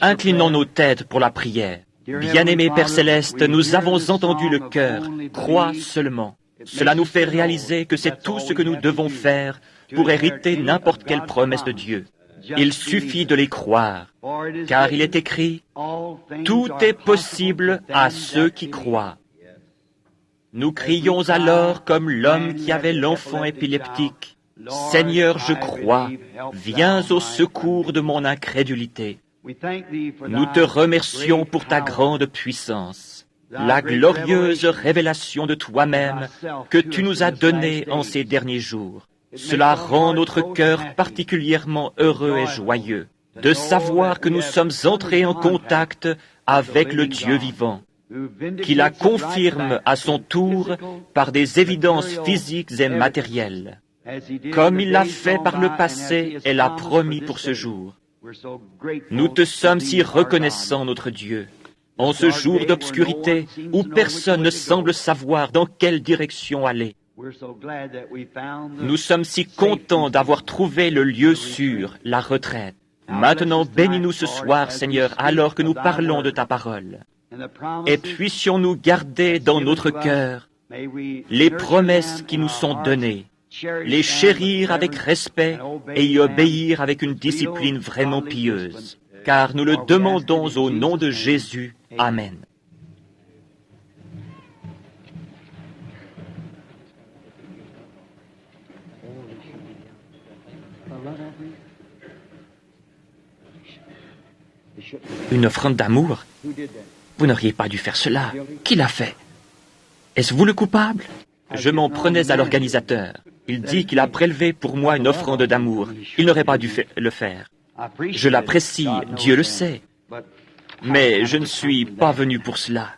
Inclinons nos têtes pour la prière. Bien-aimé Père Céleste, nous avons entendu le cœur. Crois seulement. Cela nous fait réaliser que c'est tout ce que nous devons faire pour hériter n'importe quelle promesse de Dieu. Il suffit de les croire, car il est écrit « Tout est possible à ceux qui croient ». Nous crions alors comme l'homme qui avait l'enfant épileptique. « Seigneur, je crois, viens au secours de mon incrédulité. » Nous te remercions pour ta grande puissance, la glorieuse révélation de toi-même que tu nous as donnée en ces derniers jours. Cela rend notre cœur particulièrement heureux et joyeux de savoir que nous sommes entrés en contact avec le Dieu vivant, qui la confirme à son tour par des évidences physiques et matérielles, comme il l'a fait par le passé et l'a promis pour ce jour. Nous te sommes si reconnaissants, notre Dieu, en ce jour d'obscurité où personne ne semble savoir dans quelle direction aller. Nous sommes si contents d'avoir trouvé le lieu sûr, la retraite. Maintenant, bénis-nous ce soir, Seigneur, alors que nous parlons de ta parole. Et puissions-nous garder dans notre cœur les promesses qui nous sont données, les chérir avec respect et y obéir avec une discipline vraiment pieuse, car nous le demandons au nom de Jésus. Amen. Une offrande d'amour? Vous n'auriez pas dû faire cela. Qui l'a fait? Est-ce vous le coupable? Je m'en prenais à l'organisateur. Il dit qu'il a prélevé pour moi une offrande d'amour. Il n'aurait pas dû le faire. Je l'apprécie, Dieu le sait. Mais je ne suis pas venu pour cela.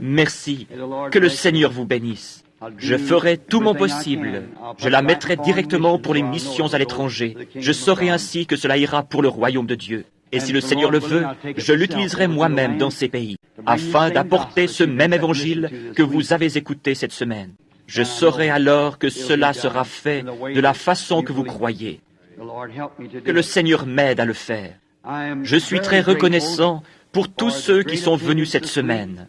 Merci. Que le Seigneur vous bénisse. Je ferai tout mon possible. Je la mettrai directement pour les missions à l'étranger. Je saurai ainsi que cela ira pour le royaume de Dieu. Et si le Seigneur le veut, je l'utiliserai moi-même dans ces pays, afin d'apporter ce même évangile que vous avez écouté cette semaine. Je saurai alors que cela sera fait de la façon que vous croyez. Que le Seigneur m'aide à le faire. Je suis très reconnaissant pour tous ceux qui sont venus cette semaine.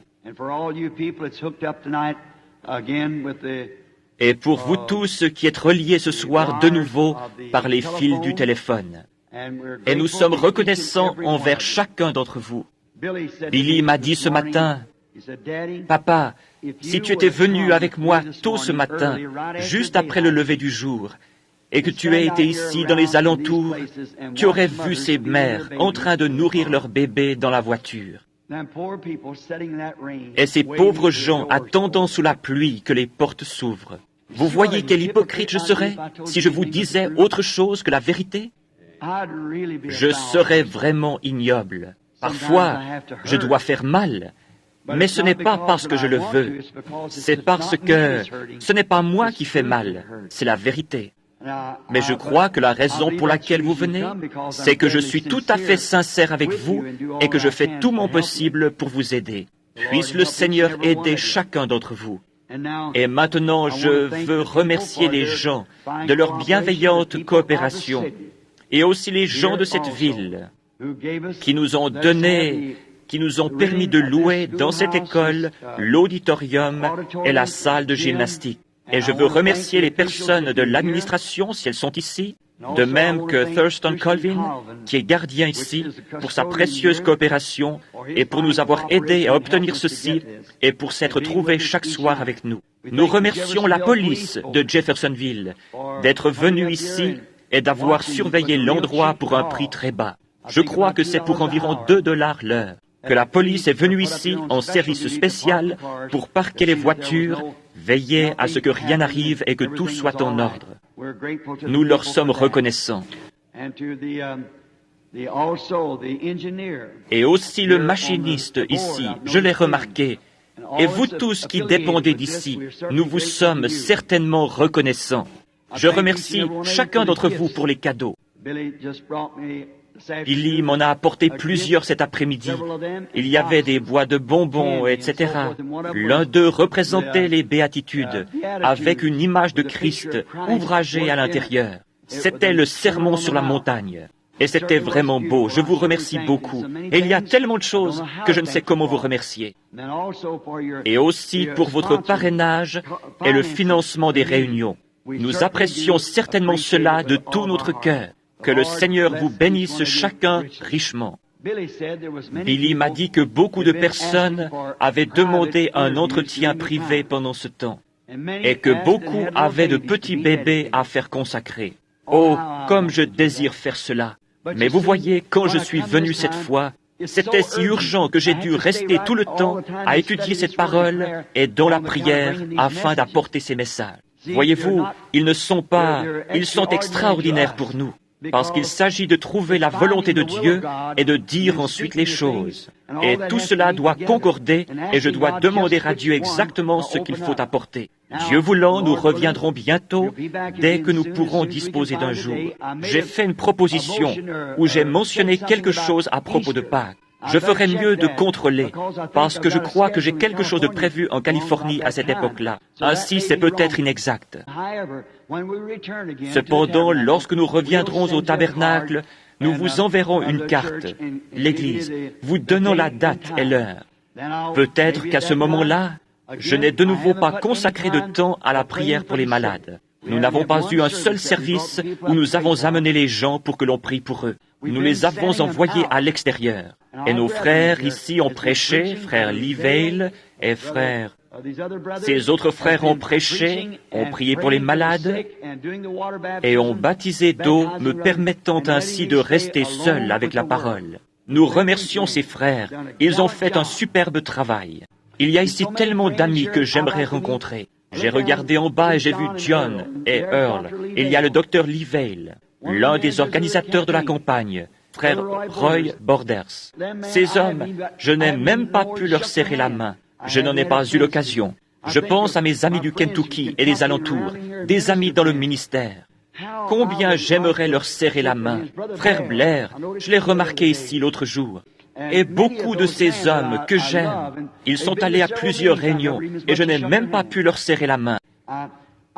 Et pour vous tous qui êtes reliés ce soir de nouveau par les fils du téléphone. Et nous sommes reconnaissants envers chacun d'entre vous. Billy m'a dit ce matin, « Papa, si tu étais venu avec moi tôt ce matin, juste après le lever du jour, et que tu aies été ici dans les alentours, tu aurais vu ces mères en train de nourrir leur bébé dans la voiture. Et ces pauvres gens attendant sous la pluie que les portes s'ouvrent. Vous voyez quel hypocrite je serais si je vous disais autre chose que la vérité? Je serais vraiment ignoble. Parfois, je dois faire mal, mais ce n'est pas parce que je le veux. C'est parce que ce n'est pas moi qui fais mal, c'est la vérité. Mais je crois que la raison pour laquelle vous venez, c'est que je suis tout à fait sincère avec vous et que je fais tout mon possible pour vous aider. Puisse le Seigneur aider chacun d'entre vous. Et maintenant, je veux remercier les gens de leur bienveillante coopération et aussi les gens de cette ville qui nous ont donné, qui nous ont permis de louer dans cette école l'auditorium et la salle de gymnastique. Et je veux remercier les personnes de l'administration, si elles sont ici, de même que Thurston Colvin, qui est gardien ici, pour sa précieuse coopération et pour nous avoir aidés à obtenir ceci et pour s'être trouvés chaque soir avec nous. Nous remercions la police de Jeffersonville d'être venue ici et d'avoir surveillé l'endroit pour un prix très bas. Je crois que c'est pour environ $2 l'heure que la police est venue ici en service spécial pour parquer les voitures, veiller à ce que rien n'arrive et que tout soit en ordre. Nous leur sommes reconnaissants. Et aussi le machiniste ici, je l'ai remarqué. Et vous tous qui dépendez d'ici, nous vous sommes certainement reconnaissants. Je remercie chacun d'entre vous pour les cadeaux. Billy m'en a apporté plusieurs cet après-midi. Il y avait des bois de bonbons, etc. L'un d'eux représentait les béatitudes, avec une image de Christ ouvragée à l'intérieur. C'était le sermon sur la montagne. Et c'était vraiment beau. Je vous remercie beaucoup. Et il y a tellement de choses que je ne sais comment vous remercier. Et aussi pour votre parrainage et le financement des réunions. Nous apprécions certainement cela de tout notre cœur. Que le Seigneur vous bénisse chacun richement. Billy m'a dit que beaucoup de personnes avaient demandé un entretien privé pendant ce temps et que beaucoup avaient de petits bébés à faire consacrer. Oh, comme je désire faire cela. Mais vous voyez, quand je suis venu cette fois, c'était si urgent que j'ai dû rester tout le temps à étudier cette parole et dans la prière afin d'apporter ces messages. Voyez-vous, ils sont extraordinaires pour nous. Parce qu'il s'agit de trouver la volonté de Dieu et de dire ensuite les choses. Et tout cela doit concorder et je dois demander à Dieu exactement ce qu'il faut apporter. Dieu voulant, nous reviendrons bientôt dès que nous pourrons disposer d'un jour. J'ai fait une proposition où j'ai mentionné quelque chose à propos de Pâques. Je ferais mieux de contrôler, parce que je crois que j'ai quelque chose de prévu en Californie à cette époque-là. Ainsi, c'est peut-être inexact. Cependant, lorsque nous reviendrons au tabernacle, nous vous enverrons une carte, l'Église, vous donnant la date et l'heure. Peut-être qu'à ce moment-là, je n'ai de nouveau pas consacré de temps à la prière pour les malades. Nous n'avons pas eu un seul service où nous avons amené les gens pour que l'on prie pour eux. Nous les avons envoyés à l'extérieur. Et nos frères ici ont prêché, frère Lee Vail et frère... Ces autres frères ont prêché, ont prié pour les malades et ont baptisé d'eau, me permettant ainsi de rester seul avec la parole. Nous remercions ces frères. Ils ont fait un superbe travail. Il y a ici tellement d'amis que j'aimerais rencontrer. J'ai regardé en bas et j'ai vu John et Earl. Il y a le docteur Lee Vail, l'un des organisateurs de la campagne, frère Roy Borders. Ces hommes, je n'ai même pas pu leur serrer la main. Je n'en ai pas eu l'occasion. Je pense à mes amis du Kentucky et des alentours, des amis dans le ministère. Combien j'aimerais leur serrer la main. Frère Blair, je l'ai remarqué ici l'autre jour. Et beaucoup de ces hommes que j'aime, ils sont allés à plusieurs réunions et je n'ai même pas pu leur serrer la main.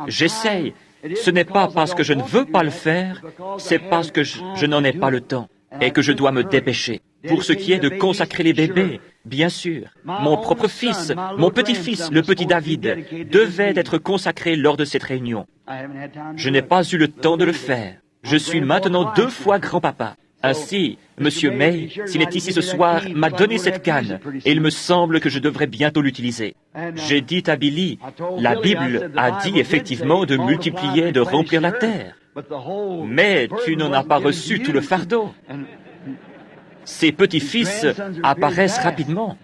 J'essaye. Ce n'est pas parce que je ne veux pas le faire, c'est parce que je n'en ai pas le temps et que je dois me dépêcher. Pour ce qui est de consacrer les bébés, bien sûr, mon propre fils, mon petit-fils, le petit David, devait être consacré lors de cette réunion. Je n'ai pas eu le temps de le faire. Je suis maintenant 2 fois grand-papa. Ainsi, M. May, s'il est ici ce soir, m'a donné cette canne, et il me semble que je devrais bientôt l'utiliser. J'ai dit à Billy, la Bible a dit effectivement de multiplier et de remplir la terre. Mais tu n'en as pas reçu tout le fardeau. Ses petits-fils apparaissent rapidement.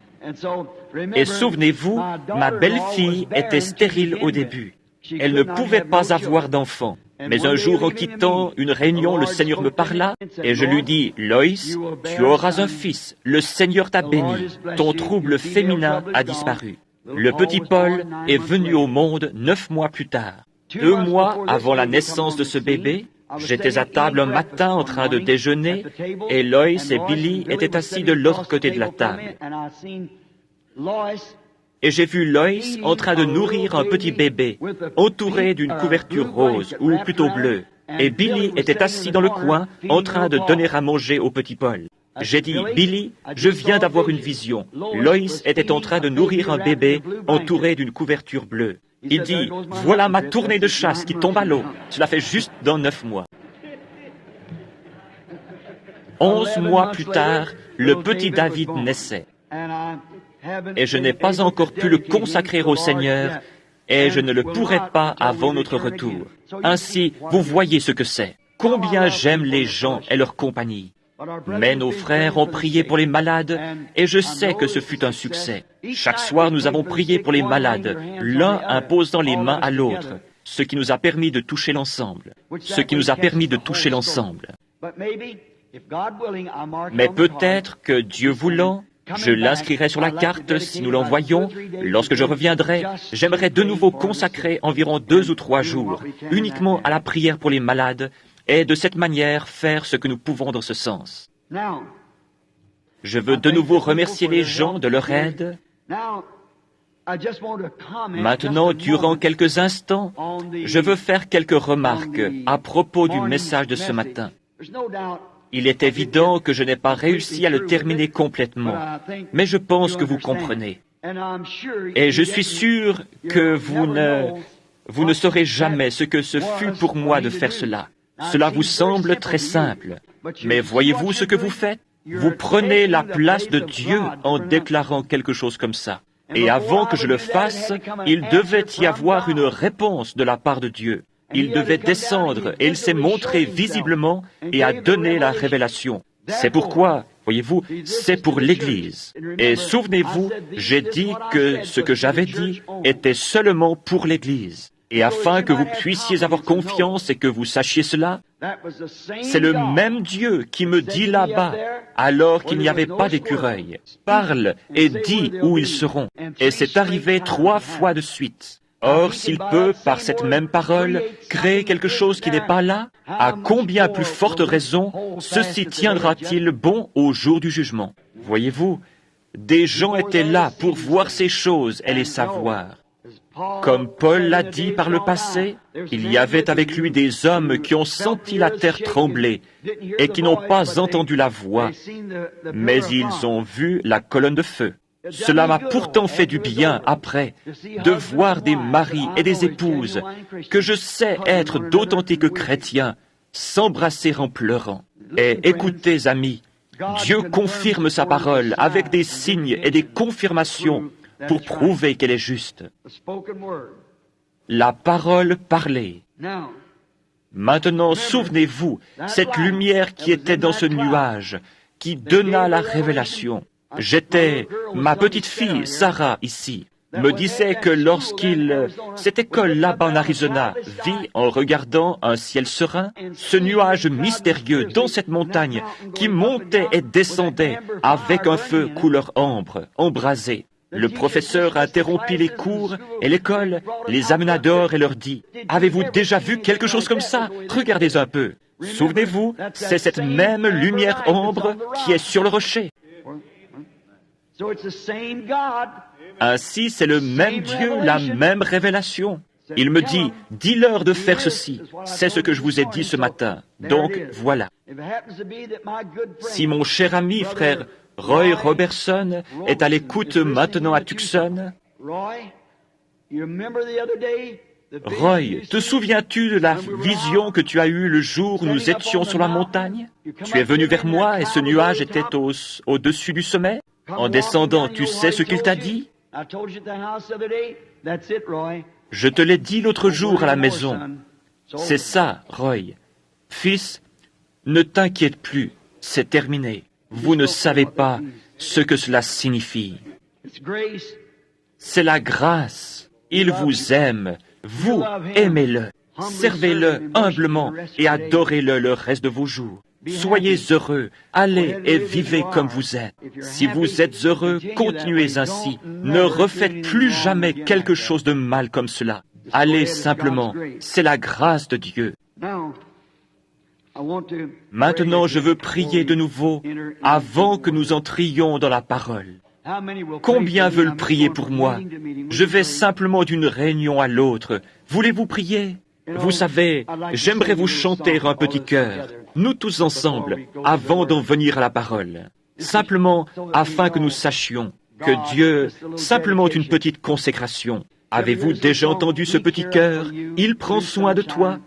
Et souvenez-vous, ma belle-fille était stérile au début. Elle ne pouvait pas avoir d'enfant. Mais un jour, en quittant une réunion, le Seigneur me parla et je lui dis, « Loïs, tu auras un fils. Le Seigneur t'a béni. Ton trouble féminin a disparu. » Le petit Paul est venu au monde 9 mois plus tard. 2 mois avant la naissance de ce bébé, j'étais à table un matin en train de déjeuner et Loïs et Billy étaient assis de l'autre côté de la table. Et j'ai vu Loïs en train de nourrir un petit bébé, entouré d'une couverture rose, ou plutôt bleue. Et Billy était assis dans le coin, en train de donner à manger au petit Paul. J'ai dit, « Billy, je viens d'avoir une vision. Loïs était en train de nourrir un bébé, entouré d'une couverture bleue. » Il dit, « Voilà ma tournée de chasse qui tombe à l'eau. Cela fait juste dans 9 mois. » 11 mois plus tard, le petit David naissait. Et je n'ai pas encore pu le consacrer au Seigneur, et je ne le pourrai pas avant notre retour. Ainsi, vous voyez ce que c'est. Combien j'aime les gens et leur compagnie. Mais nos frères ont prié pour les malades, et je sais que ce fut un succès. Chaque soir, nous avons prié pour les malades, l'un imposant les mains à l'autre, ce qui nous a permis de toucher l'ensemble. Mais peut-être que, Dieu voulant, je l'inscrirai sur la carte si nous l'envoyons. Lorsque je reviendrai, j'aimerais de nouveau consacrer environ 2 ou 3 jours uniquement à la prière pour les malades et de cette manière faire ce que nous pouvons dans ce sens. Je veux de nouveau remercier les gens de leur aide. Maintenant, durant quelques instants, je veux faire quelques remarques à propos du message de ce matin. Il est évident que je n'ai pas réussi à le terminer complètement, mais je pense que vous comprenez. Et je suis sûr que vous ne saurez jamais ce que ce fut pour moi de faire cela. Cela vous semble très simple, mais voyez-vous ce que vous faites? Vous prenez la place de Dieu en déclarant quelque chose comme ça. Et avant que je le fasse, il devait y avoir une réponse de la part de Dieu. Il devait descendre et il s'est montré visiblement et a donné la révélation. C'est pourquoi, voyez-vous, c'est pour l'Église. Et souvenez-vous, j'ai dit que ce que j'avais dit était seulement pour l'Église. Et afin que vous puissiez avoir confiance et que vous sachiez cela, c'est le même Dieu qui me dit là-bas, alors qu'il n'y avait pas d'écureuil. Parle et dis où ils seront. Et c'est arrivé 3 fois de suite. Or, s'il peut, par cette même parole, créer quelque chose qui n'est pas là, à combien plus forte raison ceci tiendra-t-il bon au jour du jugement? Voyez-vous, des gens étaient là pour voir ces choses et les savoir. Comme Paul l'a dit par le passé, il y avait avec lui des hommes qui ont senti la terre trembler et qui n'ont pas entendu la voix, mais ils ont vu la colonne de feu. Cela m'a pourtant fait du bien, après, de voir des maris et des épouses que je sais être d'authentiques chrétiens s'embrasser en pleurant. Et écoutez, amis, Dieu confirme sa parole avec des signes et des confirmations pour prouver qu'elle est juste. La parole parlée. Maintenant, souvenez-vous, cette lumière qui était dans ce nuage, qui donna la révélation. Ma petite fille, Sarah, ici, me disait que cette école là-bas en Arizona, vit en regardant un ciel serein, ce nuage mystérieux dans cette montagne qui montait et descendait avec un feu couleur ambre, embrasé. Le professeur interrompit les cours et l'école les amena dehors et leur dit, « Avez-vous déjà vu quelque chose comme ça? Regardez un peu. Souvenez-vous, c'est cette même lumière ambre qui est sur le rocher. » Ainsi, c'est le même Dieu, la même révélation. Il me dit, « Dis-leur de faire ceci. » C'est ce que je vous ai dit ce matin. Donc, voilà. Si mon cher ami, frère Roy Robertson est à l'écoute maintenant à Tucson. Roy, te souviens-tu de la vision que tu as eue le jour où nous étions sur la montagne? Tu es venu vers moi et ce nuage était au-dessus du sommet. En descendant, tu sais ce qu'il t'a dit? Je te l'ai dit l'autre jour à la maison. C'est ça, Roy. Fils, ne t'inquiète plus, c'est terminé. Vous ne savez pas ce que cela signifie. C'est la grâce. Il vous aime. Vous aimez-le. Servez-le humblement et adorez-le le reste de vos jours. Soyez heureux. Allez et vivez comme vous êtes. Si vous êtes heureux, continuez ainsi. Ne refaites plus jamais quelque chose de mal comme cela. Allez simplement. C'est la grâce de Dieu. Maintenant, je veux prier de nouveau avant que nous entrions dans la parole. Combien veulent prier pour moi? Je vais simplement d'une réunion à l'autre. Voulez-vous prier? Vous savez, j'aimerais vous chanter un petit chœur, nous tous ensemble, avant d'en venir à la parole. Simplement afin que nous sachions que Dieu, simplement une petite consécration. Avez-vous déjà entendu ce petit chœur? Il prend soin de toi.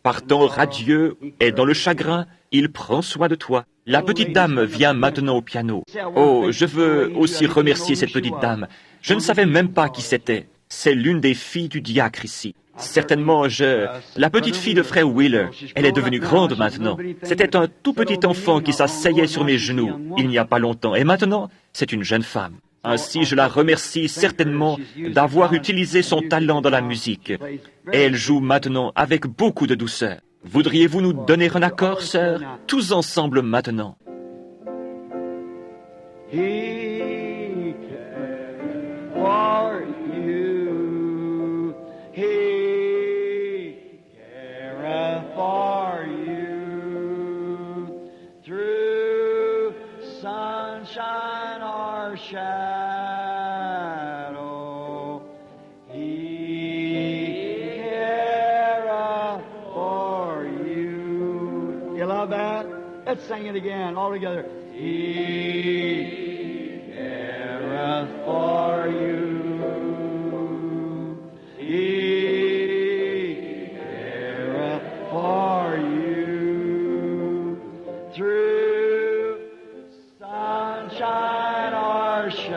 Par temps radieux et dans le chagrin, il prend soin de toi. La petite dame vient maintenant au piano. Oh, je veux aussi remercier cette petite dame. Je ne savais même pas qui c'était. C'est l'une des filles du diacre ici. Certainement, la petite fille de frère Wheeler. Elle est devenue grande maintenant. C'était un tout petit enfant qui s'asseyait sur mes genoux il n'y a pas longtemps. Et maintenant, c'est une jeune femme. Ainsi, je la remercie certainement d'avoir utilisé son talent dans la musique. Et elle joue maintenant avec beaucoup de douceur. Voudriez-vous nous donner un accord, sœur, tous ensemble maintenant? He cares for you. He careth for you. Through sunshine or shadow, He careth for you. You love that? Let's sing it again, all together. He careth for you. He careth for you. Through sunshine or shadow,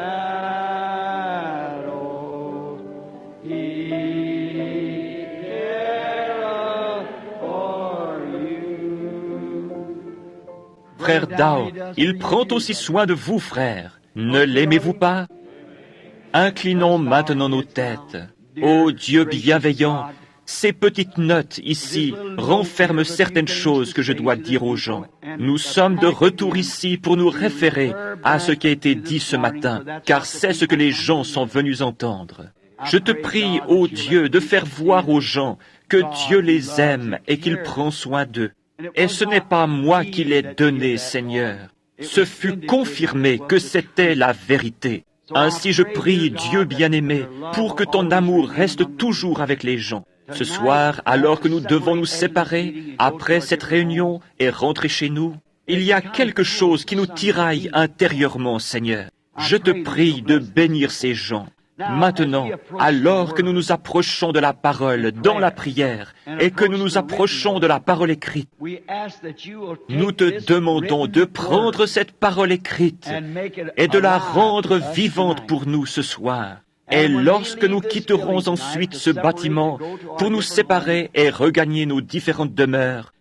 He careth for you. Frère Dow, il prend aussi soin de vous, frère. Ne l'aimez-vous pas? Inclinons maintenant nos têtes. Ô Dieu bienveillant, ces petites notes ici renferment certaines choses que je dois dire aux gens. Nous sommes de retour ici pour nous référer à ce qui a été dit ce matin, car c'est ce que les gens sont venus entendre. Je te prie, ô Dieu, de faire voir aux gens que Dieu les aime et qu'il prend soin d'eux. Et ce n'est pas moi qui l'ai donné, Seigneur. Ce fut confirmé que c'était la vérité. Ainsi je prie, Dieu bien-aimé, pour que ton amour reste toujours avec les gens. Ce soir, alors que nous devons nous séparer, après cette réunion, et rentrer chez nous, il y a quelque chose qui nous tiraille intérieurement, Seigneur. Je te prie de bénir ces gens. Maintenant, alors que nous nous approchons de la parole dans la prière et que nous nous approchons de la parole écrite, nous te demandons de prendre cette parole écrite et de la rendre vivante pour nous ce soir. Et lorsque nous quitterons ensuite ce bâtiment pour nous séparer et regagner nos différentes demeures,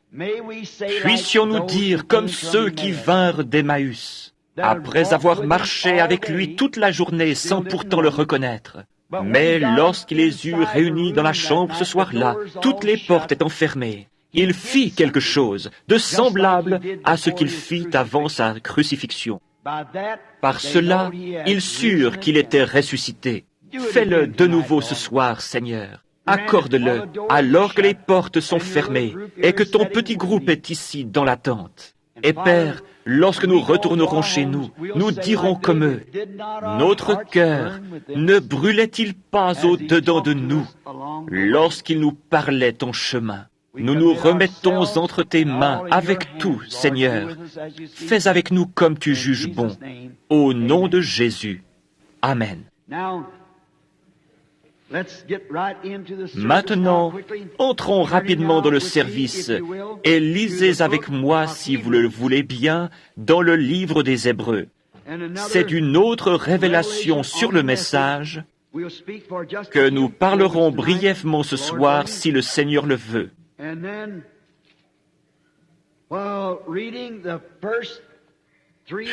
puissions-nous dire comme ceux qui vinrent d'Emmaüs, après avoir marché avec lui toute la journée sans pourtant le reconnaître. Mais lorsqu'il les eut réunis dans la chambre ce soir-là, toutes les portes étant fermées, il fit quelque chose de semblable à ce qu'il fit avant sa crucifixion. Par cela, ils surent qu'il était ressuscité. Fais-le de nouveau ce soir, Seigneur. Accorde-le alors que les portes sont fermées et que ton petit groupe est ici dans la tente. Et Père, lorsque nous retournerons chez nous, nous dirons comme eux, notre cœur ne brûlait-il pas au-dedans de nous lorsqu'il nous parlait en chemin? Nous nous remettons entre tes mains avec tout, Seigneur. Fais avec nous comme tu juges bon. Au nom de Jésus. Amen. Maintenant, entrons rapidement dans le service et lisez avec moi, si vous le voulez bien, dans le livre des Hébreux. C'est une autre révélation sur le message que nous parlerons brièvement ce soir, si le Seigneur le veut.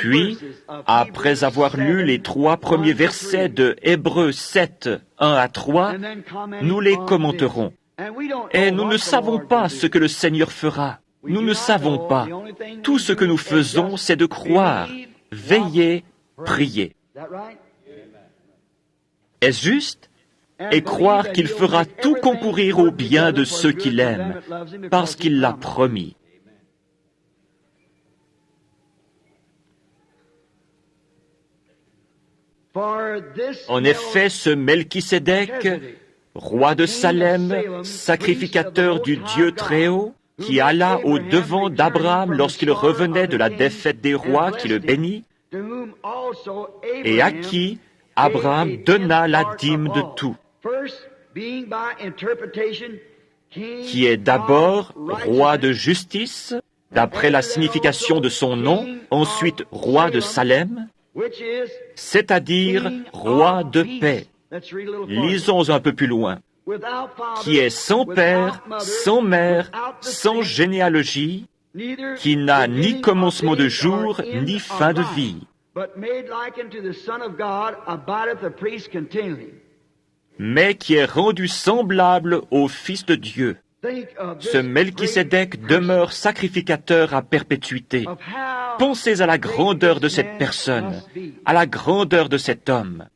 Puis, après avoir lu les 3 premiers versets de Hébreux 7, 1 à 3, nous les commenterons. Et nous ne savons pas ce que le Seigneur fera. Nous ne savons pas. Tout ce que nous faisons, c'est de croire, veiller, prier. Est-ce juste? Et croire qu'il fera tout concourir au bien de ceux qui l'aiment, parce qu'il l'a promis. En effet, ce Melchisédek, roi de Salem, sacrificateur du Dieu Très-Haut, qui alla au-devant d'Abraham lorsqu'il revenait de la défaite des rois qui le bénit, et à qui Abraham donna la dîme de tout, qui est d'abord roi de justice, d'après la signification de son nom, ensuite roi de Salem, c'est-à-dire roi de paix. Lisons un peu plus loin. Qui est sans père, sans mère, sans généalogie, qui n'a ni commencement de jour, ni fin de vie, mais qui est rendu semblable au Fils de Dieu. Ce Melchisédek demeure sacrificateur à perpétuité. Pensez à la grandeur de cette personne, à la grandeur de cet homme.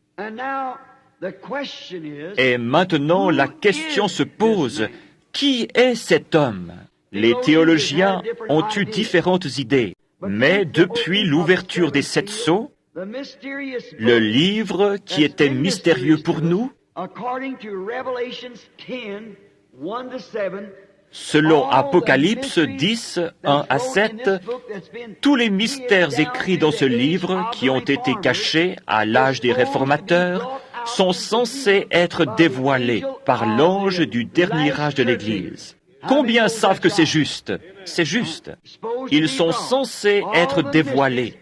Et maintenant, la question se pose, qui est cet homme? Les théologiens ont eu différentes idées, mais depuis l'ouverture des 7 sceaux, le livre qui était mystérieux pour nous, Selon Apocalypse 10, 1 à 7, tous les mystères écrits dans ce livre qui ont été cachés à l'âge des réformateurs sont censés être dévoilés par l'ange du dernier âge de l'Église. Combien savent que c'est juste? C'est juste. Ils sont censés être dévoilés.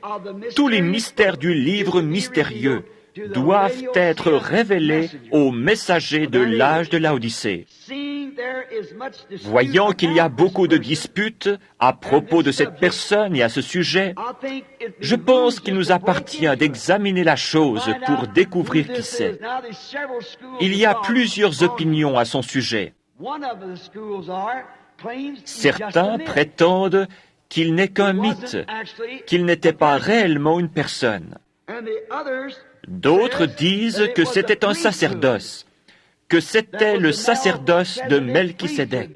Tous les mystères du livre mystérieux doivent être révélés aux messagers de l'âge de Laodicée. Voyant qu'il y a beaucoup de disputes à propos de cette personne et à ce sujet, je pense qu'il nous appartient d'examiner la chose pour découvrir qui c'est. Il y a plusieurs opinions à son sujet. Certains prétendent qu'il n'est qu'un mythe, qu'il n'était pas réellement une personne. D'autres disent que c'était un sacerdoce, que c'était le sacerdoce de Melchisédek.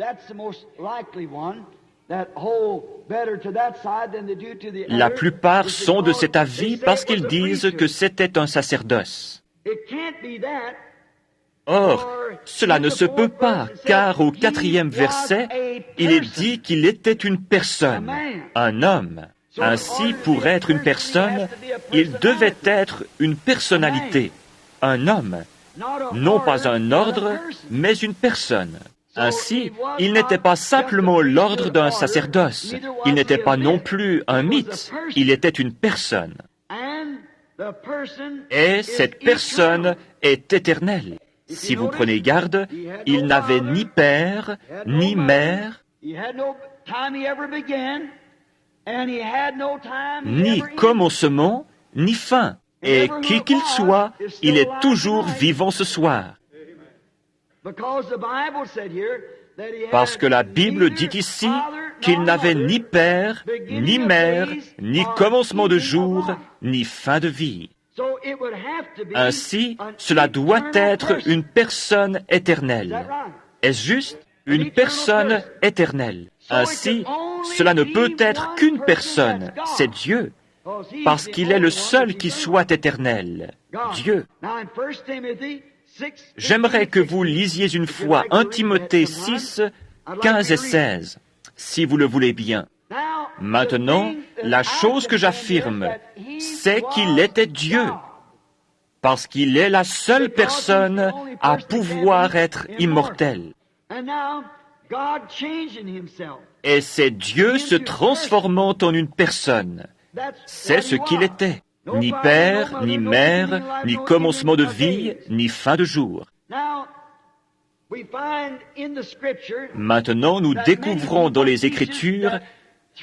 La plupart sont de cet avis parce qu'ils disent que c'était un sacerdoce. Or, cela ne se peut pas, car au 4e verset, il est dit qu'il était une personne, un homme. Ainsi, pour être une personne, il devait être une personnalité, un homme, non pas un ordre, mais une personne. Ainsi, il n'était pas simplement l'ordre d'un sacerdoce, il n'était pas non plus un mythe, il était une personne. Et cette personne est éternelle. Si vous prenez garde, il n'avait ni père, ni mère, ni commencement, ni fin. Et qui qu'il soit, il est toujours vivant ce soir. Parce que la Bible dit ici qu'il n'avait ni père, ni mère, ni commencement de jour, ni fin de vie. Ainsi, cela doit être une personne éternelle. Est-ce juste? Une personne éternelle. Ainsi, cela ne peut être qu'une personne, c'est Dieu, parce qu'il est le seul qui soit éternel, Dieu. J'aimerais que vous lisiez une fois 1 Timothée 6, 15 et 16, si vous le voulez bien. Maintenant, la chose que j'affirme, c'est qu'il était Dieu, parce qu'il est la seule personne à pouvoir être immortel. Et c'est Dieu se transformant en une personne. C'est ce qu'il était. Ni père, ni mère, ni commencement de vie, ni fin de jour. Maintenant, nous découvrons dans les Écritures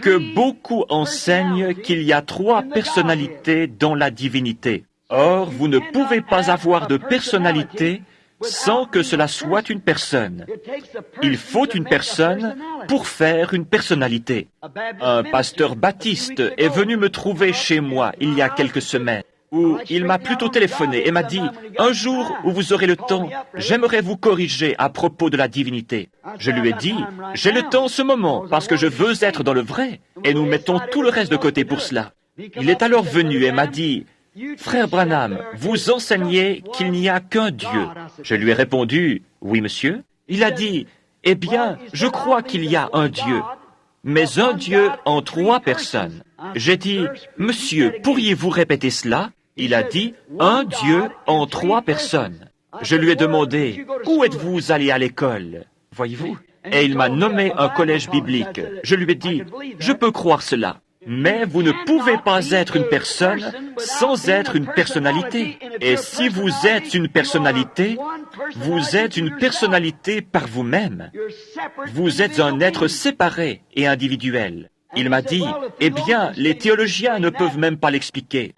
que beaucoup enseignent qu'il y a 3 personnalités dans la divinité. Or, vous ne pouvez pas avoir de personnalité sans que cela soit une personne. Il faut une personne pour faire une personnalité. Un pasteur baptiste est venu me trouver chez moi il y a quelques semaines, où il m'a plutôt téléphoné et m'a dit « Un jour où vous aurez le temps, j'aimerais vous corriger à propos de la divinité. » Je lui ai dit « J'ai le temps en ce moment parce que je veux être dans le vrai et nous mettons tout le reste de côté pour cela. » Il est alors venu et m'a dit « Frère Branham, vous enseignez qu'il n'y a qu'un Dieu. » Je lui ai répondu « Oui, monsieur. » Il a dit « Eh bien, je crois qu'il y a un Dieu, mais un Dieu en 3 personnes. » J'ai dit « Monsieur, pourriez-vous répéter cela ?» Il a dit « Un Dieu en 3 personnes. » Je lui ai demandé « Où êtes-vous allé à l'école ?» Voyez-vous? Et il m'a nommé un collège biblique. Je lui ai dit « Je peux croire cela. » Mais vous ne pouvez pas être une personne sans être une personnalité. Et si vous êtes une personnalité, vous êtes une personnalité par vous-même. Vous êtes un être séparé et individuel. Il m'a dit, eh bien, les théologiens ne peuvent même pas l'expliquer.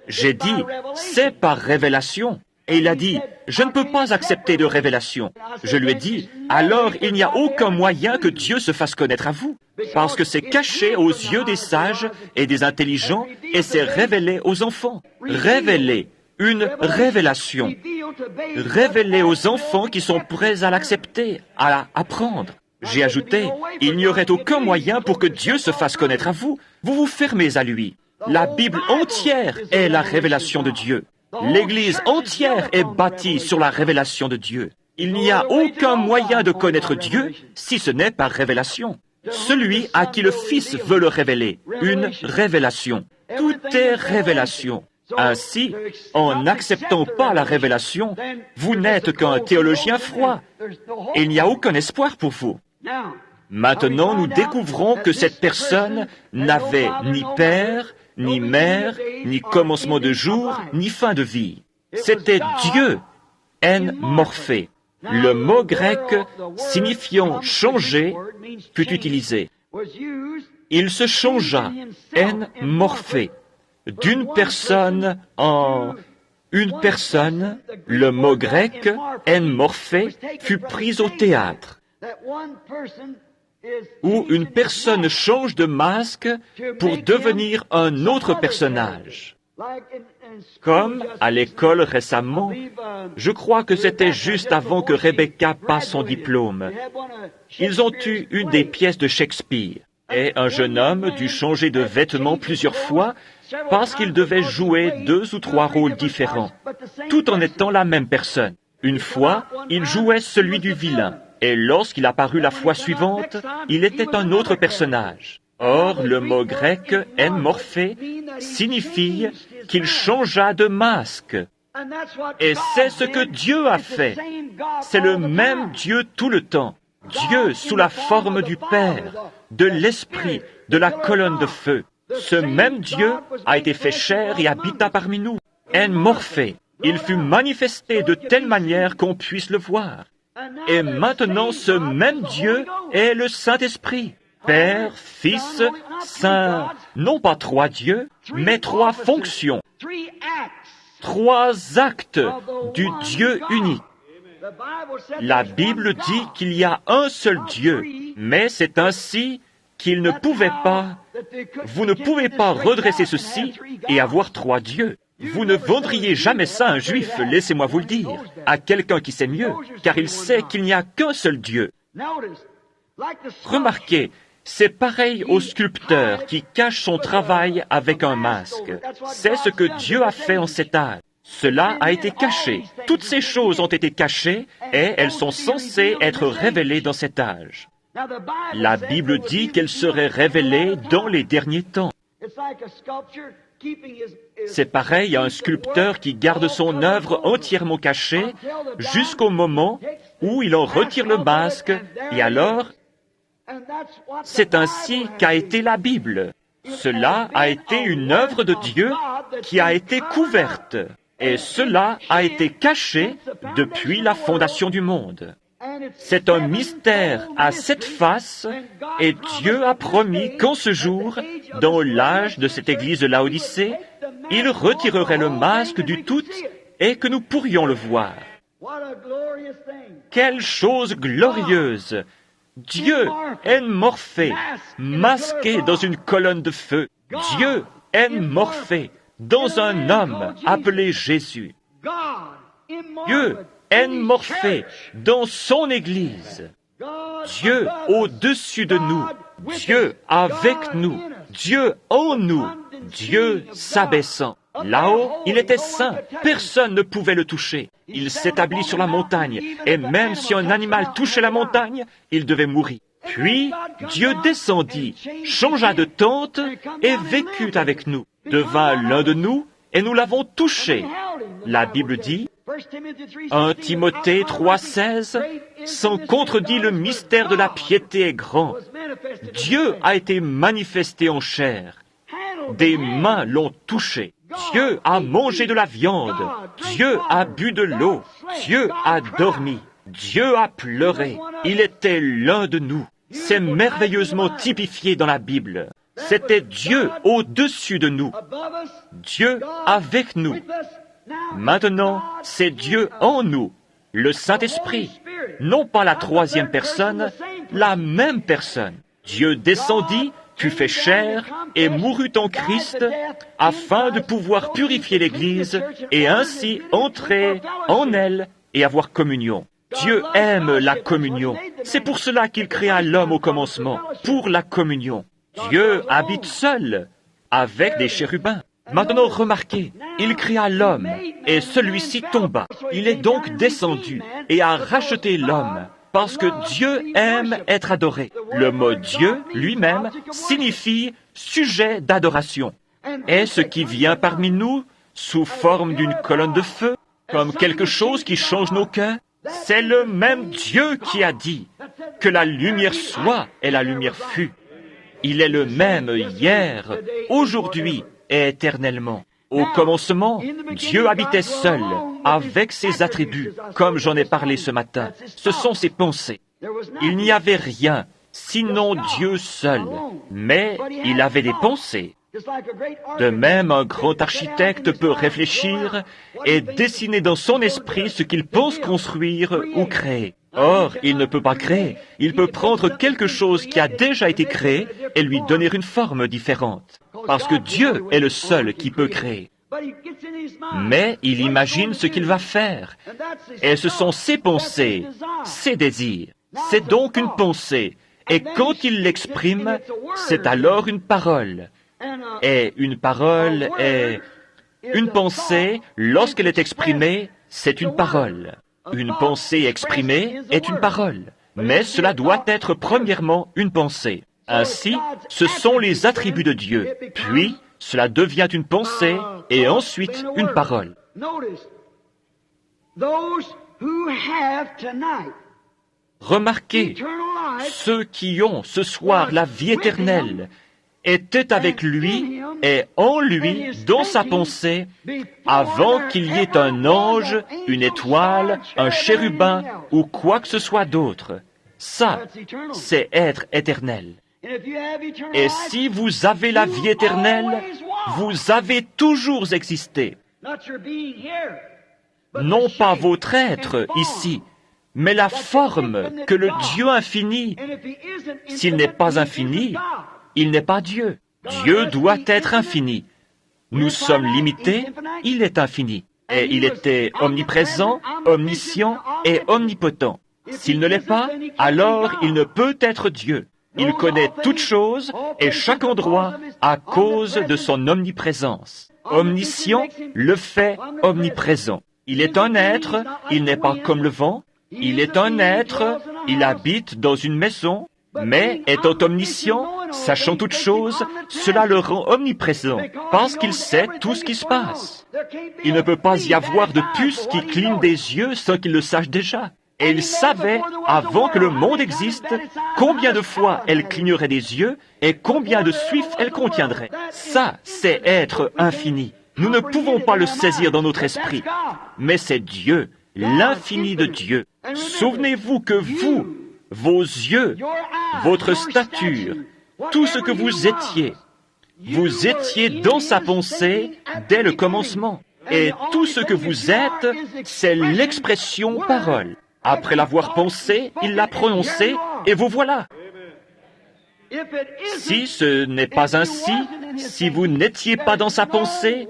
J'ai dit, c'est par révélation. Et il a dit, je ne peux pas accepter de révélation. Je lui ai dit, alors il n'y a aucun moyen que Dieu se fasse connaître à vous, parce que c'est caché aux yeux des sages et des intelligents, et c'est révélé aux enfants. Révélé, une révélation. Révélé aux enfants qui sont prêts à l'accepter, à apprendre. J'ai ajouté, il n'y aurait aucun moyen pour que Dieu se fasse connaître à vous. Vous vous fermez à lui. La Bible entière est la révélation de Dieu. L'Église entière est bâtie sur la révélation de Dieu. Il n'y a aucun moyen de connaître Dieu si ce n'est par révélation. Celui à qui le Fils veut le révéler, une révélation. Tout est révélation. Ainsi, en n'acceptant pas la révélation, vous n'êtes qu'un théologien froid. Et il n'y a aucun espoir pour vous. Maintenant, nous découvrons que cette personne n'avait ni père, ni mère, ni commencement de jour, ni fin de vie. C'était Dieu, en morphé. Le mot grec signifiant changer fut utilisé. Il se changea, en morphé, d'une personne en une personne. Le mot grec en morphé fut pris au théâtre, où une personne change de masque pour devenir un autre personnage. Comme à l'école récemment, je crois que c'était juste avant que Rebecca passe son diplôme. Ils ont eu une des pièces de Shakespeare, et un jeune homme dut changer de vêtements plusieurs fois parce qu'il devait jouer 2 ou 3 rôles différents, tout en étant la même personne. Une fois, il jouait celui du vilain, et lorsqu'il apparut la fois suivante, il était un autre personnage. Or, le mot grec « en morphé » signifie qu'il changea de masque. Et c'est ce que Dieu a fait. C'est le même Dieu tout le temps. Dieu sous la forme du Père, de l'Esprit, de la colonne de feu. Ce même Dieu a été fait chair et habita parmi nous. En morphé, il fut manifesté de telle manière qu'on puisse le voir. Et maintenant, ce même Dieu est le Saint-Esprit. Père, Fils, Saint, non pas 3 dieux, mais 3 fonctions, 3 actes du Dieu unique. La Bible dit qu'il y a un seul Dieu, mais c'est ainsi qu'il ne pouvait pas, vous ne pouvez pas redresser ceci et avoir 3 dieux. Vous ne vendriez jamais ça à un juif, laissez-moi vous le dire, à quelqu'un qui sait mieux, car il sait qu'il n'y a qu'un seul Dieu. Remarquez, c'est pareil au sculpteur qui cache son travail avec un masque. C'est ce que Dieu a fait en cet âge. Cela a été caché. Toutes ces choses ont été cachées et elles sont censées être révélées dans cet âge. La Bible dit qu'elles seraient révélées dans les derniers temps. C'est pareil à un sculpteur qui garde son œuvre entièrement cachée jusqu'au moment où il en retire le masque et alors, c'est ainsi qu'a été la Bible. Cela a été une œuvre de Dieu qui a été couverte. Et cela a été caché depuis la fondation du monde. C'est un mystère à 7 faces, et Dieu a promis qu'en ce jour, dans l'âge de cette église de Laodicée, il retirerait le masque du tout et que nous pourrions le voir. Quelle chose glorieuse! Dieu en morphé, masqué dans une colonne de feu. Dieu en morphé, dans un homme appelé Jésus. Dieu en morphé, dans son Église. Dieu au-dessus de nous. Dieu avec nous. Dieu en nous. Dieu s'abaissant. Là-haut, il était saint. Personne ne pouvait le toucher. Il s'établit sur la montagne. Et même si un animal touchait la montagne, il devait mourir. Puis, Dieu descendit, changea de tente et vécut avec nous. Devint l'un de nous et nous l'avons touché. La Bible dit, 1 Timothée 3,16, sans contredit le mystère de la piété est grand. Dieu a été manifesté en chair. Des mains l'ont touché. Dieu a mangé de la viande. Dieu a bu de l'eau. Dieu a dormi. Dieu a pleuré. Il était l'un de nous. C'est merveilleusement typifié dans la Bible. C'était Dieu au-dessus de nous. Dieu avec nous. Maintenant, c'est Dieu en nous, le Saint-Esprit. Non pas la 3e personne, la même personne. Dieu descendit, fut fait chair et mourut en Christ afin de pouvoir purifier l'Église et ainsi entrer en elle et avoir communion. Dieu aime la communion. C'est pour cela qu'il créa l'homme au commencement, pour la communion. Dieu habite seul, avec des chérubins. Maintenant, remarquez, il créa l'homme, et celui-ci tomba. Il est donc descendu et a racheté l'homme, parce que Dieu aime être adoré. Le mot Dieu, lui-même, signifie sujet d'adoration. Est-ce qui vient parmi nous sous forme d'une colonne de feu, comme quelque chose qui change nos cœurs? C'est le même Dieu qui a dit que la lumière soit et la lumière fut. Il est le même hier, aujourd'hui et éternellement. Au commencement, Dieu habitait seul, avec ses attributs, comme j'en ai parlé ce matin. Ce sont ses pensées. Il n'y avait rien, sinon Dieu seul. Mais il avait des pensées. De même, un grand architecte peut réfléchir et dessiner dans son esprit ce qu'il pense construire ou créer. Or, il ne peut pas créer. Il peut prendre quelque chose qui a déjà été créé et lui donner une forme différente. Parce que Dieu est le seul qui peut créer. Mais il imagine ce qu'il va faire. Et ce sont ses pensées, ses désirs. C'est donc une pensée. Et quand il l'exprime, c'est alors une parole. Et une parole est... Une pensée, lorsqu'elle est exprimée, c'est une parole. Une pensée exprimée est une parole. Mais cela doit être premièrement une pensée. Ainsi, ce sont les attributs de Dieu. Puis, cela devient une pensée et ensuite une parole. Remarquez, ceux qui ont ce soir la vie éternelle étaient avec lui et en lui, dans sa pensée, avant qu'il y ait un ange, une étoile, un chérubin ou quoi que ce soit d'autre. Ça, c'est être éternel. Et si vous avez la vie éternelle, vous avez toujours existé. Non pas votre être ici, mais la forme que le Dieu infini. S'il n'est pas infini, il n'est pas Dieu. Dieu doit être infini. Nous sommes limités, il est infini. Et il était omniprésent, omniscient et omnipotent. S'il ne l'est pas, alors il ne peut être Dieu. Il connaît toutes choses et chaque endroit à cause de son omniprésence. Omniscient le fait omniprésent. Il est un être, il n'est pas comme le vent. Il est un être, il habite dans une maison, mais étant omniscient, sachant toutes choses, cela le rend omniprésent, parce qu'il sait tout ce qui se passe. Il ne peut pas y avoir de puce qui cligne des yeux sans qu'il le sache déjà. Et il savait, avant que le monde existe, combien de fois elle clignerait des yeux et combien de suifs elle contiendrait. Ça, c'est être infini. Nous ne pouvons pas le saisir dans notre esprit, mais c'est Dieu, l'infini de Dieu. Souvenez-vous que vous, vos yeux, votre stature, tout ce que vous étiez dans sa pensée dès le commencement. Et tout ce que vous êtes, c'est l'expression parole. Après l'avoir pensé, il l'a prononcé, et vous voilà. Si ce n'est pas ainsi, si vous n'étiez pas dans sa pensée,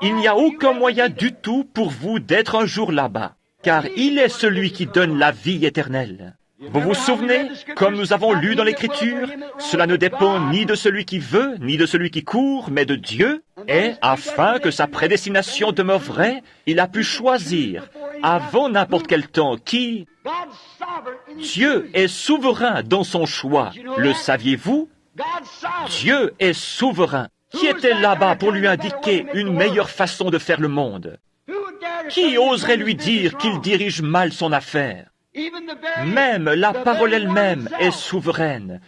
il n'y a aucun moyen du tout pour vous d'être un jour là-bas, car il est celui qui donne la vie éternelle. Vous vous souvenez, comme nous avons lu dans l'Écriture, cela ne dépend ni de celui qui veut, ni de celui qui court, mais de Dieu, et afin que sa prédestination demeure vraie, il a pu choisir, avant n'importe quel temps, qui... Dieu est souverain dans son choix. Le saviez-vous? Dieu est souverain. Qui était là-bas pour lui indiquer une meilleure façon de faire le monde? Qui oserait lui dire qu'il dirige mal son affaire? Même la parole elle-même est souveraine.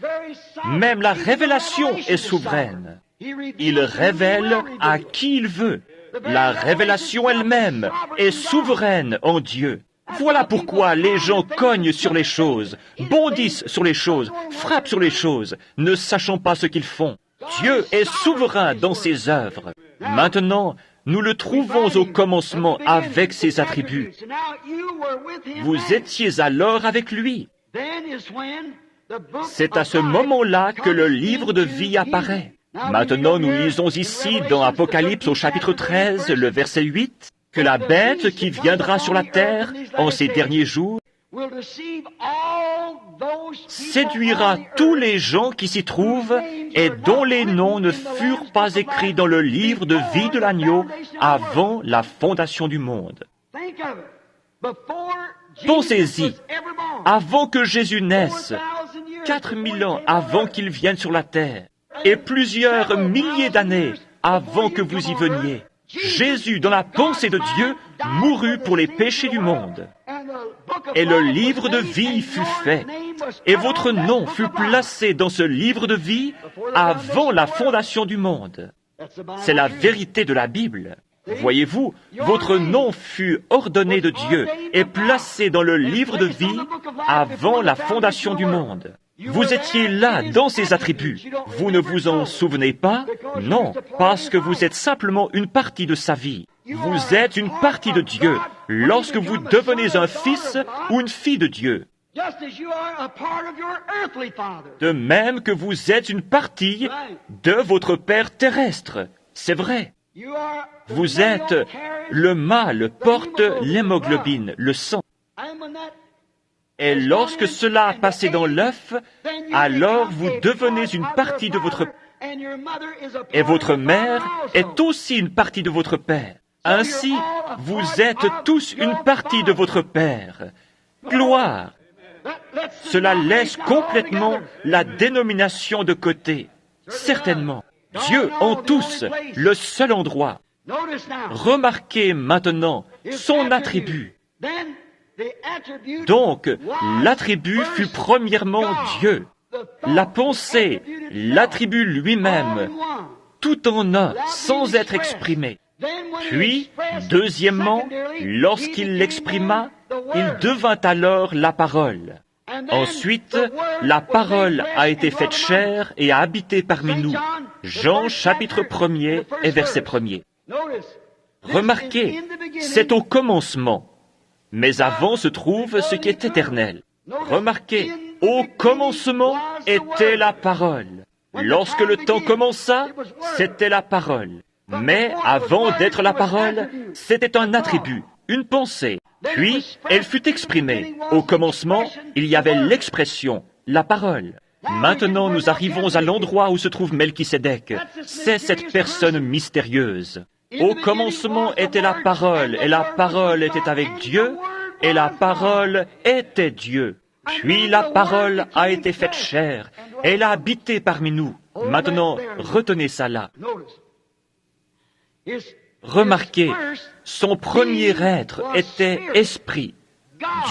Même la révélation est souveraine. Il révèle à qui il veut. La révélation elle-même est souveraine en Dieu. Voilà pourquoi les gens cognent sur les choses, bondissent sur les choses, frappent sur les choses, ne sachant pas ce qu'ils font. Dieu est souverain dans ses œuvres. Maintenant, nous le trouvons au commencement avec ses attributs. Vous étiez alors avec lui. C'est à ce moment-là que le livre de vie apparaît. Maintenant, nous lisons ici dans Apocalypse au chapitre 13, le verset 8, que la bête qui viendra sur la terre en ces derniers jours séduira tous les gens qui s'y trouvent et dont les noms ne furent pas écrits dans le livre de vie de l'agneau avant la fondation du monde. Pensez-y, avant que Jésus naisse, 4000 ans avant qu'il vienne sur la terre, et plusieurs milliers d'années avant que vous y veniez, Jésus, dans la pensée de Dieu, mourut pour les péchés du monde. Et le livre de vie fut fait, et votre nom fut placé dans ce livre de vie avant la fondation du monde. C'est la vérité de la Bible. Voyez-vous, votre nom fut ordonné de Dieu et placé dans le livre de vie avant la fondation du monde. Vous étiez là dans ses attributs. Vous ne vous en souvenez pas? Non, parce que vous êtes simplement une partie de sa vie. Vous êtes une partie de Dieu lorsque vous devenez un fils ou une fille de Dieu. De même que vous êtes une partie de votre Père terrestre. C'est vrai. Vous êtes le mâle porte l'hémoglobine, le sang. Et lorsque cela a passé dans l'œuf, alors vous devenez une partie de votre père. Et votre mère est aussi une partie de votre père. Ainsi, vous êtes tous une partie de votre père. Gloire! Cela laisse complètement la dénomination de côté. Certainement. Dieu en tous, le seul endroit. Remarquez maintenant son attribut. Donc, l'attribut fut premièrement Dieu. La pensée, l'attribut lui-même, tout en un, sans être exprimé. Puis, deuxièmement, lorsqu'il l'exprima, il devint alors la parole. Ensuite, la parole a été faite chair et a habité parmi nous. Jean chapitre 1er et verset 1er. Remarquez, c'est au commencement. Mais avant se trouve ce qui est éternel. Remarquez, au commencement était la parole. Lorsque le temps commença, c'était la parole. Mais avant d'être la parole, c'était un attribut, une pensée. Puis, elle fut exprimée. Au commencement, il y avait l'expression, la parole. Maintenant, nous arrivons à l'endroit où se trouve Melchisédek. C'est cette personne mystérieuse. Au commencement était la parole, et la parole était avec Dieu, et la parole était Dieu. Puis la parole a été faite chair, et elle a habité parmi nous. Maintenant, retenez ça là. Remarquez, son premier être était esprit,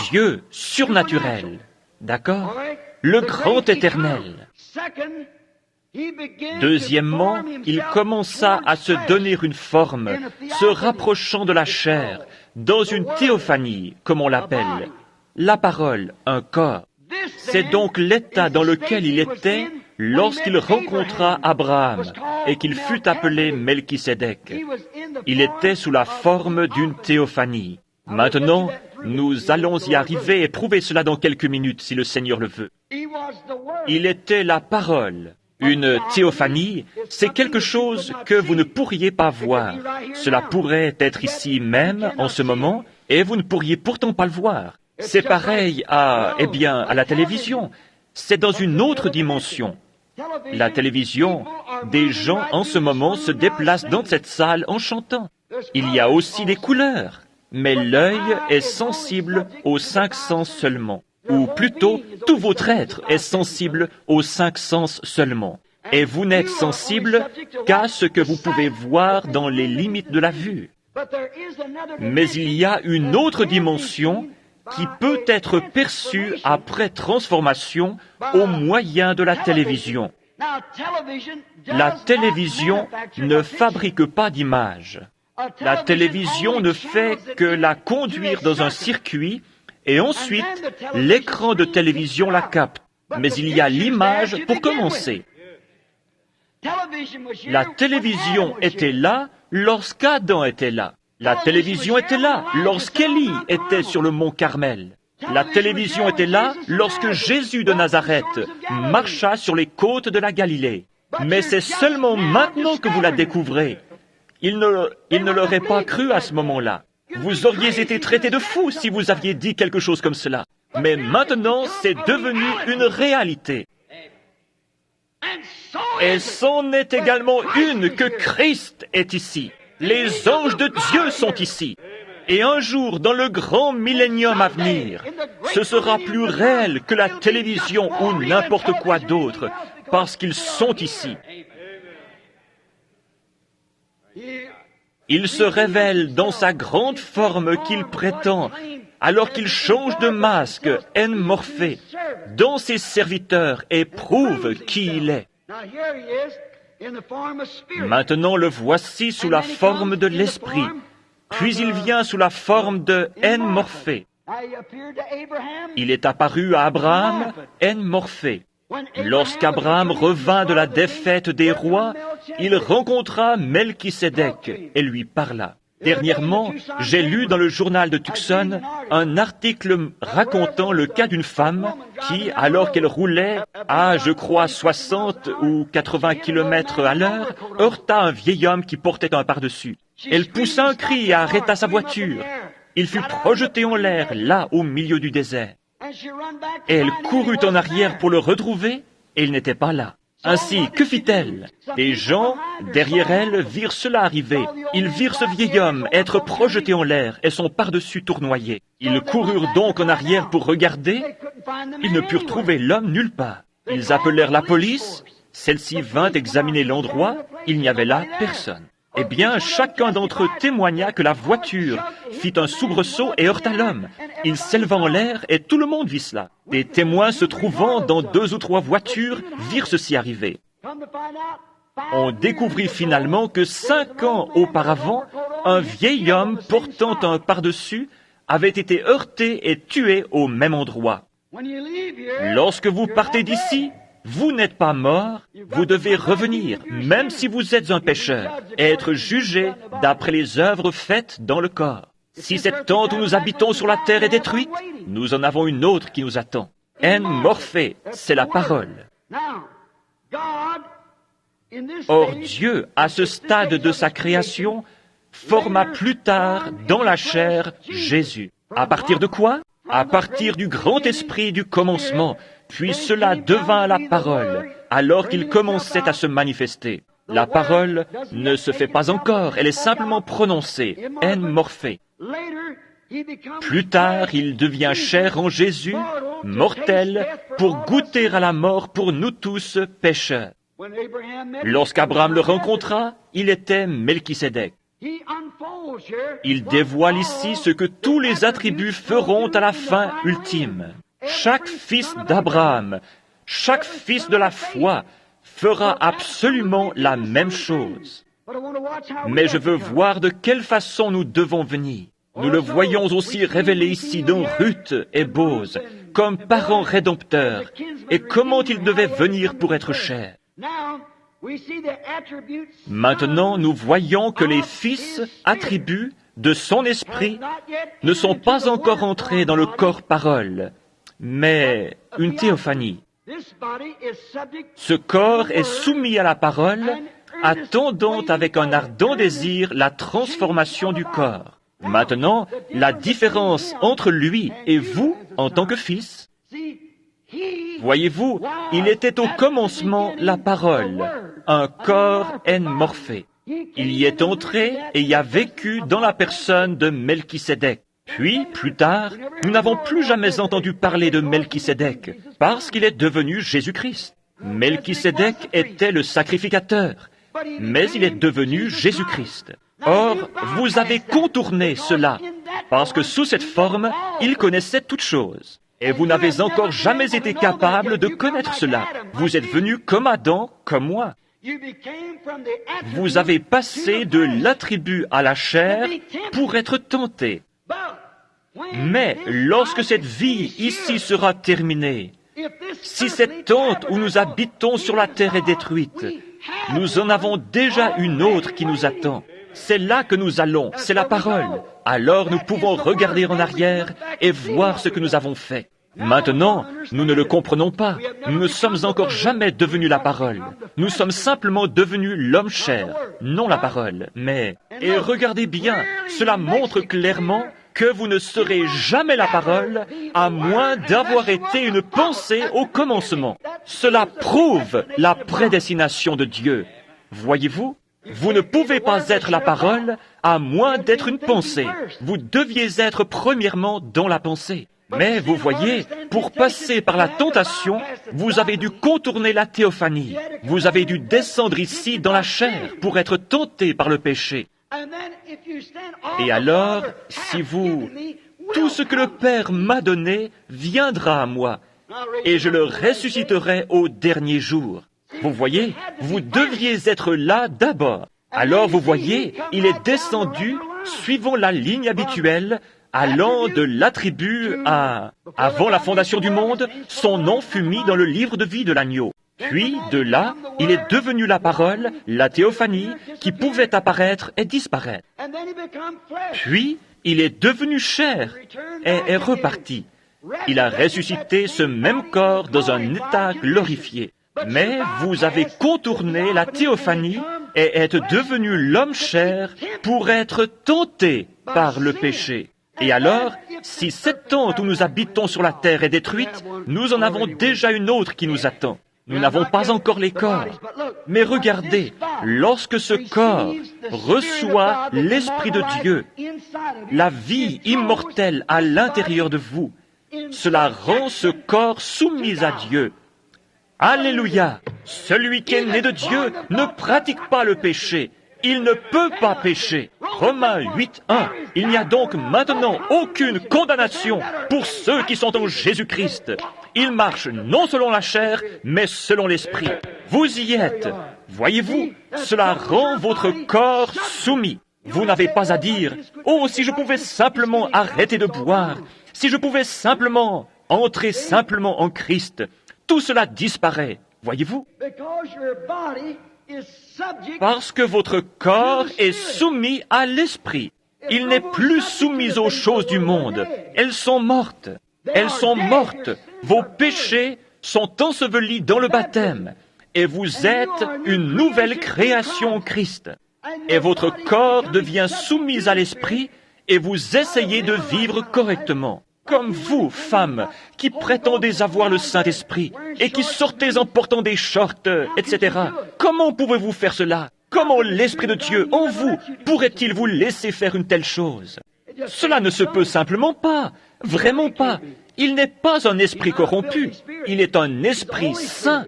Dieu surnaturel. D'accord? Le grand éternel. Deuxièmement, il commença à se donner une forme, se rapprochant de la chair, dans une théophanie, comme on l'appelle. La parole, un corps. C'est donc l'état dans lequel il était lorsqu'il rencontra Abraham et qu'il fut appelé Melchisédek. Il était sous la forme d'une théophanie. Maintenant, nous allons y arriver et prouver cela dans quelques minutes, si le Seigneur le veut. Il était la parole. Une théophanie, c'est quelque chose que vous ne pourriez pas voir. Cela pourrait être ici même, en ce moment, et vous ne pourriez pourtant pas le voir. C'est pareil à la télévision. C'est dans une autre dimension. La télévision, des gens en ce moment se déplacent dans cette salle en chantant. Il y a aussi des couleurs, mais l'œil est sensible aux 5 sens seulement. Ou plutôt, tout votre être est sensible aux 5 sens seulement. Et vous n'êtes sensible qu'à ce que vous pouvez voir dans les limites de la vue. Mais il y a une autre dimension qui peut être perçue après transformation au moyen de la télévision. La télévision ne fabrique pas d'image. La télévision ne fait que la conduire dans un circuit et ensuite, l'écran de télévision la capte. Mais il y a l'image pour commencer. La télévision était là lorsqu'Adam était là. La télévision était là lorsqu'Élie était sur le mont Carmel. La télévision était là lorsque Jésus de Nazareth marcha sur les côtes de la Galilée. Mais c'est seulement maintenant que vous la découvrez. Il ne l'aurait pas cru à ce moment-là. Vous auriez été traité de fou si vous aviez dit quelque chose comme cela. Mais maintenant, c'est devenu une réalité. Et c'en est également une que Christ est ici. Les anges de Dieu sont ici. Et un jour, dans le grand millénium à venir, ce sera plus réel que la télévision ou n'importe quoi d'autre, parce qu'ils sont ici. Il se révèle dans sa grande forme qu'il prétend, alors qu'il change de masque, en morphé, dans ses serviteurs et prouve qui il est. Maintenant le voici sous la forme de l'Esprit, puis il vient sous la forme de en morphé. Il est apparu à Abraham en morphé. Lorsqu'Abraham revint de la défaite des rois, il rencontra Melchisédek et lui parla. Dernièrement, j'ai lu dans le journal de Tucson un article racontant le cas d'une femme qui, alors qu'elle roulait à, je crois, 60 ou 80 km à l'heure, heurta un vieil homme qui portait un pardessus. Elle poussa un cri et arrêta sa voiture. Il fut projeté en l'air, là, au milieu du désert. Et elle courut en arrière pour le retrouver, et il n'était pas là. Ainsi, que fit-elle? Des gens, derrière elle, virent cela arriver. Ils virent ce vieil homme être projeté en l'air et son pardessus tournoyer. Ils coururent donc en arrière pour regarder. Ils ne purent trouver l'homme nulle part. Ils appelèrent la police. Celle-ci vint examiner l'endroit. Il n'y avait là personne. Eh bien, chacun d'entre eux témoigna que la voiture fit un soubresaut et heurta l'homme. Il s'éleva en l'air et tout le monde vit cela. Des témoins se trouvant dans 2 ou 3 voitures virent ceci arriver. On découvrit finalement que 5 ans auparavant, un vieil homme portant un pardessus avait été heurté et tué au même endroit. Lorsque vous partez d'ici, vous n'êtes pas mort, vous devez revenir, même si vous êtes un pécheur, et être jugé d'après les œuvres faites dans le corps. Si cette tente où nous habitons sur la terre est détruite, nous en avons une autre qui nous attend. En morphé, c'est la parole. Or Dieu, à ce stade de sa création, forma plus tard dans la chair Jésus. À partir de quoi? À partir du grand esprit du commencement, puis cela devint la parole, alors qu'il commençait à se manifester. La parole ne se fait pas encore, elle est simplement prononcée, en morphé. Plus tard, il devient chair en Jésus, mortel, pour goûter à la mort pour nous tous pécheurs. Lorsqu'Abraham le rencontra, il était Melchisédek. Il dévoile ici ce que tous les attributs feront à la fin ultime. Chaque fils d'Abraham, chaque fils de la foi fera absolument la même chose. Mais je veux voir de quelle façon nous devons venir. Nous le voyons aussi révélé ici dans Ruth et Boz, comme parents rédempteurs, et comment ils devaient venir pour être chers. Maintenant, nous voyons que les fils, attributs de son esprit, ne sont pas encore entrés dans le corps parole, mais une théophanie. Ce corps est soumis à la parole, attendant avec un ardent désir la transformation du corps. Maintenant, la différence entre lui et vous, en tant que fils, voyez-vous, il était au commencement la parole, un corps en morphé. Il y est entré et y a vécu dans la personne de Melchisédek. Puis, plus tard, nous n'avons plus jamais entendu parler de Melchisédek, parce qu'il est devenu Jésus-Christ. Melchisédek était le sacrificateur, mais il est devenu Jésus-Christ. Or, vous avez contourné cela, parce que sous cette forme, il connaissait toutes choses. Et vous n'avez encore jamais été capable de connaître cela. Vous êtes venu comme Adam, comme moi. Vous avez passé de l'attribut à la chair pour être tenté. Mais lorsque cette vie ici sera terminée, si cette tente où nous habitons sur la terre est détruite, nous en avons déjà une autre qui nous attend. C'est là que nous allons, c'est la parole. Alors nous pouvons regarder en arrière et voir ce que nous avons fait. Maintenant, nous ne le comprenons pas. Nous ne sommes encore jamais devenus la parole. Nous sommes simplement devenus l'homme chair, non la parole. Mais, et regardez bien, cela montre clairement que vous ne serez jamais la parole, à moins d'avoir été une pensée au commencement. Cela prouve la prédestination de Dieu. Voyez-vous, vous ne pouvez pas être la parole, à moins d'être une pensée. Vous deviez être premièrement dans la pensée. Mais vous voyez, pour passer par la tentation, vous avez dû contourner la théophanie. Vous avez dû descendre ici dans la chair pour être tenté par le péché. Et alors, si vous... Tout ce que le Père m'a donné viendra à moi, et je le ressusciterai au dernier jour. Vous voyez, vous deviez être là d'abord. Alors vous voyez, il est descendu, suivant la ligne habituelle, allant de l'attribut à... Avant la fondation du monde, son nom fut mis dans le livre de vie de l'agneau. Puis, de là, il est devenu la parole, la théophanie, qui pouvait apparaître et disparaître. Puis, il est devenu chair et est reparti. Il a ressuscité ce même corps dans un état glorifié. Mais vous avez contourné la théophanie et êtes devenu l'homme chair pour être tenté par le péché. Et alors, si cette tente où nous habitons sur la terre est détruite, nous en avons déjà une autre qui nous attend. Nous n'avons pas encore les corps. Mais regardez, lorsque ce corps reçoit l'Esprit de Dieu, la vie immortelle à l'intérieur de vous, cela rend ce corps soumis à Dieu. Alléluia! Celui qui est né de Dieu ne pratique pas le péché. Il ne peut pas pécher. Romains 8:1. Il n'y a donc maintenant aucune condamnation pour ceux qui sont en Jésus-Christ. Ils marchent non selon la chair, mais selon l'Esprit. Vous y êtes. Voyez-vous, cela rend votre corps soumis. Vous n'avez pas à dire, « Oh, si je pouvais simplement arrêter de boire, si je pouvais simplement entrer simplement en Christ. » Tout cela disparaît. Voyez-vous? Parce que votre corps est soumis à l'Esprit. Il n'est plus soumis aux choses du monde. Elles sont mortes. Elles sont mortes. Vos péchés sont ensevelis dans le baptême. Et vous êtes une nouvelle création en Christ. Et votre corps devient soumis à l'Esprit et vous essayez de vivre correctement. Comme vous, femmes, qui prétendez avoir le Saint-Esprit et qui sortez en portant des shorts, etc. Comment pouvez-vous faire cela? Comment l'Esprit de Dieu, en vous, pourrait-il vous laisser faire une telle chose? Cela ne se peut simplement pas, vraiment pas. Il n'est pas un esprit corrompu, il est un esprit saint.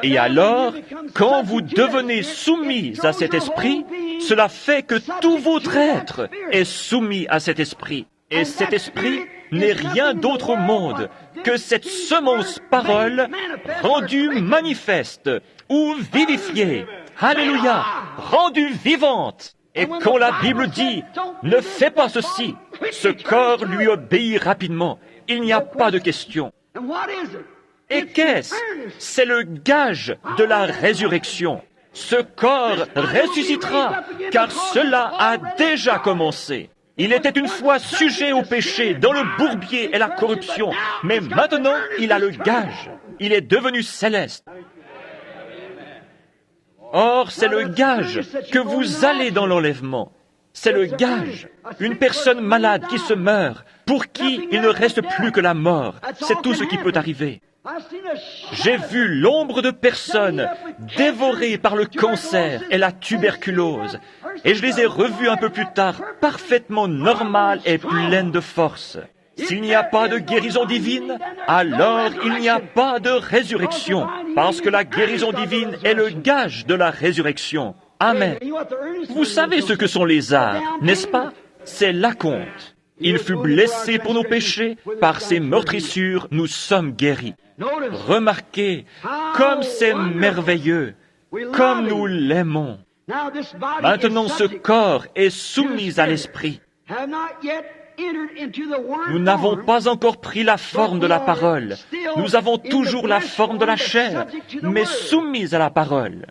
Et alors, quand vous devenez soumis à cet esprit, cela fait que tout votre être est soumis à cet esprit. Et cet esprit n'est rien d'autre au monde que cette semence parole rendue manifeste ou vivifiée. Alléluia! Rendue vivante. Et quand la Bible dit « Ne fais pas ceci », ce corps lui obéit rapidement. Il n'y a pas de question. Et qu'est-ce? C'est le gage de la résurrection. Ce corps ressuscitera, car cela a déjà commencé. Il était une fois sujet au péché, dans le bourbier et la corruption, mais maintenant il a le gage. Il est devenu céleste. Or, c'est le gage que vous allez dans l'enlèvement. C'est le gage. Une personne malade qui se meurt, pour qui il ne reste plus que la mort. C'est tout ce qui peut arriver. J'ai vu l'ombre de personnes dévorées par le cancer et la tuberculose, et je les ai revues un peu plus tard, parfaitement normales et pleines de force. S'il n'y a pas de guérison divine, alors il n'y a pas de résurrection, parce que la guérison divine est le gage de la résurrection. Amen. Vous savez ce que sont les arts, n'est-ce pas? C'est l'acompte. Il fut blessé pour nos péchés, par ses meurtrissures, nous sommes guéris. Remarquez, comme c'est merveilleux, comme nous l'aimons. Maintenant, ce corps est soumis à l'Esprit. Nous n'avons pas encore pris la forme de la parole. Nous avons toujours la forme de la chair, mais soumis à la parole.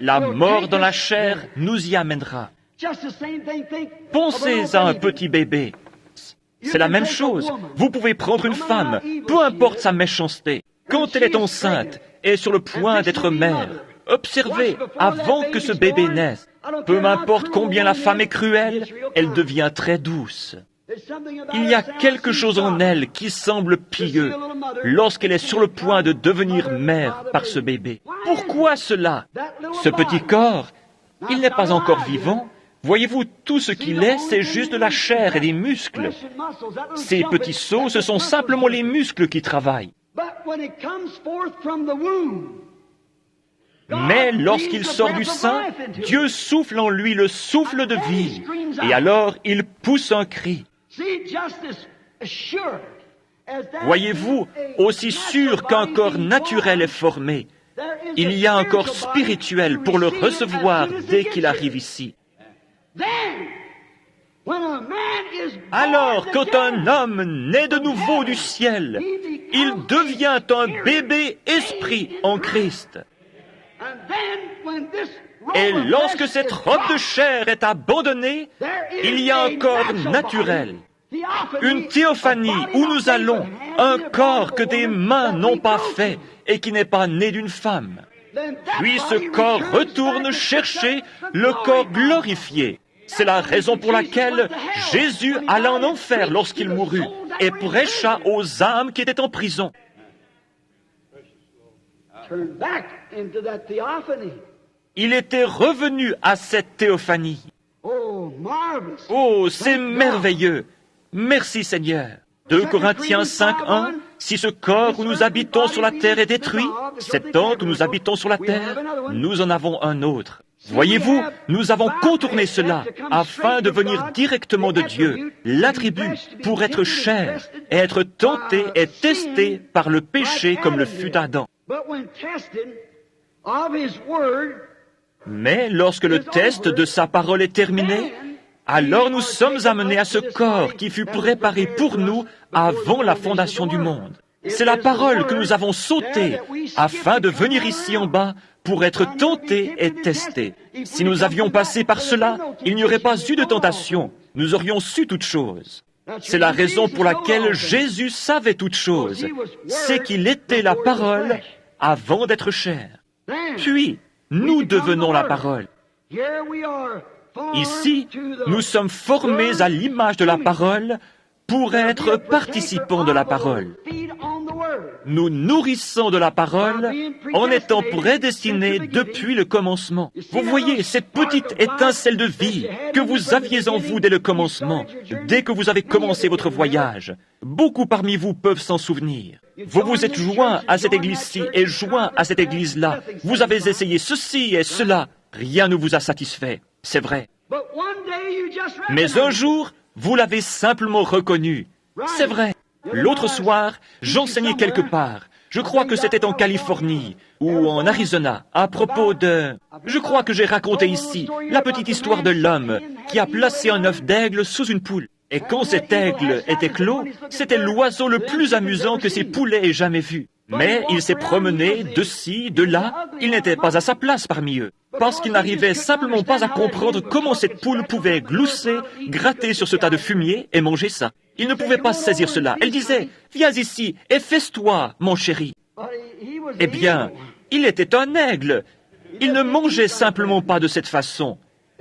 La mort dans la chair nous y amènera. Pensez à un petit bébé. C'est la même chose. Vous pouvez prendre une femme, peu importe sa méchanceté. Quand elle est enceinte et sur le point d'être mère, observez avant que ce bébé naisse. Peu m'importe combien la femme est cruelle, elle devient très douce. Il y a quelque chose en elle qui semble pieux lorsqu'elle est sur le point de devenir mère par ce bébé. Pourquoi cela? Ce petit corps, il n'est pas encore vivant. Voyez-vous, tout ce qu'il est, c'est juste de la chair et des muscles. Ces petits seaux, ce sont simplement les muscles qui travaillent. Mais lorsqu'il sort du sein, Dieu souffle en lui le souffle de vie, et alors il pousse un cri. Voyez-vous, aussi sûr qu'un corps naturel est formé, il y a un corps spirituel pour le recevoir dès qu'il arrive ici. Alors, quand un homme naît de nouveau du ciel, il devient un bébé esprit en Christ. Et lorsque cette robe de chair est abandonnée, il y a un corps naturel, une théophanie où nous allons, un corps que des mains n'ont pas fait et qui n'est pas né d'une femme. Puis ce corps retourne chercher le corps glorifié. C'est la raison pour laquelle Jésus alla en enfer lorsqu'il mourut et prêcha aux âmes qui étaient en prison. Il était revenu à cette théophanie. Oh, c'est merveilleux! Merci Seigneur. 2 Corinthiens 5:1, si ce corps où nous habitons sur la terre est détruit, cette tente où nous habitons sur la terre, nous en avons un autre. Voyez-vous, nous avons contourné cela afin de venir directement de Dieu, l'attribut pour être chair, et être tenté et testé par le péché comme le fut Adam. Mais lorsque le test de sa parole est terminé, alors nous sommes amenés à ce corps qui fut préparé pour nous avant la fondation du monde. C'est la parole que nous avons sautée afin de venir ici en bas pour être tentés et testés. Si nous avions passé par cela, il n'y aurait pas eu de tentation. Nous aurions su toutes choses. C'est la raison pour laquelle Jésus savait toutes choses. C'est qu'il était la parole avant d'être chair. Puis, nous devenons la parole. Ici, nous sommes formés à l'image de la parole pour être participants de la parole. Nous nourrissons de la parole en étant prédestinés depuis le commencement. Vous voyez cette petite étincelle de vie que vous aviez en vous dès le commencement, dès que vous avez commencé votre voyage. Beaucoup parmi vous peuvent s'en souvenir. Vous vous êtes joints à cette église-ci et joints à cette église-là. Vous avez essayé ceci et cela. Rien ne vous a satisfait. C'est vrai. Mais un jour, vous l'avez simplement reconnu. C'est vrai. L'autre soir, j'enseignais quelque part. Je crois que c'était en Californie ou en Arizona, à propos de... Je crois que j'ai raconté ici la petite histoire de l'homme qui a placé un œuf d'aigle sous une poule. Et quand cet aigle était clos, c'était l'oiseau le plus amusant que ces poulets aient jamais vu. Mais il s'est promené de ci, de là, il n'était pas à sa place parmi eux, parce qu'il n'arrivait simplement pas à comprendre comment cette poule pouvait glousser, gratter sur ce tas de fumier et manger ça. Il ne pouvait pas saisir cela. Elle disait, « Viens ici et fesse-toi, mon chéri. » Eh bien, il était un aigle. Il ne mangeait simplement pas de cette façon.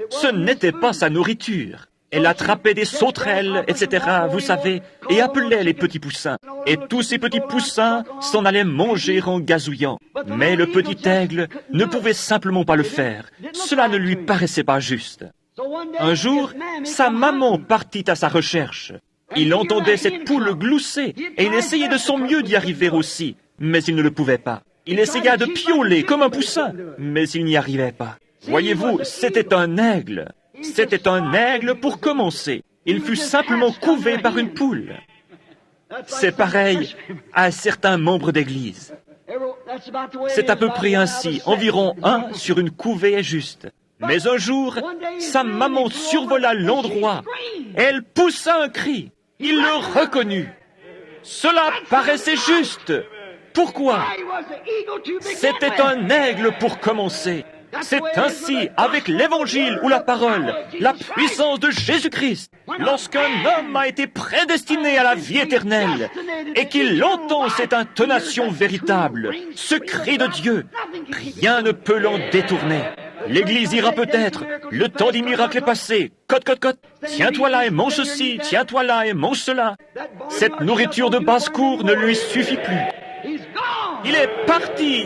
Ce n'était pas sa nourriture. Elle attrapait des sauterelles, etc., vous savez, et appelait les petits poussins. Et tous ces petits poussins s'en allaient manger en gazouillant. Mais le petit aigle ne pouvait simplement pas le faire. Cela ne lui paraissait pas juste. Un jour, sa maman partit à sa recherche. Il entendait cette poule glousser, et il essayait de son mieux d'y arriver aussi, mais il ne le pouvait pas. Il essaya de piauler comme un poussin, mais il n'y arrivait pas. Voyez-vous, c'était un aigle. C'était un aigle pour commencer. Il fut simplement couvé par une poule. C'est pareil à certains membres d'Église. C'est à peu près ainsi, environ un sur une couvée est juste. Mais un jour, sa maman survola l'endroit. Elle poussa un cri. Il le reconnut. Cela paraissait juste. Pourquoi? C'était un aigle pour commencer. C'est ainsi avec l'Évangile ou la parole, la puissance de Jésus-Christ. Lorsqu'un homme a été prédestiné à la vie éternelle et qu'il entend cette intonation véritable, ce cri de Dieu, rien ne peut l'en détourner. L'Église ira peut-être. Le temps des miracles est passé. Cote, cote, cote. Tiens-toi là et mange ceci. Tiens-toi là et mange cela. Cette nourriture de basse-cour ne lui suffit plus. Il est parti.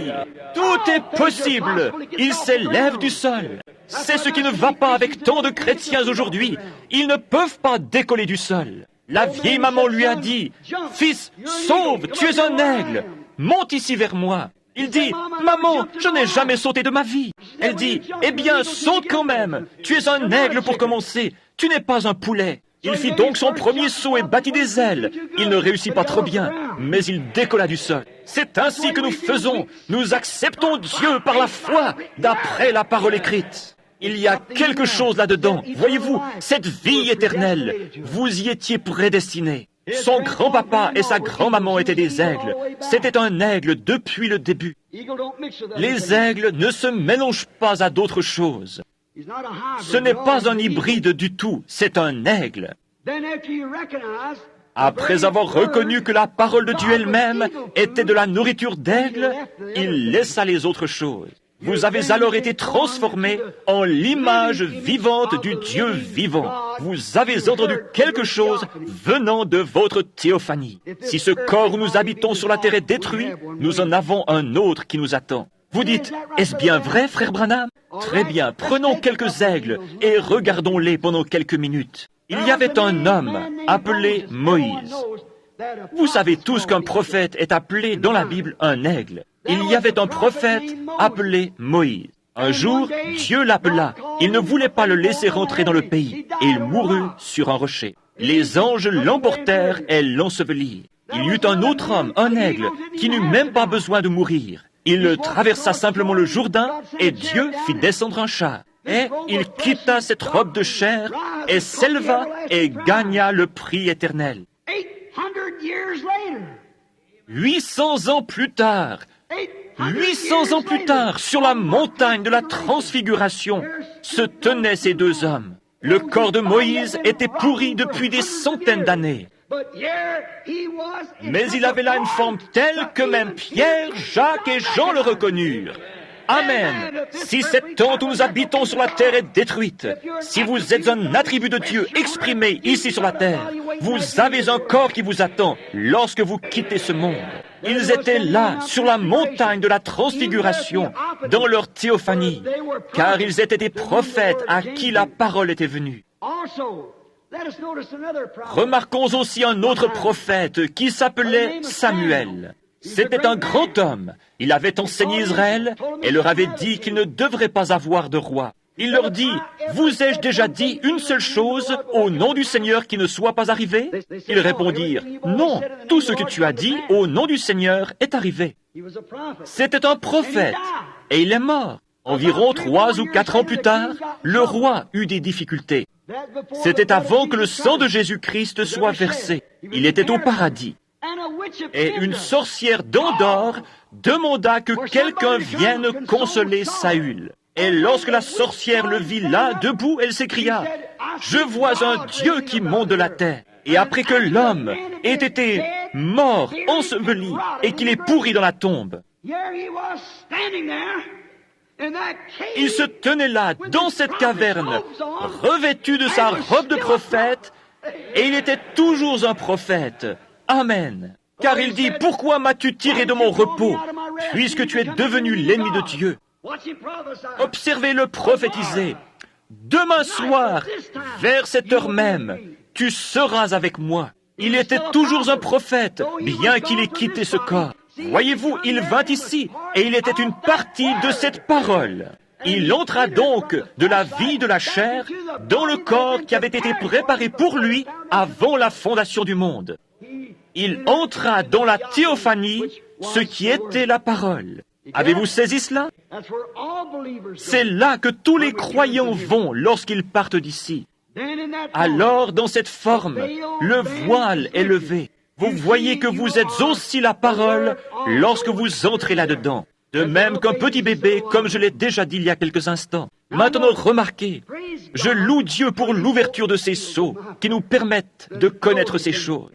Tout est possible. Il s'élève du sol. C'est ce qui ne va pas avec tant de chrétiens aujourd'hui. Ils ne peuvent pas décoller du sol. La vieille maman lui a dit, « Fils, sauve, tu es un aigle. Monte ici vers moi. » Il dit, « Maman, je n'ai jamais sauté de ma vie. » Elle dit, « Eh bien, saute quand même. Tu es un aigle pour commencer. Tu n'es pas un poulet. » Il fit donc son premier saut et battit des ailes. Il ne réussit pas trop bien, mais il décolla du sol. C'est ainsi que nous faisons. Nous acceptons Dieu par la foi, d'après la parole écrite. Il y a quelque chose là-dedans. Voyez-vous, cette vie éternelle, vous y étiez prédestinés. Son grand-papa et sa grand-maman étaient des aigles. C'était un aigle depuis le début. Les aigles ne se mélangent pas à d'autres choses. Ce n'est pas un hybride du tout, c'est un aigle. Après avoir reconnu que la parole de Dieu elle-même était de la nourriture d'aigle, il laissa les autres choses. Vous avez alors été transformés en l'image vivante du Dieu vivant. Vous avez entendu quelque chose venant de votre théophanie. Si ce corps où nous habitons sur la terre est détruit, nous en avons un autre qui nous attend. Vous dites, est-ce bien vrai, frère Branham? Très bien, prenons quelques aigles et regardons-les pendant quelques minutes. Il y avait un homme appelé Moïse. Vous savez tous qu'un prophète est appelé dans la Bible un aigle. Il y avait un prophète appelé Moïse. Un jour, Dieu l'appela. Il ne voulait pas le laisser rentrer dans le pays, et il mourut sur un rocher. Les anges l'emportèrent et l'ensevelirent. Il y eut un autre homme, un aigle, qui n'eut même pas besoin de mourir. Il traversa simplement le Jourdain, et Dieu fit descendre un char. Et il quitta cette robe de chair, et s'éleva et gagna le prix éternel. 800 ans plus tard, 800 ans plus tard, sur la montagne de la transfiguration, se tenaient ces deux hommes. Le corps de Moïse était pourri depuis des centaines d'années. Mais il avait là une forme telle que même Pierre, Jacques et Jean le reconnurent. Amen. Si cette tente où nous habitons sur la terre est détruite, si vous êtes un attribut de Dieu exprimé ici sur la terre, vous avez un corps qui vous attend lorsque vous quittez ce monde. Ils étaient là, sur la montagne de la transfiguration, dans leur théophanie, car ils étaient des prophètes à qui la parole était venue. Remarquons aussi un autre prophète qui s'appelait Samuel. C'était un grand homme. Il avait enseigné Israël et leur avait dit qu'il ne devrait pas avoir de roi. Il leur dit, « Vous ai-je déjà dit une seule chose au nom du Seigneur qui ne soit pas arrivé ?» Ils répondirent, « Non, tout ce que tu as dit au nom du Seigneur est arrivé. » C'était un prophète et il est mort. Environ 3 ou 4 ans plus tard, le roi eut des difficultés. C'était avant que le sang de Jésus-Christ soit versé. Il était au paradis. Et une sorcière d'Endor demanda que quelqu'un vienne consoler Saül. Et lorsque la sorcière le vit là, debout, elle s'écria, « Je vois un Dieu qui monte de la terre. » Et après que l'homme ait été mort, enseveli, et qu'il est pourri dans la tombe, il se tenait là, dans cette caverne, revêtu de sa robe de prophète, et il était toujours un prophète. Amen. Car il dit, « Pourquoi m'as-tu tiré de mon repos, puisque tu es devenu l'ennemi de Dieu ?» Observez-le prophétiser. « Demain soir, vers cette heure même, tu seras avec moi. » Il était toujours un prophète, bien qu'il ait quitté ce corps. Voyez-vous, il vint ici, et il était une partie de cette parole. Il entra donc de la vie de la chair dans le corps qui avait été préparé pour lui avant la fondation du monde. Il entra dans la théophanie, ce qui était la parole. Avez-vous saisi cela? C'est là que tous les croyants vont lorsqu'ils partent d'ici. Alors, dans cette forme, le voile est levé. Vous voyez que vous êtes aussi la parole lorsque vous entrez là-dedans. De même qu'un petit bébé, comme je l'ai déjà dit il y a quelques instants. Maintenant, remarquez, je loue Dieu pour l'ouverture de ces sceaux qui nous permettent de connaître ces choses.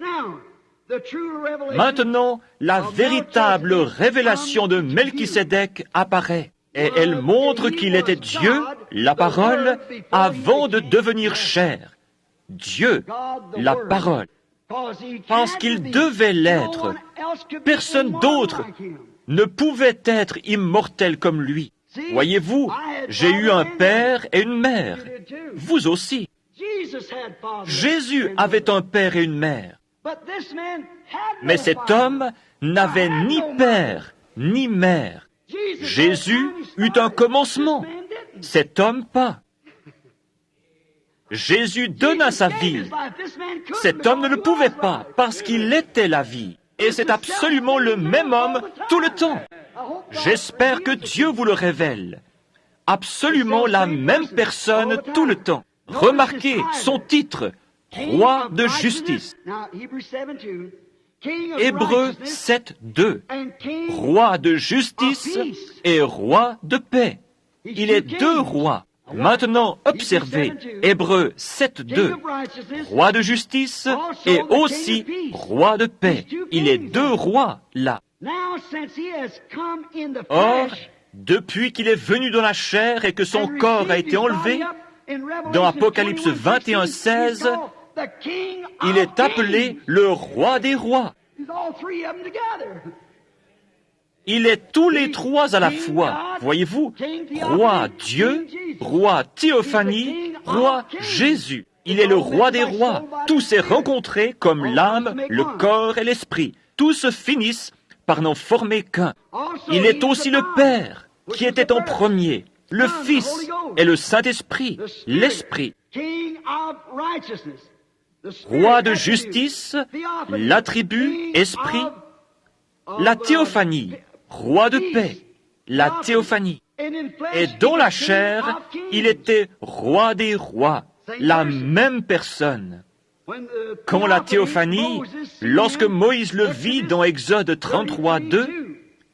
Maintenant, la véritable révélation de Melchisédek apparaît. Et elle montre qu'il était Dieu, la parole, avant de devenir chair. Dieu, la parole. Parce qu'il devait l'être. Personne d'autre ne pouvait être immortel comme lui. Voyez-vous, j'ai eu un père et une mère. Vous aussi. Jésus avait un père et une mère. Mais cet homme n'avait ni père ni mère. Jésus eut un commencement. Cet homme pas. Jésus donna sa vie. Cet homme ne le pouvait pas parce qu'il était la vie. Et c'est absolument le même homme tout le temps. J'espère que Dieu vous le révèle. Absolument la même personne tout le temps. Remarquez son titre, roi de justice. Hébreux 7, 2. Roi de justice et roi de paix. Il est deux rois. Maintenant, observez, Hébreux 7, 2. Roi de justice et aussi roi de paix. Il est deux rois là. Or, depuis qu'il est venu dans la chair et que son corps a été enlevé, dans Apocalypse 21, 16, il est appelé le roi des rois. Il est tous les trois à la fois. Voyez-vous, roi Dieu, roi Théophanie, roi Jésus. Il est le roi des rois. Tous s'est rencontrés comme l'âme, le corps et l'esprit. Tous finissent par n'en former qu'un. Il est aussi le Père, qui était en premier, le Fils et le Saint-Esprit, l'Esprit. Roi de justice, l'attribut, esprit, la théophanie, roi de paix, la théophanie. Et dans la chair, il était roi des rois, la même personne. Quand la théophanie, lorsque Moïse le vit dans Exode 33, 2,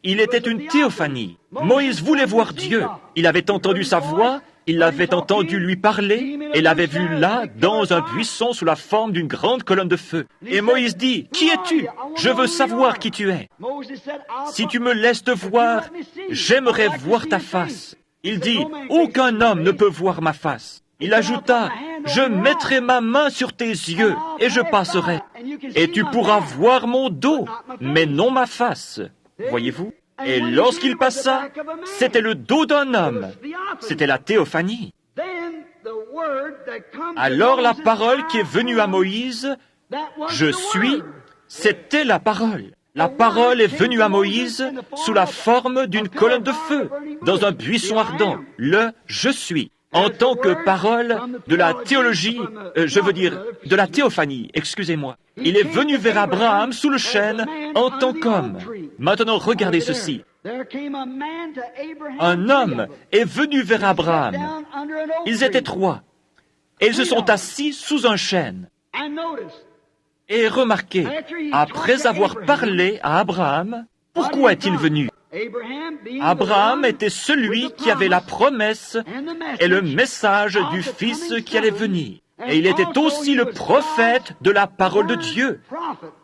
il était une théophanie. Moïse voulait voir Dieu. Il avait entendu sa voix, il l'avait entendu lui parler, et l'avait vu là, dans un buisson sous la forme d'une grande colonne de feu. Et Moïse dit, « Qui es-tu? Je veux savoir qui tu es. Si tu me laisses te voir, j'aimerais voir ta face. » Il dit, « Aucun homme ne peut voir ma face. » Il ajouta, « Je mettrai ma main sur tes yeux, et je passerai. Et tu pourras voir mon dos, mais non ma face. » Voyez-vous? Et lorsqu'il passa, c'était le dos d'un homme. C'était la théophanie. Alors la parole qui est venue à Moïse, « Je suis », c'était la parole. La parole est venue à Moïse sous la forme d'une colonne de feu, dans un buisson ardent, le « Je suis ». En tant que parole de la théologie, de la théophanie, excusez-moi. Il est venu vers Abraham sous le chêne en tant qu'homme. Maintenant, regardez ceci. Un homme est venu vers Abraham. Ils étaient trois. Et ils se sont assis sous un chêne. Et remarquez, après avoir parlé à Abraham, pourquoi est-il venu? Abraham était celui qui avait la promesse et le message du Fils qui allait venir. Et il était aussi le prophète de la parole de Dieu,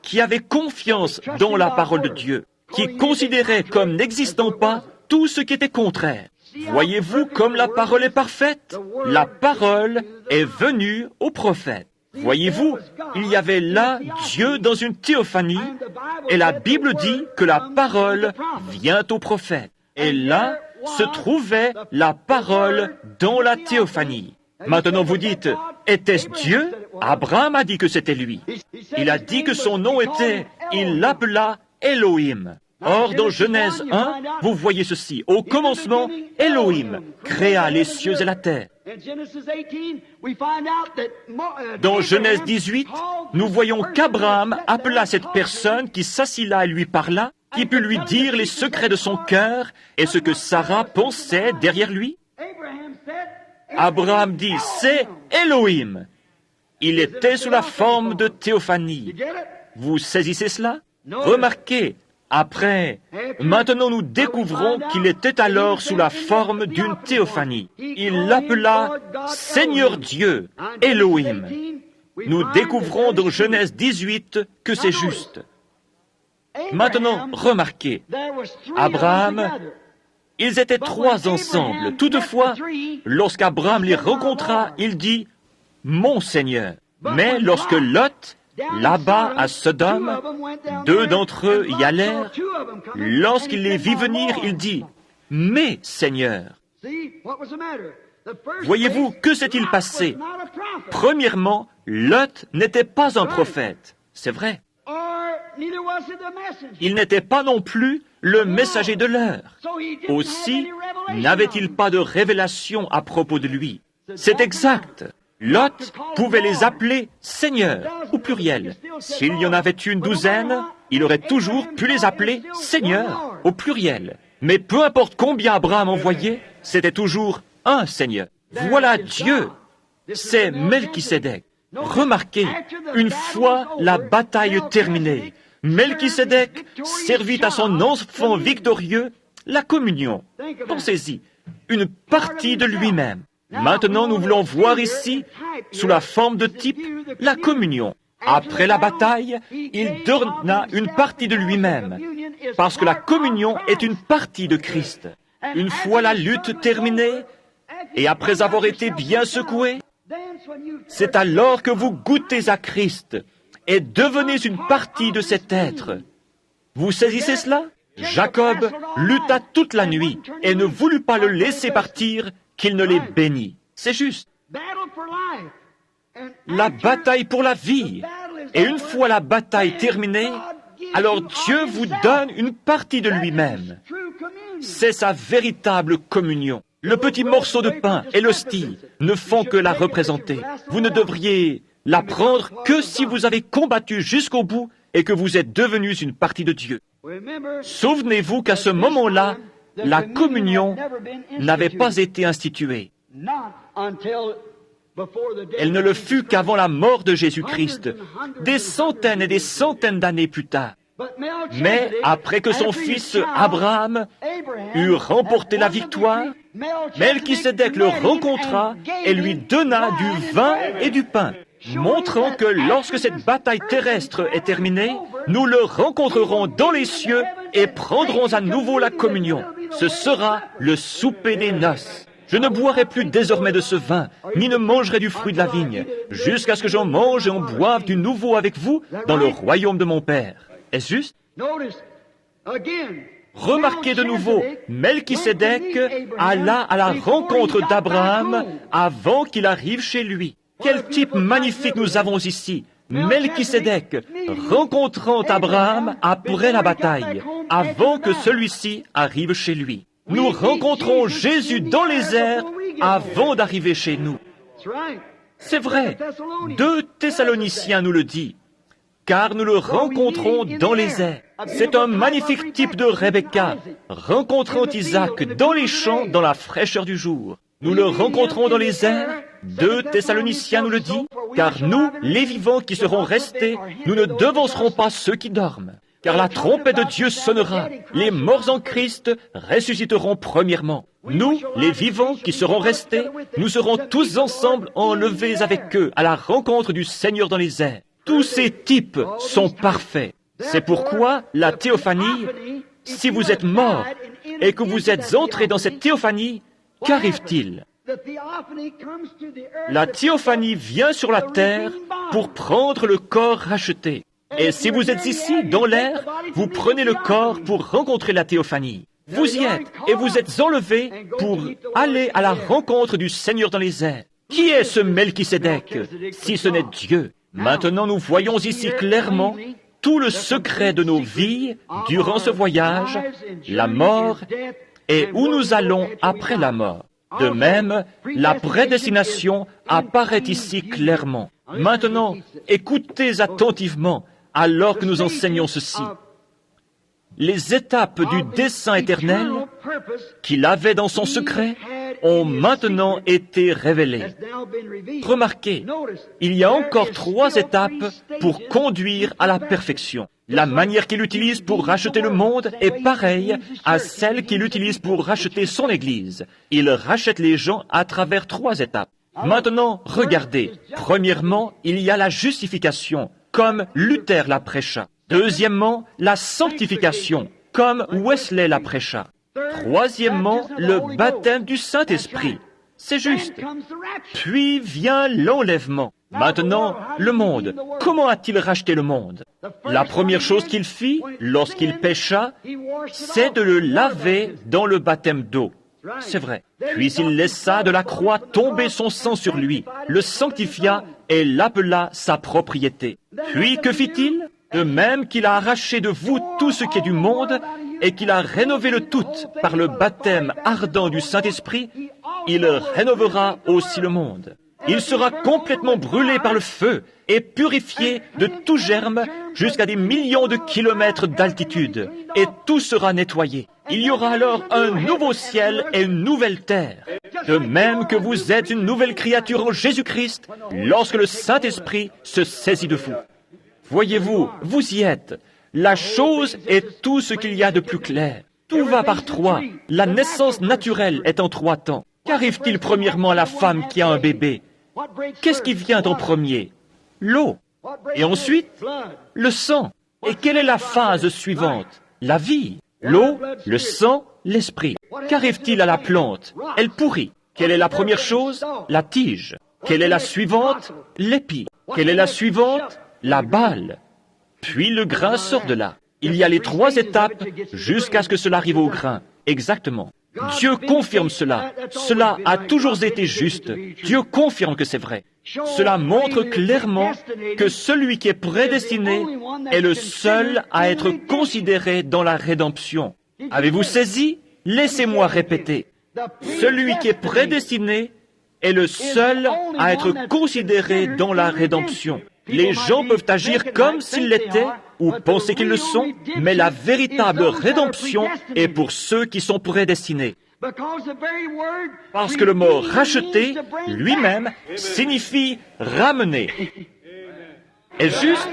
qui avait confiance dans la parole de Dieu, qui considérait comme n'existant pas tout ce qui était contraire. Voyez-vous comme la parole est parfaite? La parole est venue au prophète. Voyez-vous, il y avait là Dieu dans une théophanie, et la Bible dit que la parole vient au prophète. Et là se trouvait la parole dans la théophanie. Maintenant vous dites, était-ce Dieu? Abraham a dit que c'était lui. Il a dit que son nom était, il l'appela Elohim. Or, dans Genèse 1, vous voyez ceci. Au commencement, Elohim créa les cieux et la terre. Dans Genèse 18, nous voyons qu'Abraham appela cette personne qui s'assit là et lui parla, qui put lui dire les secrets de son cœur et ce que Sarah pensait derrière lui. Abraham dit, c'est Elohim. Il était sous la forme de théophanie. Vous saisissez cela? Remarquez, après, maintenant nous découvrons qu'il était alors sous la forme d'une théophanie. Il l'appela Seigneur Dieu, Elohim. Nous découvrons dans Genèse 18 que c'est juste. Maintenant, remarquez, Abraham Ils étaient trois ensemble. Toutefois, lorsqu'Abraham les rencontra, il dit « Mon Seigneur ». Mais lorsque Lot, là-bas à Sodome, deux d'entre eux y allèrent, lorsqu'il les vit venir, il dit « Mes Seigneurs ». Voyez-vous, que s'est-il passé? Premièrement, Lot n'était pas un prophète, c'est vrai. Il n'était pas non plus le messager de l'heure. Aussi, n'avait-il pas de révélation à propos de lui. C'est exact. Lot pouvait les appeler seigneurs, au pluriel. S'il y en avait une douzaine, il aurait toujours pu les appeler seigneurs, au pluriel. Mais peu importe combien Abraham envoyait, c'était toujours un seigneur. Voilà Dieu. C'est Melchisédek. Remarquez, une fois la bataille terminée, Melchisédek servit à son enfant victorieux la communion. Pensez-y, une partie de lui-même. Maintenant, nous voulons voir ici, sous la forme de type, la communion. Après la bataille, il donna une partie de lui-même, parce que la communion est une partie de Christ. Une fois la lutte terminée, et après avoir été bien secoué, c'est alors que vous goûtez à Christ et devenez une partie de cet être. Vous saisissez cela? Jacob lutta toute la nuit et ne voulut pas le laisser partir, qu'il ne les bénit. C'est juste. La bataille pour la vie. Et une fois la bataille terminée, alors Dieu vous donne une partie de lui-même. C'est sa véritable communion. Le petit morceau de pain et l'hostie ne font que la représenter. Vous ne devriez la prendre que si vous avez combattu jusqu'au bout et que vous êtes devenus une partie de Dieu. Souvenez-vous qu'à ce moment-là, la communion n'avait pas été instituée. Elle ne le fut qu'avant la mort de Jésus-Christ, des centaines et des centaines d'années plus tard. Mais après que son fils Abraham eut remporté la victoire, Melchisédek le rencontra et lui donna du vin et du pain, montrant que lorsque cette bataille terrestre est terminée, nous le rencontrerons dans les cieux et prendrons à nouveau la communion. Ce sera le souper des noces. Je ne boirai plus désormais de ce vin, ni ne mangerai du fruit de la vigne, jusqu'à ce que j'en mange et en boive du nouveau avec vous dans le royaume de mon Père. Est-ce juste? Remarquez de nouveau, Melchisédek alla à la rencontre d'Abraham avant qu'il arrive chez lui. Quel type magnifique nous avons ici! Melchisédek rencontrant Abraham après la bataille, avant que celui-ci arrive chez lui. Nous rencontrons Jésus dans les airs avant d'arriver chez nous. C'est vrai, 2 Thessaloniciens nous le dit, car nous le rencontrons dans les airs. C'est un magnifique type de Rebecca, rencontrant Isaac dans les champs dans la fraîcheur du jour. Nous le rencontrons dans les airs, 2 Thessaloniciens nous le dit, car nous, les vivants qui serons restés, nous ne devancerons pas ceux qui dorment. Car la trompette de Dieu sonnera, les morts en Christ ressusciteront premièrement. Nous, les vivants qui serons restés, nous serons tous ensemble enlevés avec eux à la rencontre du Seigneur dans les airs. Tous ces types sont parfaits. C'est pourquoi la théophanie, si vous êtes mort et que vous êtes entré dans cette théophanie, qu'arrive-t-il? La théophanie vient sur la terre pour prendre le corps racheté. Et si vous êtes ici, dans l'air, vous prenez le corps pour rencontrer la théophanie. Vous y êtes, et vous êtes enlevés pour aller à la rencontre du Seigneur dans les airs. Qui est ce Melchisédek, si ce n'est Dieu? Maintenant, nous voyons ici clairement tout le secret de nos vies durant ce voyage, la mort, et où nous allons après la mort. De même, la prédestination apparaît ici clairement. Maintenant, écoutez attentivement alors que nous enseignons ceci. Les étapes du dessein éternel qu'il avait dans son secret ont maintenant été révélées. Remarquez, il y a encore 3 étapes pour conduire à la perfection. La manière qu'il utilise pour racheter le monde est pareille à celle qu'il utilise pour racheter son Église. Il rachète les gens à travers 3 étapes. Maintenant, regardez. Premièrement, il y a la justification, comme Luther la prêcha. Deuxièmement, la sanctification, comme Wesley la prêcha. Troisièmement, le baptême du Saint-Esprit. C'est juste. Puis vient l'enlèvement. Maintenant, le monde. Comment a-t-il racheté le monde? La première chose qu'il fit, lorsqu'il pécha, c'est de le laver dans le baptême d'eau. C'est vrai. Puis il laissa de la croix tomber son sang sur lui, le sanctifia et l'appela sa propriété. Puis que fit-il? De même qu'il a arraché de vous tout ce qui est du monde et qu'il a rénové le tout par le baptême ardent du Saint-Esprit, il rénovera aussi le monde. Il sera complètement brûlé par le feu et purifié de tout germe jusqu'à des millions de kilomètres d'altitude, et tout sera nettoyé. Il y aura alors un nouveau ciel et une nouvelle terre. De même que vous êtes une nouvelle créature en Jésus-Christ, lorsque le Saint-Esprit se saisit de vous. Voyez-vous, vous y êtes. La chose est tout ce qu'il y a de plus clair. Tout va par trois. La naissance naturelle est en 3 temps. Qu'arrive-t-il premièrement à la femme qui a un bébé? Qu'est-ce qui vient en premier? L'eau. Et ensuite, le sang. Et quelle est la phase suivante? La vie. L'eau, le sang, l'esprit. Qu'arrive-t-il à la plante? Elle pourrit. Quelle est la première chose? La tige. Quelle est la suivante? L'épi. Quelle est la suivante? La balle. Puis le grain sort de là. Il y a les 3 étapes jusqu'à ce que cela arrive au grain. Exactement. Dieu confirme cela. Cela a toujours été juste. Dieu confirme que c'est vrai. Cela montre clairement que celui qui est prédestiné est le seul à être considéré dans la rédemption. Avez-vous saisi? Laissez-moi répéter. Celui qui est prédestiné est le seul à être considéré dans la rédemption. Les gens peuvent agir comme s'ils l'étaient ou penser qu'ils le sont, mais la véritable rédemption est pour ceux qui sont prédestinés. Parce que le mot « racheter » lui-même signifie « ramener ». Est-ce juste?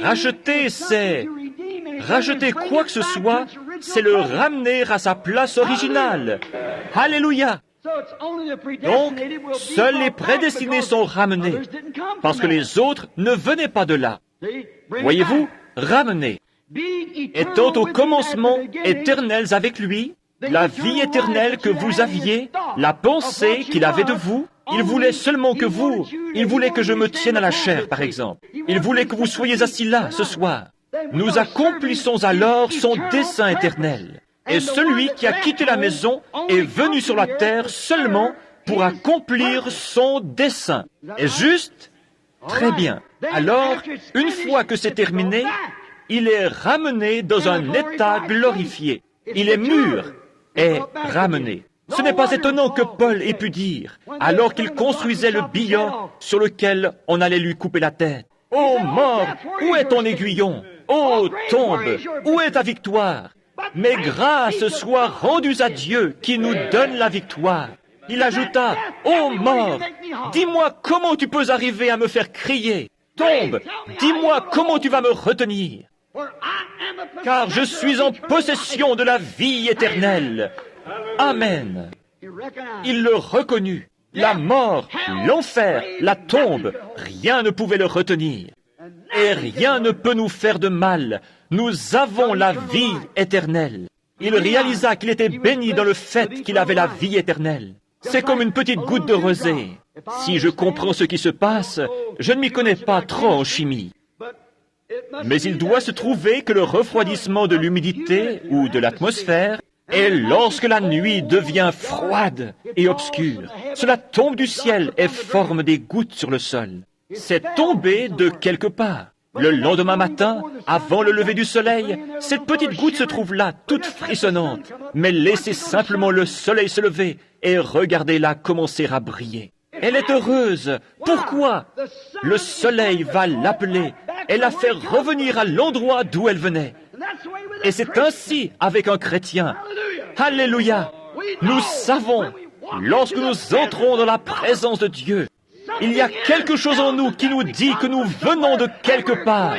Racheter, c'est... Racheter quoi que ce soit, c'est le ramener à sa place originale. Alléluia! Donc, seuls les prédestinés sont ramenés, parce que les autres ne venaient pas de là. Voyez-vous, ramenés. Étant au commencement éternels avec lui, la vie éternelle que vous aviez, la pensée qu'il avait de vous, il voulait seulement que vous, il voulait que je me tienne à la chair, par exemple. Il voulait que vous soyez assis là, ce soir. Nous accomplissons alors son dessein éternel. Et celui qui a quitté la maison est venu sur la terre seulement pour accomplir son dessein. Est-ce juste? Très bien. Alors, une fois que c'est terminé, il est ramené dans un état glorifié. Il est mûr et ramené. Ce n'est pas étonnant que Paul ait pu dire, alors qu'il construisait le billon sur lequel on allait lui couper la tête, « Ô mort, où est ton aiguillon? Ô tombe, où est ta victoire? Mais grâce soit rendue à Dieu qui nous donne la victoire. » Il ajouta, « Ô mort, dis-moi comment tu peux arriver à me faire crier. Tombe, dis-moi comment tu vas me retenir. Car je suis en possession de la vie éternelle. » Amen. Il le reconnut. La mort, l'enfer, la tombe, rien ne pouvait le retenir. Et rien ne peut nous faire de mal. Nous avons la vie éternelle. Il réalisa qu'il était béni dans le fait qu'il avait la vie éternelle. C'est comme une petite goutte de rosée. Si je comprends ce qui se passe, je ne m'y connais pas trop en chimie. Mais il doit se trouver que le refroidissement de l'humidité ou de l'atmosphère, et lorsque la nuit devient froide et obscure, cela tombe du ciel et forme des gouttes sur le sol. C'est tombé de quelque part. Le lendemain matin, avant le lever du soleil, cette petite goutte se trouve là, toute frissonnante. Mais laissez simplement le soleil se lever et regardez-la commencer à briller. Elle est heureuse. Pourquoi? Le soleil va l'appeler et la faire revenir à l'endroit d'où elle venait. Et c'est ainsi avec un chrétien. Alléluia! Nous savons, lorsque nous entrons dans la présence de Dieu, il y a quelque chose en nous qui nous dit que nous venons de quelque part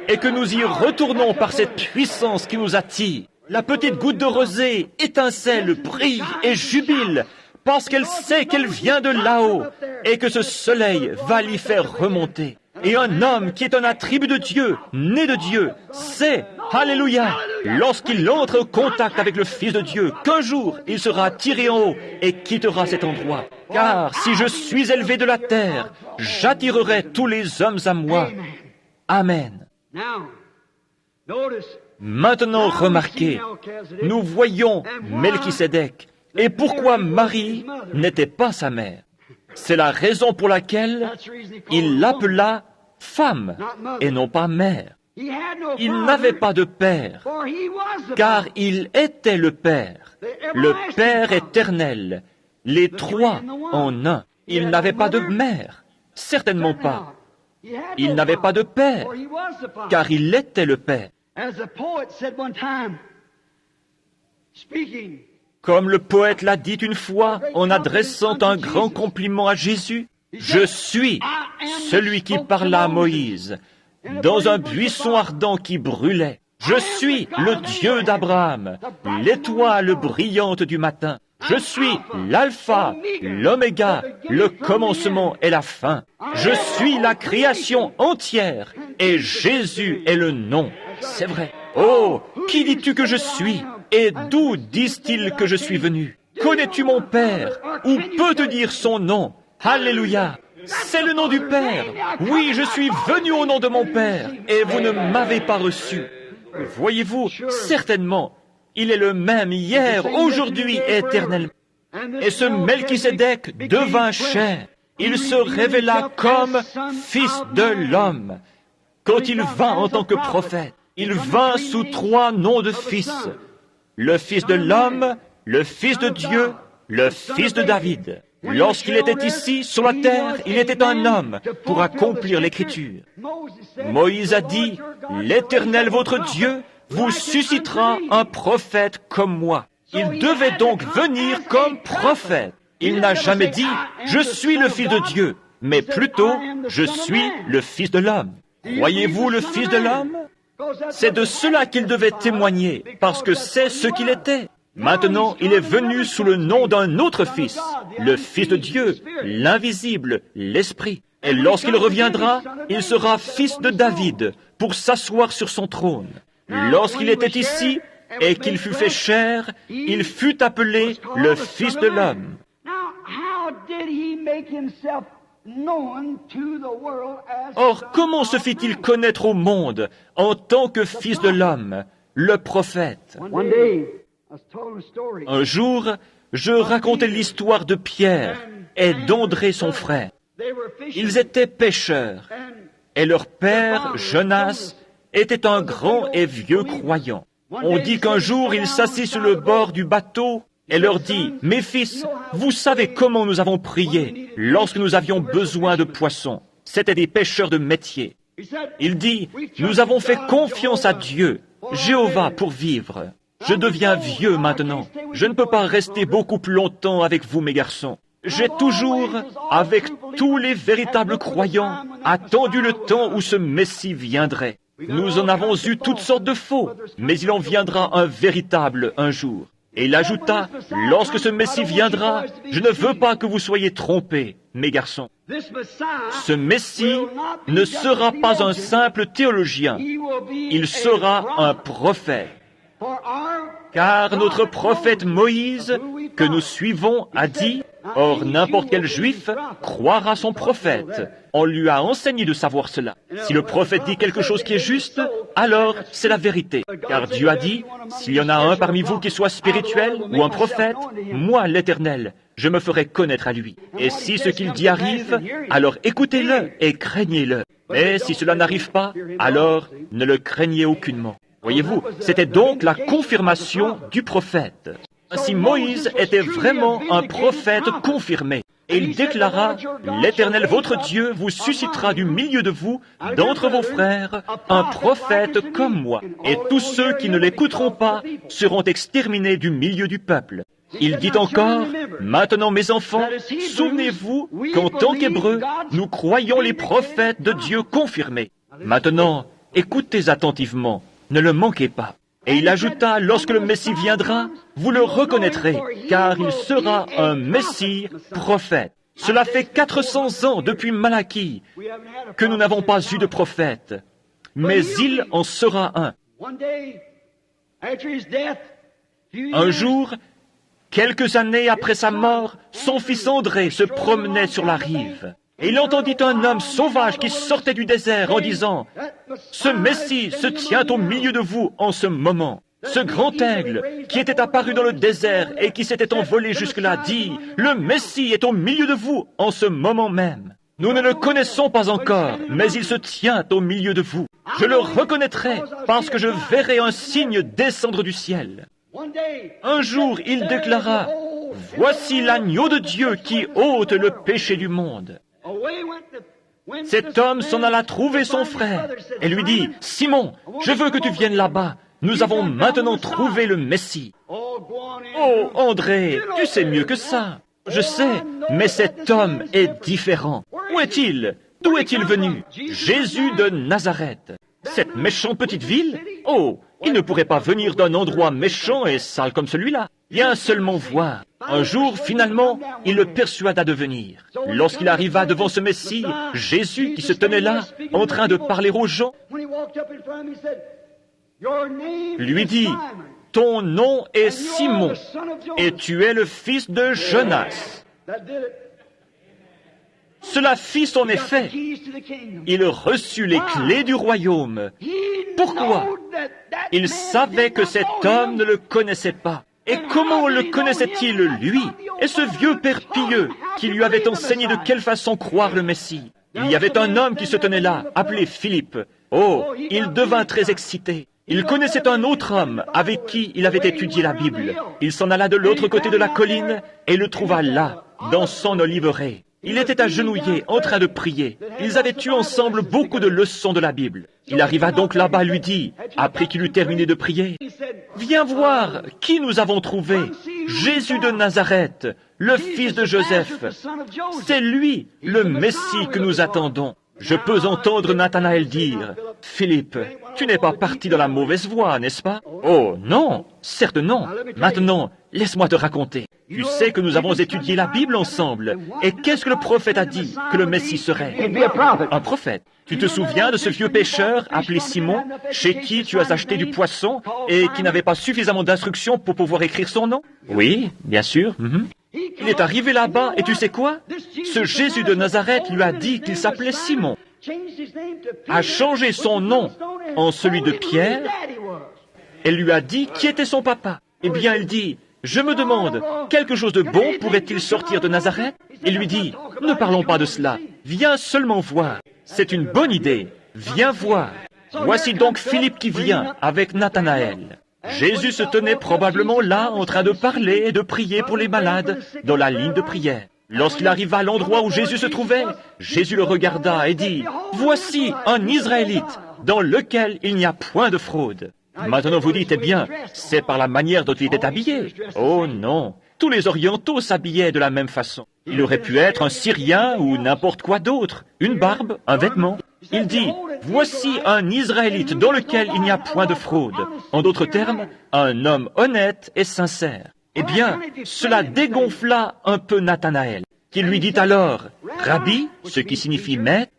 et que nous y retournons par cette puissance qui nous attire. La petite goutte de rosée étincelle, brille et jubile parce qu'elle sait qu'elle vient de là-haut et que ce soleil va l'y faire remonter. Et un homme qui est un attribut de Dieu, né de Dieu, sait, alléluia, lorsqu'il entre en contact avec le Fils de Dieu, qu'un jour il sera tiré en haut et quittera cet endroit. Car si je suis élevé de la terre, j'attirerai tous les hommes à moi. Amen. Maintenant, remarquez, nous voyons Melchisédek. Et pourquoi Marie n'était pas sa mère? C'est la raison pour laquelle il l'appela femme et non pas mère. Il n'avait pas de père, car il était le Père, le Père éternel, les trois en un. Il n'avait pas de mère, certainement pas. Il n'avait pas de père, car il était le Père. Comme le poète l'a dit une fois en adressant un grand compliment à Jésus, « Je suis celui qui parla à Moïse dans un buisson ardent qui brûlait. Je suis le Dieu d'Abraham, l'étoile brillante du matin. Je suis l'alpha, l'oméga, le commencement et la fin. Je suis la création entière et Jésus est le nom. » C'est vrai. Oh, qui dis-tu que je suis? Et d'où disent-ils que je suis venu? Connais-tu mon Père? Ou peux te dire son nom? Alléluia! C'est le nom du Père. Oui, je suis venu au nom de mon Père, et vous ne m'avez pas reçu. Voyez-vous, certainement, il est le même hier, aujourd'hui et éternellement. Et ce Melchisédek devint chair. Il se révéla comme Fils de l'homme. Quand il vint en tant que prophète, il vint sous trois noms de fils. Le Fils de l'homme, le Fils de Dieu, le Fils de David. Lorsqu'il était ici, sur la terre, il était un homme pour accomplir l'Écriture. Moïse a dit, « L'Éternel votre Dieu vous suscitera un prophète comme moi. » Il devait donc venir comme prophète. Il n'a jamais dit, « Je suis le Fils de Dieu », mais plutôt, « Je suis le Fils de l'homme ». Croyez-vous le Fils de l'homme? C'est de cela qu'il devait témoigner, parce que c'est ce qu'il était. Maintenant, il est venu sous le nom d'un autre Fils, le Fils de Dieu, l'invisible, l'Esprit. Et lorsqu'il reviendra, il sera fils de David pour s'asseoir sur son trône. Lorsqu'il était ici et qu'il fut fait chair, il fut appelé le Fils de l'homme. Or, comment se fit-il connaître au monde en tant que Fils de l'homme, le prophète? Un jour, je racontais l'histoire de Pierre et d'André son frère. Ils étaient pêcheurs, et leur père, Jonas, était un grand et vieux croyant. On dit qu'un jour, il s'assit sur le bord du bateau et leur dit, « Mes fils, vous savez comment nous avons prié lorsque nous avions besoin de poissons. C'étaient des pêcheurs de métier. » Il dit, « Nous avons fait confiance à Dieu, Jéhovah, pour vivre. Je deviens vieux maintenant. Je ne peux pas rester beaucoup plus longtemps avec vous, mes garçons. J'ai toujours, avec tous les véritables croyants, attendu le temps où ce Messie viendrait. Nous en avons eu toutes sortes de faux, mais il en viendra un véritable un jour. » Et il ajouta, « Lorsque ce Messie viendra, je ne veux pas que vous soyez trompés, mes garçons. Ce Messie ne sera pas un simple théologien, il sera un prophète. Car notre prophète Moïse, que nous suivons, a dit, « Or n'importe quel juif croira son prophète. » On lui a enseigné de savoir cela. Si le prophète dit quelque chose qui est juste, alors c'est la vérité. Car Dieu a dit, « S'il y en a un parmi vous qui soit spirituel ou un prophète, moi, l'Éternel, je me ferai connaître à lui. Et si ce qu'il dit arrive, alors écoutez-le et craignez-le. Mais si cela n'arrive pas, alors ne le craignez aucunement. » Voyez-vous, c'était donc la confirmation du prophète. Ainsi, Moïse était vraiment un prophète confirmé. Et il déclara, « L'Éternel votre Dieu vous suscitera du milieu de vous, d'entre vos frères, un prophète comme moi. Et tous ceux qui ne l'écouteront pas seront exterminés du milieu du peuple. » Il dit encore, « Maintenant, mes enfants, souvenez-vous qu'en tant qu'Hébreux, nous croyons les prophètes de Dieu confirmés. Maintenant, écoutez attentivement. Ne le manquez pas. » Et il ajouta, « Lorsque le Messie viendra, vous le reconnaîtrez, car il sera un Messie prophète. » Cela fait 400 ans depuis Malachie que nous n'avons pas eu de prophète, mais il en sera un. Un jour, quelques années après sa mort, son fils André se promenait sur la rive. Et il entendit un homme sauvage qui sortait du désert en disant, « Ce Messie se tient au milieu de vous en ce moment. » Ce grand aigle qui était apparu dans le désert et qui s'était envolé jusque-là dit, « Le Messie est au milieu de vous en ce moment même. Nous ne le connaissons pas encore, mais il se tient au milieu de vous. Je le reconnaîtrai parce que je verrai un signe descendre du ciel. » Un jour, il déclara, « Voici l'agneau de Dieu qui ôte le péché du monde. » Cet homme s'en alla trouver son frère et lui dit, « Simon, je veux que tu viennes là-bas. Nous avons maintenant trouvé le Messie. » Oh, André, tu sais mieux que ça. Je sais, mais cet homme est différent. Où est-il? D'où est-il venu? Jésus de Nazareth. Cette méchante petite ville? Oh, il ne pourrait pas venir d'un endroit méchant et sale comme celui-là. Viens seulement voir. Un jour, finalement, il le persuada de venir. Lorsqu'il arriva devant ce Messie, Jésus, qui se tenait là, en train de parler aux gens, lui dit, « Ton nom est Simon, et tu es le fils de Jonas. » Cela fit son effet. Il reçut les clés du royaume. Pourquoi? Il savait que cet homme ne le connaissait pas. Et comment le connaissait-il, lui, et ce vieux père pieux qui lui avait enseigné de quelle façon croire le Messie? Il y avait un homme qui se tenait là, appelé Philippe. Oh, il devint très excité. Il connaissait un autre homme avec qui il avait étudié la Bible. Il s'en alla de l'autre côté de la colline et le trouva là, dans son oliveraie. Il était agenouillé, en train de prier. Ils avaient eu ensemble beaucoup de leçons de la Bible. Il arriva donc là-bas et lui dit, après qu'il eut terminé de prier, « Viens voir qui nous avons trouvé, Jésus de Nazareth, le fils de Joseph. C'est lui, le Messie que nous attendons. » Je peux entendre Nathanaël dire, « Philippe, tu n'es pas parti dans la mauvaise voie, n'est-ce pas? » Oh, non, certes non. Maintenant, laisse-moi te raconter. Tu sais que nous avons étudié la Bible ensemble. Et qu'est-ce que le prophète a dit que le Messie serait? Un prophète. Tu te souviens de ce vieux pêcheur appelé Simon, chez qui tu as acheté du poisson et qui n'avait pas suffisamment d'instructions pour pouvoir écrire son nom? Oui, bien sûr. Il est arrivé là-bas et tu sais quoi? Ce Jésus de Nazareth lui a dit qu'il s'appelait Simon, a changé son nom en celui de Pierre et lui a dit qui était son papa. Eh bien, il dit, je me demande, quelque chose de bon pourrait-il sortir de Nazareth? Il lui dit, ne parlons pas de cela, viens seulement voir. C'est une bonne idée, viens voir. Voici donc Philippe qui vient avec Nathanaël. Jésus se tenait probablement là en train de parler et de prier pour les malades dans la ligne de prière. Lorsqu'il arriva à l'endroit où Jésus se trouvait, Jésus le regarda et dit, « Voici un Israélite dans lequel il n'y a point de fraude. » Maintenant vous dites, eh bien, c'est par la manière dont il était habillé. Oh non, tous les orientaux s'habillaient de la même façon. Il aurait pu être un Syrien ou n'importe quoi d'autre, une barbe, un vêtement. Il dit, voici un Israélite dans lequel il n'y a point de fraude. En d'autres termes, un homme honnête et sincère. Eh bien, cela dégonfla un peu Nathanaël, qui lui dit alors, Rabbi, ce qui signifie maître,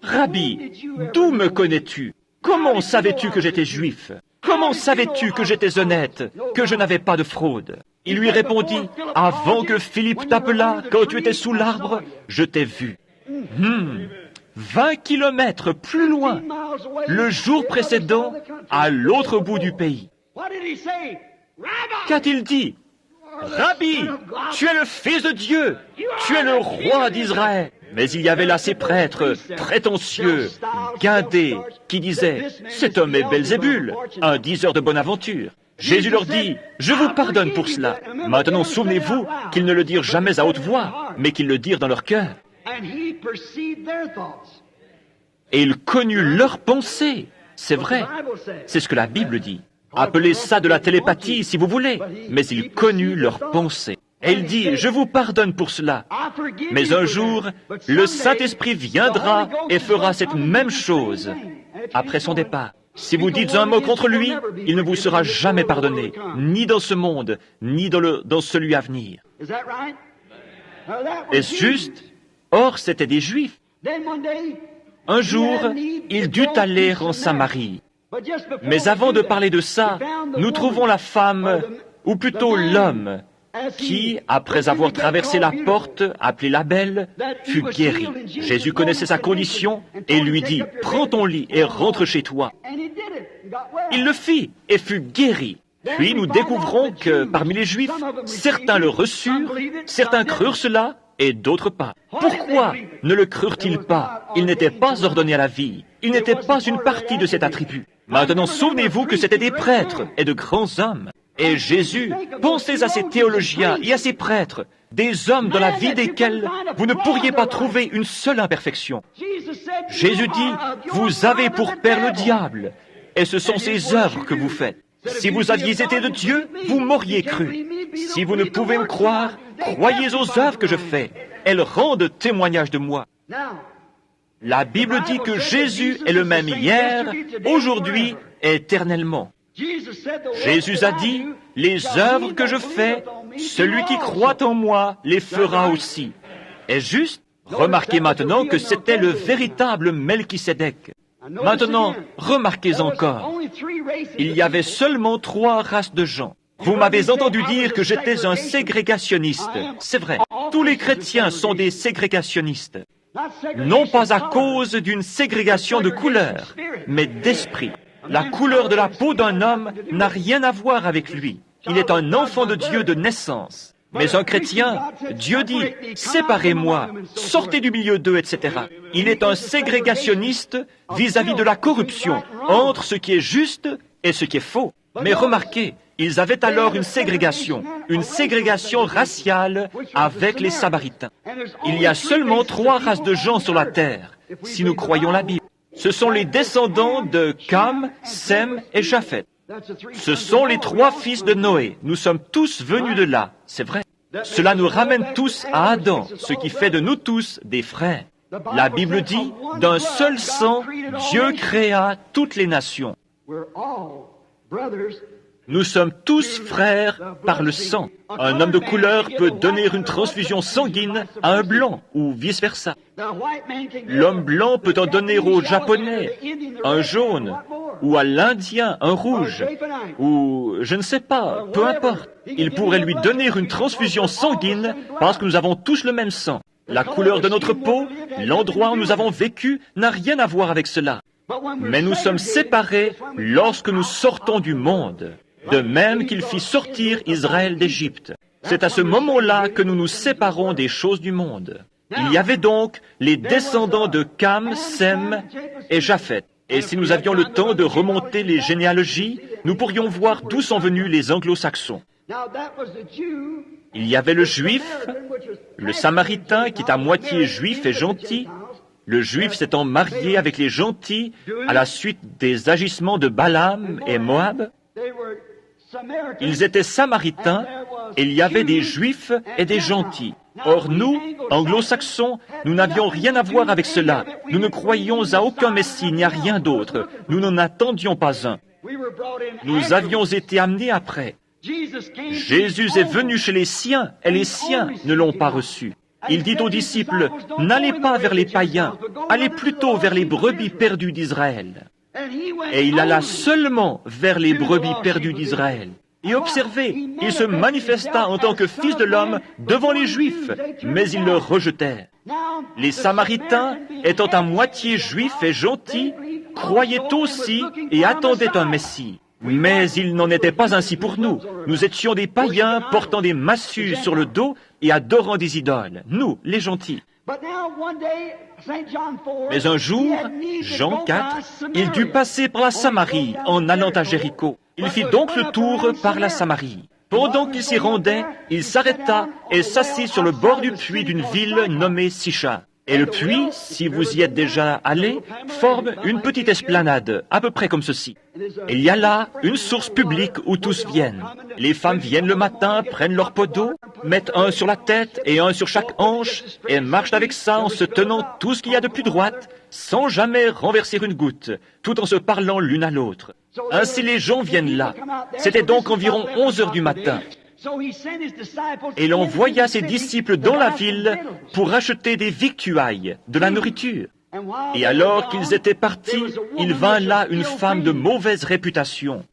Rabbi, d'où me connais-tu? Comment savais-tu que j'étais juif? Comment savais-tu que j'étais honnête, que je n'avais pas de fraude? Il lui répondit, avant que Philippe t'appelât, quand tu étais sous l'arbre, je t'ai vu. 20 kilomètres plus loin, le jour précédent, à l'autre bout du pays. Qu'a-t-il dit? Rabbi, tu es le Fils de Dieu, tu es le roi d'Israël. Mais il y avait là ces prêtres prétentieux, guindés, qui disaient, cet homme est Belzébul, un diseur de bonne aventure. Jésus leur dit, je vous pardonne pour cela. Maintenant, souvenez-vous qu'ils ne le dirent jamais à haute voix, mais qu'ils le dirent dans leur cœur. Et il connut leurs pensées. C'est vrai. C'est ce que la Bible dit. Appelez ça de la télépathie si vous voulez, mais il connut leurs pensées. Et il dit, je vous pardonne pour cela. Mais un jour, le Saint-Esprit viendra et fera cette même chose après son départ. Si vous dites un mot contre lui, il ne vous sera jamais pardonné, ni dans ce monde, ni dans celui à venir. Est-ce juste? Or, c'étaient des Juifs. Un jour, il dut aller en Samarie. Mais avant de parler de ça, nous trouvons la femme, ou plutôt l'homme, qui, après avoir traversé la porte, appelée la Belle, fut guéri. Jésus connaissait sa condition et lui dit, « Prends ton lit et rentre chez toi. » Il le fit et fut guéri. Puis nous découvrons que parmi les Juifs, certains le reçurent, certains crurent cela et d'autres pas. Pourquoi ne le crurent-ils pas? Il n'était pas ordonné à la vie. Il n'était pas une partie de cet attribut. Maintenant, souvenez-vous que c'étaient des prêtres et de grands hommes. Et Jésus, pensez à ces théologiens et à ces prêtres, des hommes dans la vie desquels vous ne pourriez pas trouver une seule imperfection. Jésus dit, vous avez pour père le diable, et ce sont ses œuvres que vous faites. Si vous aviez été de Dieu, vous m'auriez cru. Si vous ne pouvez me croire, croyez aux œuvres que je fais. Elles rendent témoignage de moi. La Bible dit que Jésus est le même hier, aujourd'hui et éternellement. Jésus a dit, les œuvres que je fais, celui qui croit en moi les fera aussi. Est juste? Remarquez maintenant que c'était le véritable Melchisédek. Maintenant, remarquez encore, il y avait seulement 3 races de gens. Vous m'avez entendu dire que j'étais un ségrégationniste. C'est vrai, tous les chrétiens sont des ségrégationnistes. Non pas à cause d'une ségrégation de couleur, mais d'esprit. La couleur de la peau d'un homme n'a rien à voir avec lui. Il est un enfant de Dieu de naissance. Mais un chrétien, Dieu dit, séparez-moi, sortez du milieu d'eux, etc. Il est un ségrégationniste vis-à-vis de la corruption entre ce qui est juste et ce qui est faux. Mais remarquez, ils avaient alors une ségrégation raciale avec les Samaritains. Il y a seulement 3 races de gens sur la terre, si nous croyons la Bible. Ce sont les descendants de Cam, Sem et Japhet. Ce sont les 3 fils de Noé. Nous sommes tous venus de là, c'est vrai. Cela nous ramène tous à Adam, ce qui fait de nous tous des frères. La Bible dit, d'un seul sang, Dieu créa toutes les nations. Nous sommes tous frères par le sang. Un homme de couleur peut donner une transfusion sanguine à un blanc, ou vice-versa. L'homme blanc peut en donner au japonais, un jaune, ou à l'Indien, un rouge, ou je ne sais pas, peu importe. Il pourrait lui donner une transfusion sanguine parce que nous avons tous le même sang. La couleur de notre peau, l'endroit où nous avons vécu, n'a rien à voir avec cela. Mais nous sommes séparés lorsque nous sortons du monde, de même qu'il fit sortir Israël d'Égypte. C'est à ce moment-là que nous nous séparons des choses du monde. Il y avait donc les descendants de Cam, Sem et Japhet. Et si nous avions le temps de remonter les généalogies, nous pourrions voir d'où sont venus les anglo-saxons. Il y avait le juif, le samaritain qui est à moitié juif et gentil, le juif s'étant marié avec les gentils à la suite des agissements de Balaam et Moab. Ils étaient samaritains et il y avait des juifs et des gentils. Or nous, anglo-saxons, nous n'avions rien à voir avec cela. Nous ne croyions à aucun Messie ni à rien d'autre. Nous n'en attendions pas un. Nous avions été amenés après. Jésus est venu chez les siens et les siens ne l'ont pas reçu. Il dit aux disciples, n'allez pas vers les païens, allez plutôt vers les brebis perdues d'Israël. Et il alla seulement vers les brebis perdues d'Israël. Et observez, il se manifesta en tant que fils de l'homme devant les Juifs, mais ils le rejetèrent. Les Samaritains, étant à moitié juifs et gentils, croyaient aussi et attendaient un Messie. Mais il n'en était pas ainsi pour nous. Nous étions des païens portant des massues sur le dos et adorant des idoles. Nous, les gentils. Mais un jour, Jean 4, il dut passer par la Samarie en allant à Jéricho. Il fit donc le tour par la Samarie. Pendant qu'il s'y rendait, il s'arrêta et s'assit sur le bord du puits d'une ville nommée Sichar. Et le puits, si vous y êtes déjà allé, forme une petite esplanade, à peu près comme ceci. Il y a là une source publique où tous viennent. Les femmes viennent le matin, prennent leur pot d'eau, mettent un sur la tête et un sur chaque hanche, et marchent avec ça en se tenant tout ce qu'il y a de plus droite, sans jamais renverser une goutte, tout en se parlant l'une à l'autre. Ainsi les gens viennent là. C'était donc environ 11 heures du matin. Et l'on envoya ses disciples dans la ville pour acheter des victuailles, de la nourriture. Et alors qu'ils étaient partis, il vint là une femme de mauvaise réputation.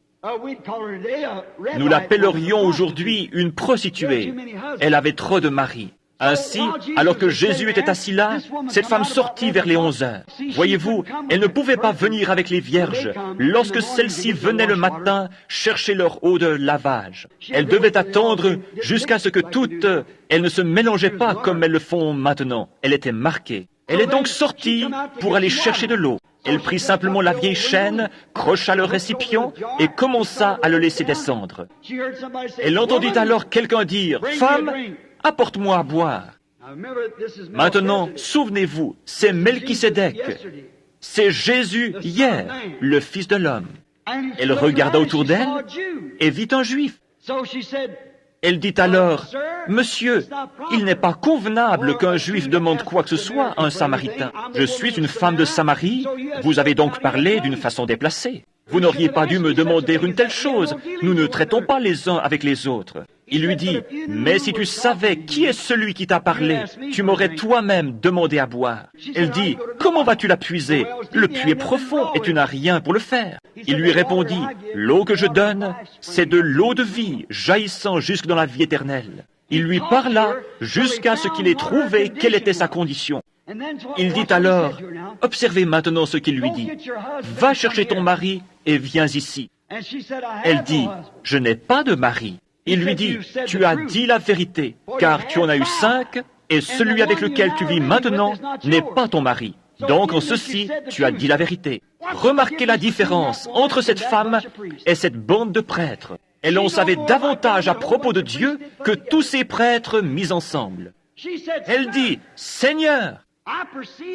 Nous l'appellerions aujourd'hui une prostituée. Elle avait trop de maris. Ainsi, alors que Jésus était assis là, cette femme sortit vers les 11 heures. Voyez-vous, elle ne pouvait pas venir avec les vierges lorsque celles-ci venaient le matin chercher leur eau de lavage. Elle devait attendre jusqu'à ce que toutes, elles ne se mélangeaient pas comme elles le font maintenant. Elle était marquée. Elle est donc sortie pour aller chercher de l'eau. Elle prit simplement la vieille chaîne, crocha le récipient et commença à le laisser descendre. Elle entendit alors quelqu'un dire, « Femme, apporte-moi à boire. » Maintenant, souvenez-vous, c'est Melchisédek. C'est Jésus hier, le Fils de l'homme. Elle regarda autour d'elle et vit un Juif. Elle dit alors, « Monsieur, il n'est pas convenable qu'un Juif demande quoi que ce soit à un Samaritain. Je suis une femme de Samarie, vous avez donc parlé d'une façon déplacée. Vous n'auriez pas dû me demander une telle chose. Nous ne traitons pas les uns avec les autres. » Il lui dit, « Mais si tu savais qui est celui qui t'a parlé, tu m'aurais toi-même demandé à boire. » Elle dit, « Comment vas-tu la puiser? Le puits est profond et tu n'as rien pour le faire. » Il lui répondit, « L'eau que je donne, c'est de l'eau de vie, jaillissant jusque dans la vie éternelle. » Il lui parla jusqu'à ce qu'il ait trouvé quelle était sa condition. Il dit alors, « Observez maintenant ce qu'il lui dit. Va chercher ton mari et viens ici. » Elle dit, « Je n'ai pas de mari. » Il lui dit, « Tu as dit la vérité, car tu en as eu 5, et celui avec lequel tu vis maintenant n'est pas ton mari. Donc en ceci, tu as dit la vérité. » Remarquez la différence entre cette femme et cette bande de prêtres. Elle en savait davantage à propos de Dieu que tous ces prêtres mis ensemble. Elle dit, « Seigneur,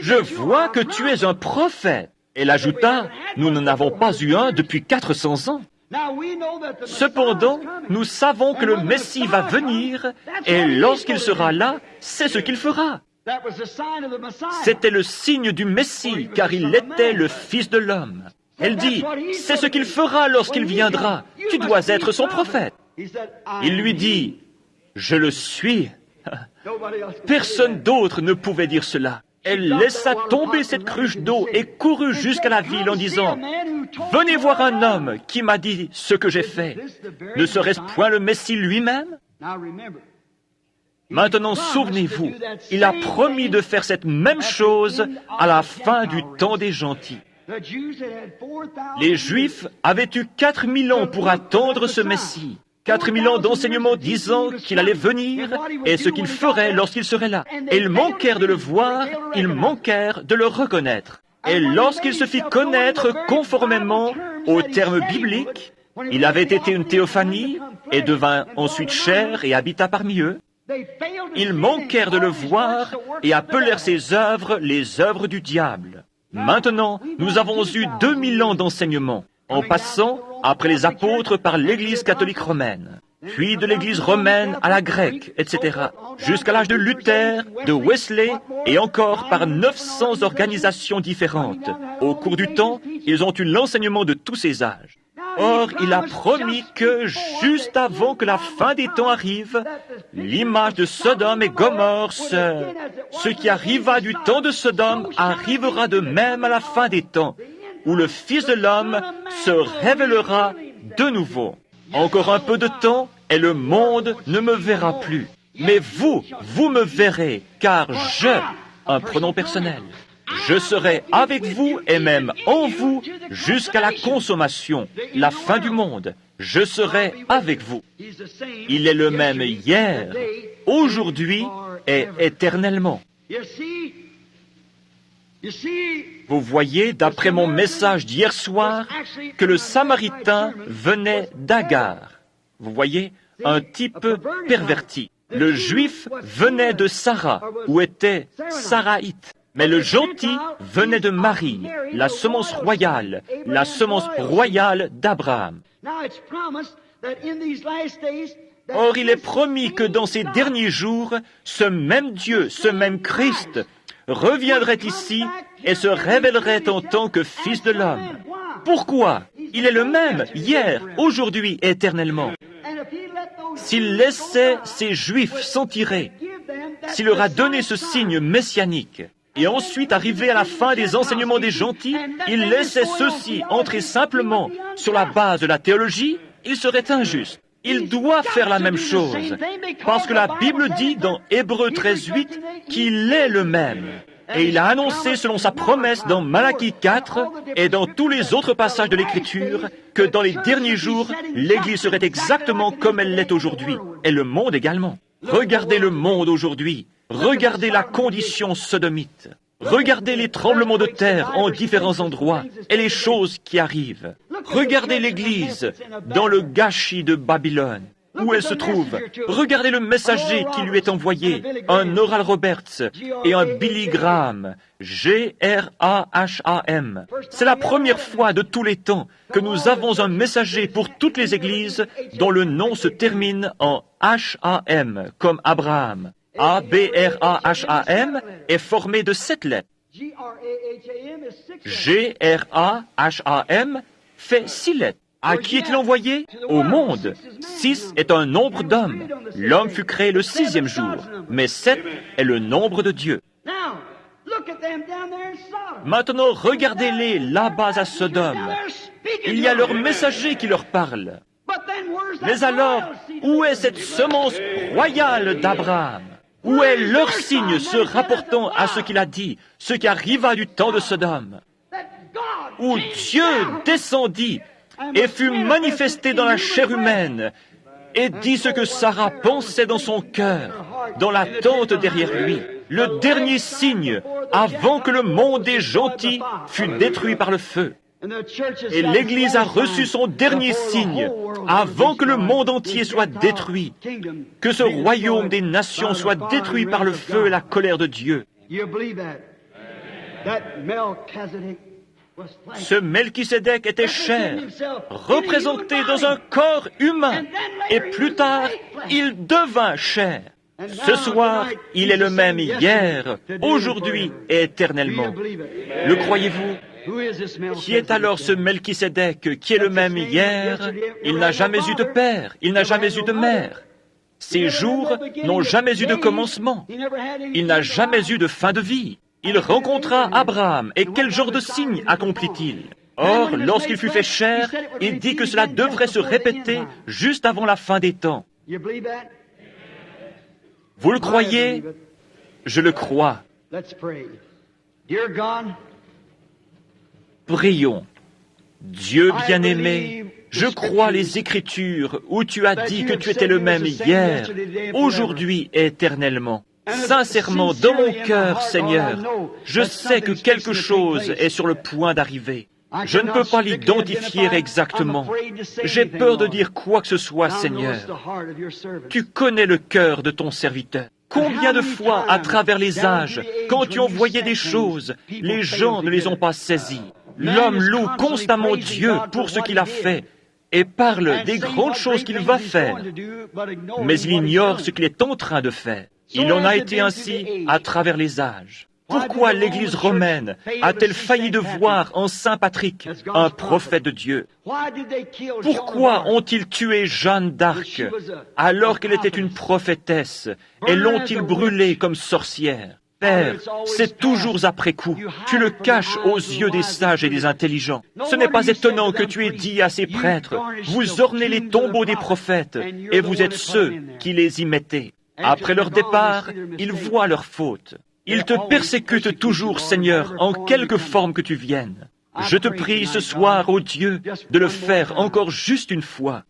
je vois que tu es un prophète. » Elle ajouta, « Nous n'en avons pas eu un depuis 400 ans. » Cependant, nous savons que le Messie va venir, et lorsqu'il sera là, c'est ce qu'il fera. C'était le signe du Messie, car il était le Fils de l'homme. Elle dit, c'est ce qu'il fera lorsqu'il viendra. Tu dois être son prophète. Il lui dit, je le suis. Personne d'autre ne pouvait dire cela. Elle laissa tomber cette cruche d'eau et courut jusqu'à la ville en disant, « Venez voir un homme qui m'a dit ce que j'ai fait. Ne serait-ce point le Messie lui-même » Maintenant, souvenez-vous, il a promis de faire cette même chose à la fin du temps des gentils. Les Juifs avaient eu 4000 ans pour attendre ce Messie. 4000 ans d'enseignement disant qu'il allait venir et ce qu'il ferait lorsqu'il serait là. Et ils manquèrent de le voir, ils manquèrent de le reconnaître. Et lorsqu'il se fit connaître conformément aux termes bibliques, il avait été une théophanie et devint ensuite chair et habita parmi eux. Ils manquèrent de le voir et appelèrent ses œuvres les œuvres du diable. Maintenant, nous avons eu 2000 ans d'enseignement, en passant, après les apôtres, par l'Église catholique romaine, puis de l'Église romaine à la grecque, etc., jusqu'à l'âge de Luther, de Wesley, et encore par 900 organisations différentes. Au cours du temps, ils ont eu l'enseignement de tous ces âges. Or, il a promis que, juste avant que la fin des temps arrive, l'image de Sodome et Gomorrhe, ce qui arriva du temps de Sodome, arrivera de même à la fin des temps, où le Fils de l'homme se révélera de nouveau. Encore un peu de temps, et le monde ne me verra plus. Mais vous me verrez, car un pronom personnel, je serai avec vous et même en vous jusqu'à la consommation, la fin du monde. Je serai avec vous. Il est le même hier, aujourd'hui et éternellement. Vous voyez, d'après mon message d'hier soir, que le Samaritain venait d'Agar. Vous voyez, un type perverti. Le Juif venait de Sarah, où était Saraïte. Mais le gentil venait de Marie, la semence royale d'Abraham. Or, il est promis que dans ces derniers jours, ce même Dieu, ce même Christ, reviendrait ici et se révélerait en tant que Fils de l'homme. Pourquoi? Il est le même, hier, aujourd'hui, éternellement. S'il laissait ces Juifs s'en tirer, s'il leur a donné ce signe messianique, Et ensuite, arrivé à la fin des enseignements des gentils, il laissait ceux-ci entrer simplement sur la base de la théologie, il serait injuste. Il doit faire la même chose, parce que la Bible dit dans Hébreux 13:8 qu'il est le même. Et il a annoncé selon sa promesse dans Malachie 4 et dans tous les autres passages de l'Écriture que dans les derniers jours, l'Église serait exactement comme elle l'est aujourd'hui, et le monde également. Regardez le monde aujourd'hui. Regardez la condition sodomite. Regardez les tremblements de terre en différents endroits et les choses qui arrivent. Regardez l'Église dans le gâchis de Babylone, où elle se trouve. Regardez le messager qui lui est envoyé, un Oral Roberts et un Billy Graham, Graham. C'est la première fois de tous les temps que nous avons un messager pour toutes les églises dont le nom se termine en H-A-M, comme Abraham. Abraham est formé de 7 lettres. Graham fait 6 lettres. À qui est-il envoyé? Au monde. 6 est un nombre d'hommes. L'homme fut créé le 6e jour, mais 7 est le nombre de Dieu. Maintenant, regardez-les là-bas à Sodome. Il y a leur messager qui leur parle. Mais alors, où est cette semence royale d'Abraham? Où est leur signe se rapportant à ce qu'il a dit, ce qui arriva du temps de Sodome? Où Dieu descendit et fut manifesté dans la chair humaine et dit ce que Sarah pensait dans son cœur, dans la tente derrière lui. Le dernier signe, avant que le monde des gentils fût détruit par le feu. Et l'Église a reçu son dernier signe avant que le monde entier soit détruit, que ce royaume des nations soit détruit par le feu et la colère de Dieu. Ce Melchisédek était chair, représenté dans un corps humain, et plus tard, il devint chair. Ce soir, il est le même hier, aujourd'hui et éternellement. Le croyez-vous? Qui est alors ce Melchisédek qui est le même hier? Il n'a jamais eu de père, il n'a jamais eu de mère. Ses jours n'ont jamais eu de commencement. Il n'a jamais eu de fin de vie. Il rencontra Abraham, et quel genre de signe accomplit-il? Or, lorsqu'il fut fait chair, il dit que cela devrait se répéter juste avant la fin des temps. Vous le croyez? Je le crois. Prions. Dieu bien-aimé, je crois les Écritures où tu as dit que tu étais le même hier, aujourd'hui et éternellement. Sincèrement, dans mon cœur, Seigneur, je sais que quelque chose est sur le point d'arriver. Je ne peux pas l'identifier exactement. J'ai peur de dire quoi que ce soit, Seigneur. Tu connais le cœur de ton serviteur. Combien de fois, à travers les âges, quand tu envoyais des choses, les gens ne les ont pas saisies. L'homme loue constamment Dieu pour ce qu'il a fait et parle des grandes choses qu'il va faire, mais il ignore ce qu'il est en train de faire. Il en a été ainsi à travers les âges. Pourquoi l'Église romaine a-t-elle failli de voir en Saint Patrick un prophète de Dieu? Pourquoi ont-ils tué Jeanne d'Arc alors qu'elle était une prophétesse et l'ont-ils brûlée comme sorcière? Père, c'est toujours après coup. Tu le caches aux yeux des sages et des intelligents. Ce n'est pas étonnant que tu aies dit à ces prêtres, vous ornez les tombeaux des prophètes et vous êtes ceux qui les y mettez. Après leur départ, ils voient leur faute. Ils te persécutent toujours, Seigneur, en quelque forme que tu viennes. Je te prie ce soir, ô Dieu, de le faire encore juste une fois.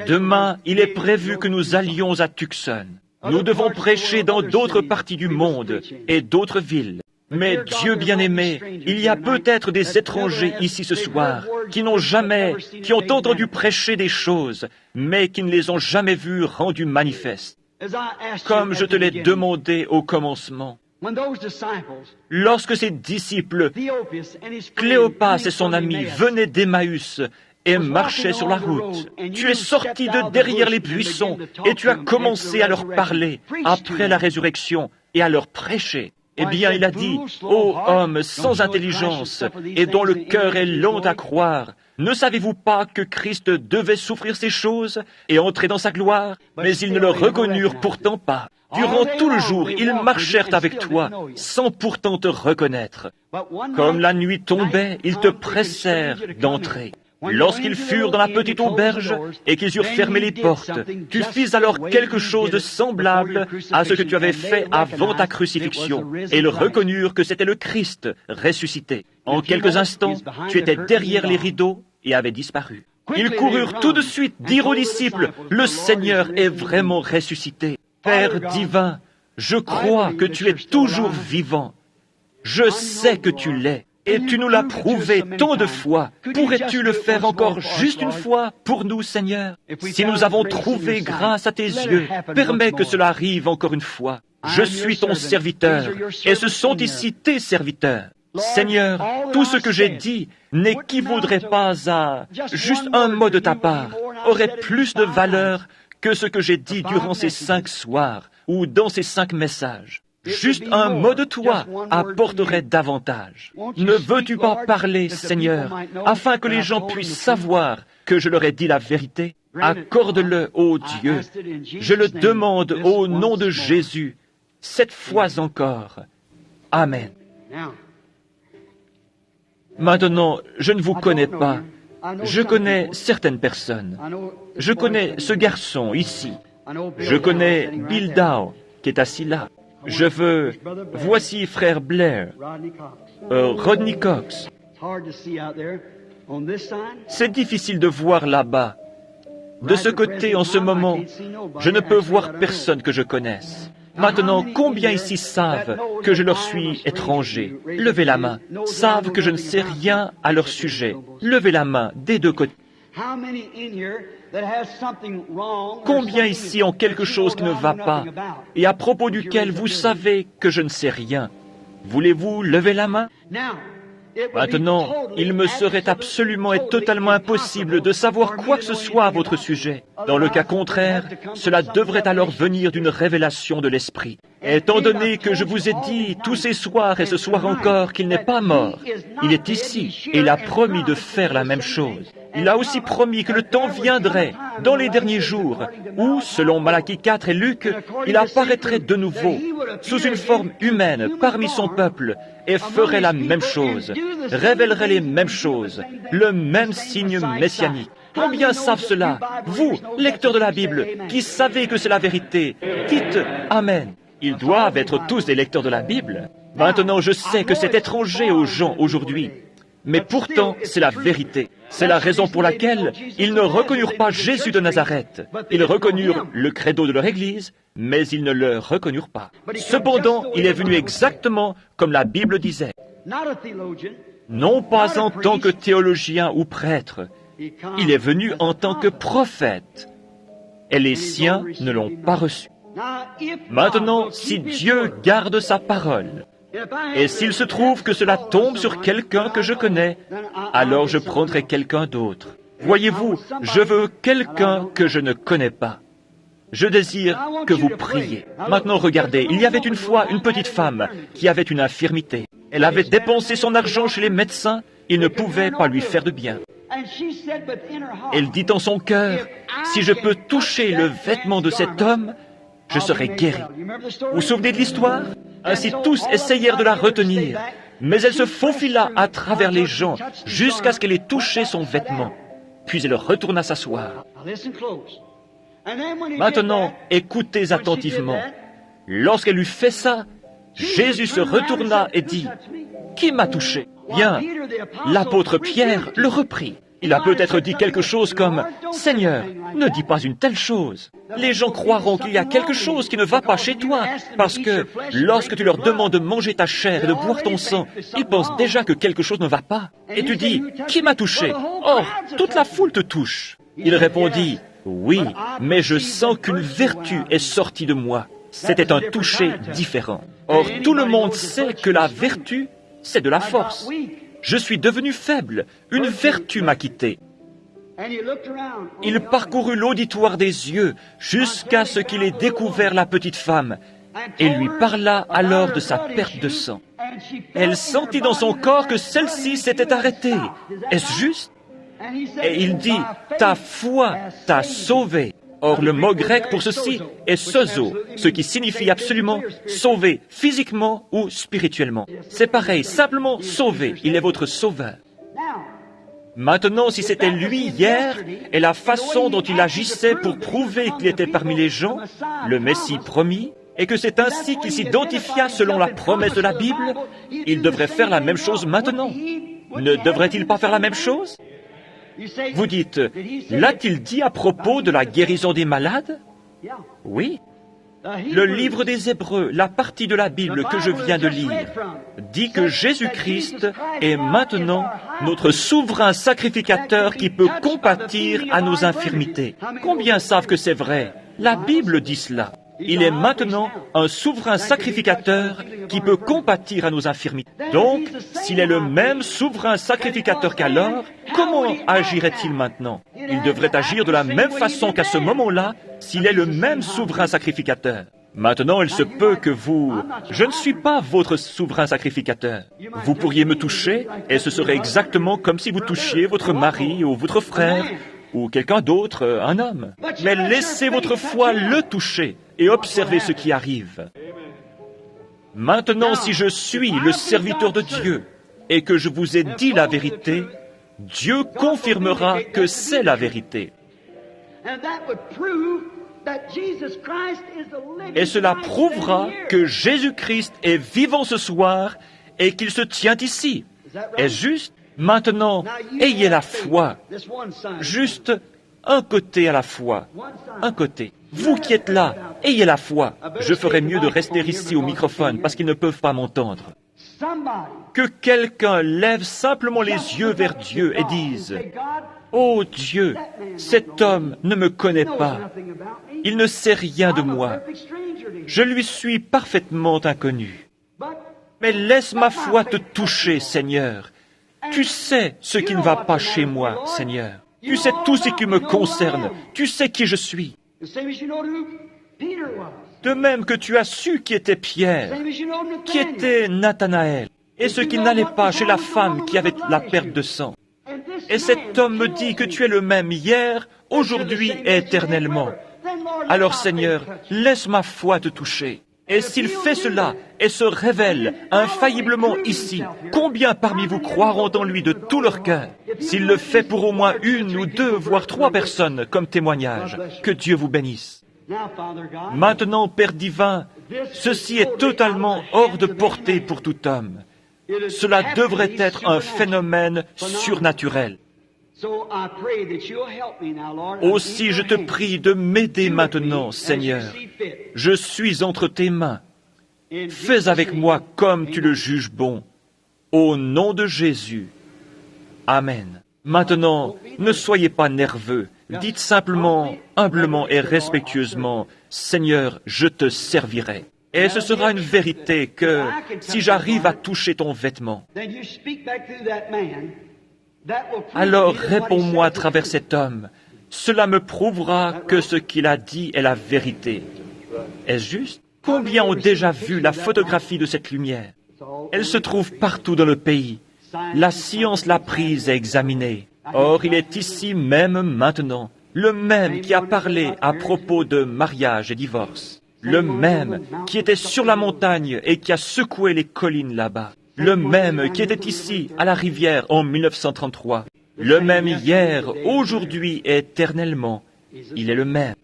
Demain, il est prévu que nous allions à Tucson. Nous devons prêcher dans d'autres parties du monde et d'autres villes. Mais Dieu bien-aimé, il y a peut-être des étrangers ici ce soir qui ont entendu prêcher des choses, mais qui ne les ont jamais vues rendues manifestes. Comme je te l'ai demandé au commencement. Lorsque ces disciples, Cléopas et son ami, venaient d'Emmaüs et marchaient sur la route, tu es sorti de derrière les buissons et tu as commencé à leur parler après la résurrection et à leur prêcher. Eh bien, il a dit, « Ô homme sans intelligence et dont le cœur est lent à croire, ne savez-vous pas que Christ devait souffrir ces choses et entrer dans sa gloire? Mais ils ne le reconnurent pourtant pas. Durant tout le jour, ils marchèrent avec toi sans pourtant te reconnaître. Comme la nuit tombait, ils te pressèrent d'entrer. Lorsqu'ils furent dans la petite auberge et qu'ils eurent fermé les portes, tu fis alors quelque chose de semblable à ce que tu avais fait avant ta crucifixion, et ils reconnurent que c'était le Christ ressuscité. En quelques instants, tu étais derrière les rideaux et avais disparu. Ils coururent tout de suite dire aux disciples, « Le Seigneur est vraiment ressuscité. Père divin, je crois que tu es toujours vivant. Je sais que tu l'es. Et tu nous l'as prouvé tant de fois. Pourrais-tu le faire encore juste une fois pour nous, Seigneur? Si nous avons trouvé grâce à tes yeux, permets que cela arrive encore une fois. Je suis ton serviteur, et ce sont ici tes serviteurs. Seigneur, tout ce que j'ai dit n'équivaudrait pas à juste un mot de ta part, aurait plus de valeur que ce que j'ai dit durant ces 5 soirs ou dans ces 5 messages. Juste un mot de toi apporterait davantage. Ne veux-tu pas parler, Seigneur, afin que les gens puissent savoir que je leur ai dit la vérité? Accorde-le, ô Dieu. Je le demande au nom de Jésus, cette fois encore. Amen. Maintenant, je ne vous connais pas. Je connais certaines personnes. Je connais ce garçon ici. Je connais Bill Dow, qui est assis là. Voici frère Blair, Rodney Cox. C'est difficile de voir là-bas. De ce côté, en ce moment, je ne peux voir personne que je connaisse. Maintenant, combien ici savent que je leur suis étranger? Levez la main. Savent que je ne sais rien à leur sujet. Levez la main des deux côtés. Combien ici ont quelque chose qui ne va pas et à propos duquel vous savez que je ne sais rien? Voulez-vous lever la main? Maintenant, il me serait absolument et totalement impossible de savoir quoi que ce soit à votre sujet. Dans le cas contraire, cela devrait alors venir d'une révélation de l'Esprit. Étant donné que je vous ai dit tous ces soirs et ce soir encore qu'il n'est pas mort, il est ici et il a promis de faire la même chose. Il a aussi promis que le temps viendrait, dans les derniers jours, où, selon Malachie 4 et Luc, il apparaîtrait de nouveau, sous une forme humaine, parmi son peuple, et ferait la même chose, révélerait les mêmes choses, le même signe messianique. Combien savent cela? Vous, lecteurs de la Bible, qui savez que c'est la vérité, dites Amen. Ils doivent être tous des lecteurs de la Bible. Maintenant, je sais que c'est étranger aux gens aujourd'hui. Mais pourtant, c'est la vérité. C'est la raison pour laquelle ils ne reconnurent pas Jésus de Nazareth. Ils reconnurent le credo de leur Église, mais ils ne le reconnurent pas. Cependant, il est venu exactement comme la Bible disait. Non pas en tant que théologien ou prêtre, il est venu en tant que prophète. Et les siens ne l'ont pas reçu. Maintenant, si Dieu garde sa parole, et s'il se trouve que cela tombe sur quelqu'un que je connais, alors je prendrai quelqu'un d'autre. Voyez-vous, je veux quelqu'un que je ne connais pas. Je désire que vous priez. Maintenant, regardez, il y avait une fois une petite femme qui avait une infirmité. Elle avait dépensé son argent chez les médecins, ils ne pouvaient pas lui faire de bien. Elle dit en son cœur, si je peux toucher le vêtement de cet homme, je serai guéri. Vous vous souvenez de l'histoire? Ainsi tous essayèrent de la retenir, mais elle se faufila à travers les gens jusqu'à ce qu'elle ait touché son vêtement. Puis elle retourna s'asseoir. Maintenant, écoutez attentivement. Lorsqu'elle eut fait ça, Jésus se retourna et dit, « Qui m'a touché ?» Bien, l'apôtre Pierre le reprit. Il a peut-être dit quelque chose comme « Seigneur, ne dis pas une telle chose. Les gens croiront qu'il y a quelque chose qui ne va pas chez toi, parce que lorsque tu leur demandes de manger ta chair et de boire ton sang, ils pensent déjà que quelque chose ne va pas. Et tu dis « Qui m'a touché ?» Or, toute la foule te touche. Il répondit « Oui, mais je sens qu'une vertu est sortie de moi. » C'était un toucher différent. Or, tout le monde sait que la vertu, c'est de la force. Je suis devenu faible. Une vertu m'a quitté. Il parcourut l'auditoire des yeux jusqu'à ce qu'il ait découvert la petite femme. et lui parla alors de sa perte de sang. Elle sentit dans son corps que celle-ci s'était arrêtée. Est-ce juste? Et il dit, ta foi t'a sauvé. Or, le mot grec pour ceci est sozo, ce qui signifie absolument sauver physiquement ou spirituellement. C'est pareil, simplement sauver. Il est votre sauveur. Maintenant, si c'était lui hier et la façon dont il agissait pour prouver qu'il était parmi les gens, le Messie promis, et que c'est ainsi qu'il s'identifia selon la promesse de la Bible, il devrait faire la même chose maintenant. Ne devrait-il pas faire la même chose? Vous dites, l'a-t-il dit à propos de la guérison des malades? Oui. Le livre des Hébreux, la partie de la Bible que je viens de lire, dit que Jésus-Christ est maintenant notre souverain sacrificateur qui peut compatir à nos infirmités. Combien savent que c'est vrai? La Bible dit cela. Il est maintenant un souverain sacrificateur qui peut compatir à nos infirmités. Donc, s'il est le même souverain sacrificateur qu'alors, comment agirait-il maintenant? Il devrait agir de la même façon qu'à ce moment-là, s'il est le même souverain sacrificateur. Maintenant, il se peut que Je ne suis pas votre souverain sacrificateur. Vous pourriez me toucher, et ce serait exactement comme si vous touchiez votre mari ou votre frère, ou quelqu'un d'autre, un homme. Mais laissez votre foi le toucher et observez ce qui arrive. Maintenant, si je suis le serviteur de Dieu et que je vous ai dit la vérité, Dieu confirmera que c'est la vérité. Et cela prouvera que Jésus-Christ est vivant ce soir et qu'il se tient ici. Est-ce juste? Maintenant, ayez la foi. Juste un côté à la fois. Un côté. Vous qui êtes là, ayez la foi. Je ferais mieux de rester ici au microphone parce qu'ils ne peuvent pas m'entendre. Que quelqu'un lève simplement les yeux vers Dieu et dise, « Oh Dieu, cet homme ne me connaît pas. Il ne sait rien de moi. Je lui suis parfaitement inconnu. Mais laisse ma foi te toucher, Seigneur. Tu sais ce qui ne va pas chez moi, Seigneur. Tu sais tout ce qui me concerne. Tu sais qui je suis. De même que tu as su qui était Pierre, qui était Nathanaël, et ce qui n'allait pas chez la femme qui avait la perte de sang. Et cet homme me dit que tu es le même hier, aujourd'hui et éternellement. Alors, Seigneur, laisse ma foi te toucher. Et s'il fait cela et se révèle infailliblement ici, combien parmi vous croiront en lui de tout leur cœur? S'il le fait pour au moins 1 ou 2, voire 3 personnes comme témoignage, que Dieu vous bénisse. Maintenant, Père divin, ceci est totalement hors de portée pour tout homme. Cela devrait être un phénomène surnaturel. Aussi, je te prie de m'aider maintenant, Seigneur. Je suis entre tes mains. Fais avec moi comme tu le juges bon. Au nom de Jésus. Amen. Maintenant, ne soyez pas nerveux. Dites simplement, humblement et respectueusement, « Seigneur, je te servirai. » Et ce sera une vérité que, si j'arrive à toucher ton vêtement, alors réponds-moi à travers cet homme. Cela me prouvera que ce qu'il a dit est la vérité. Est-ce juste? Combien ont déjà vu la photographie de cette lumière? Elle se trouve partout dans le pays. La science l'a prise et examinée. Or, il est ici même maintenant, le même qui a parlé à propos de mariage et divorce, le même qui était sur la montagne et qui a secoué les collines là-bas, le même qui était ici à la rivière en 1933, le même hier, aujourd'hui et éternellement. Il est le même.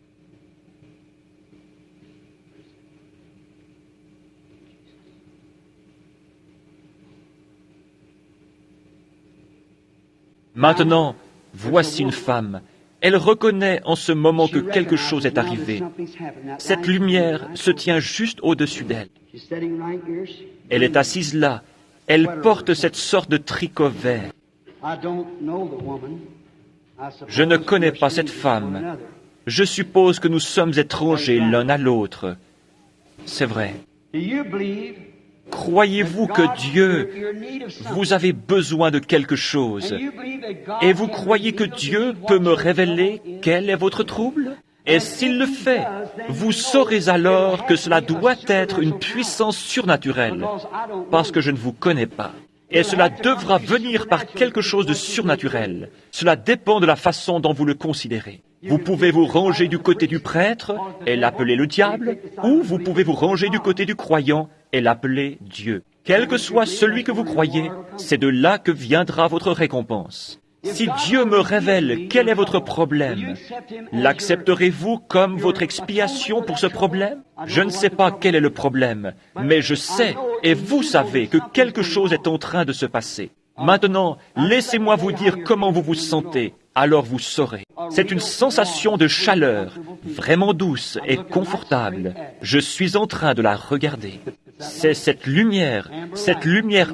Maintenant, voici une femme. Elle reconnaît en ce moment que quelque chose est arrivé. Cette lumière se tient juste au-dessus d'elle. Elle est assise là. Elle porte cette sorte de tricot vert. Je ne connais pas cette femme. Je suppose que nous sommes étrangers l'un à l'autre. C'est vrai. Croyez-vous que Dieu, vous avez besoin de quelque chose, et vous croyez que Dieu peut me révéler quel est votre trouble? Et s'il le fait, vous saurez alors que cela doit être une puissance surnaturelle, parce que je ne vous connais pas. Et cela devra venir par quelque chose de surnaturel. Cela dépend de la façon dont vous le considérez. Vous pouvez vous ranger du côté du prêtre et l'appeler le diable, ou vous pouvez vous ranger du côté du croyant et l'appeler Dieu. Quel que soit celui que vous croyez, c'est de là que viendra votre récompense. Si Dieu me révèle quel est votre problème, l'accepterez-vous comme votre expiation pour ce problème? Je ne sais pas quel est le problème, mais je sais, et vous savez, que quelque chose est en train de se passer. Maintenant, laissez-moi vous dire comment vous vous sentez, alors vous saurez. C'est une sensation de chaleur, vraiment douce et confortable. Je suis en train de la regarder. C'est cette lumière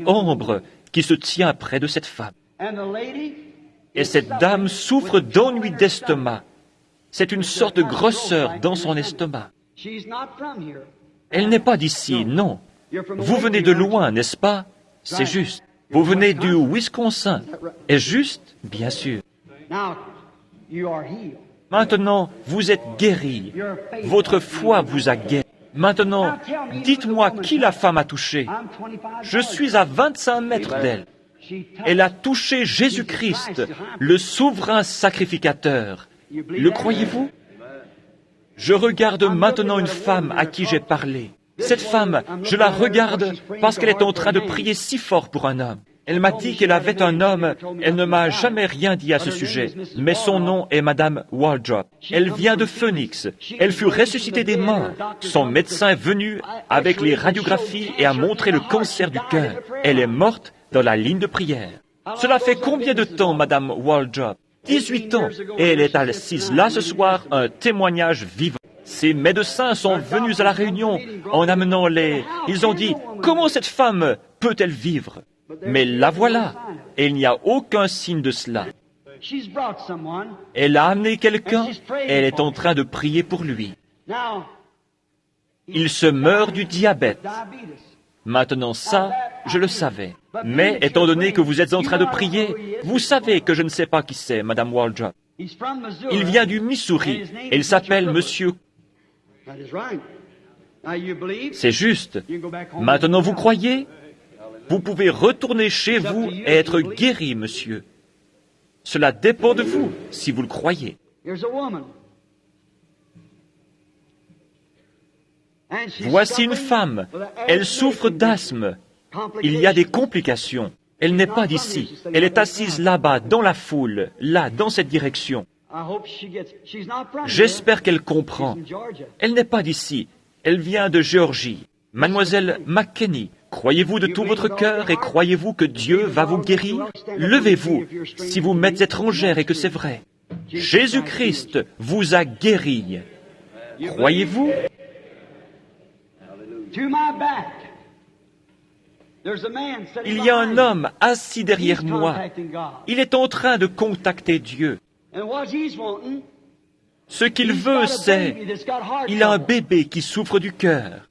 ambre qui se tient près de cette femme. Et cette dame souffre d'ennui d'estomac. C'est une sorte de grosseur dans son estomac. Elle n'est pas d'ici, non. Vous venez de loin, n'est-ce pas? C'est juste. Vous venez du Wisconsin. Est-ce juste? Bien sûr. Maintenant, vous êtes guéri. Votre foi vous a guéri. Maintenant, dites-moi qui la femme a touché. Je suis à 25 mètres d'elle. Elle a touché Jésus-Christ, le souverain sacrificateur. Le croyez-vous? Je regarde maintenant une femme à qui j'ai parlé. Cette femme, je la regarde parce qu'elle est en train de prier si fort pour un homme. Elle m'a dit qu'elle avait un homme. Elle ne m'a jamais rien dit à ce sujet, mais son nom est Madame Waldrop. Elle vient de Phoenix. Elle fut ressuscitée des morts. Son médecin est venu avec les radiographies et a montré le cancer du cœur. Elle est morte dans la ligne de prière. Cela fait combien de temps, Madame Waldrop? 18 ans. Et elle est assise là ce soir, un témoignage vivant. Ces médecins sont venus à la réunion en amenant les... Ils ont dit, comment cette femme peut-elle vivre? Mais la voilà, et il n'y a aucun signe de cela. Elle a amené quelqu'un, et elle est en train de prier pour lui. Il se meurt du diabète. Maintenant ça, je le savais. Mais étant donné que vous êtes en train de prier, vous savez que je ne sais pas qui c'est, Madame Waldrop. Il vient du Missouri, et il s'appelle Monsieur... C'est juste. Maintenant vous croyez? Vous pouvez retourner chez vous et être guéri, monsieur. Cela dépend de vous, si vous le croyez. Voici une femme. Elle souffre d'asthme. Il y a des complications. Elle n'est pas d'ici. Elle est assise là-bas, dans la foule, là, dans cette direction. J'espère qu'elle comprend. Elle n'est pas d'ici. Elle vient de Géorgie. Mademoiselle McKinney, croyez-vous de tout votre cœur et croyez-vous que Dieu va vous guérir? Levez-vous, si vous m'êtes étrangère et que c'est vrai. Jésus-Christ vous a guéri. Croyez-vous? Il y a un homme assis derrière moi. Il est en train de contacter Dieu. Ce qu'il veut, c'est... Il a un bébé qui souffre du cœur.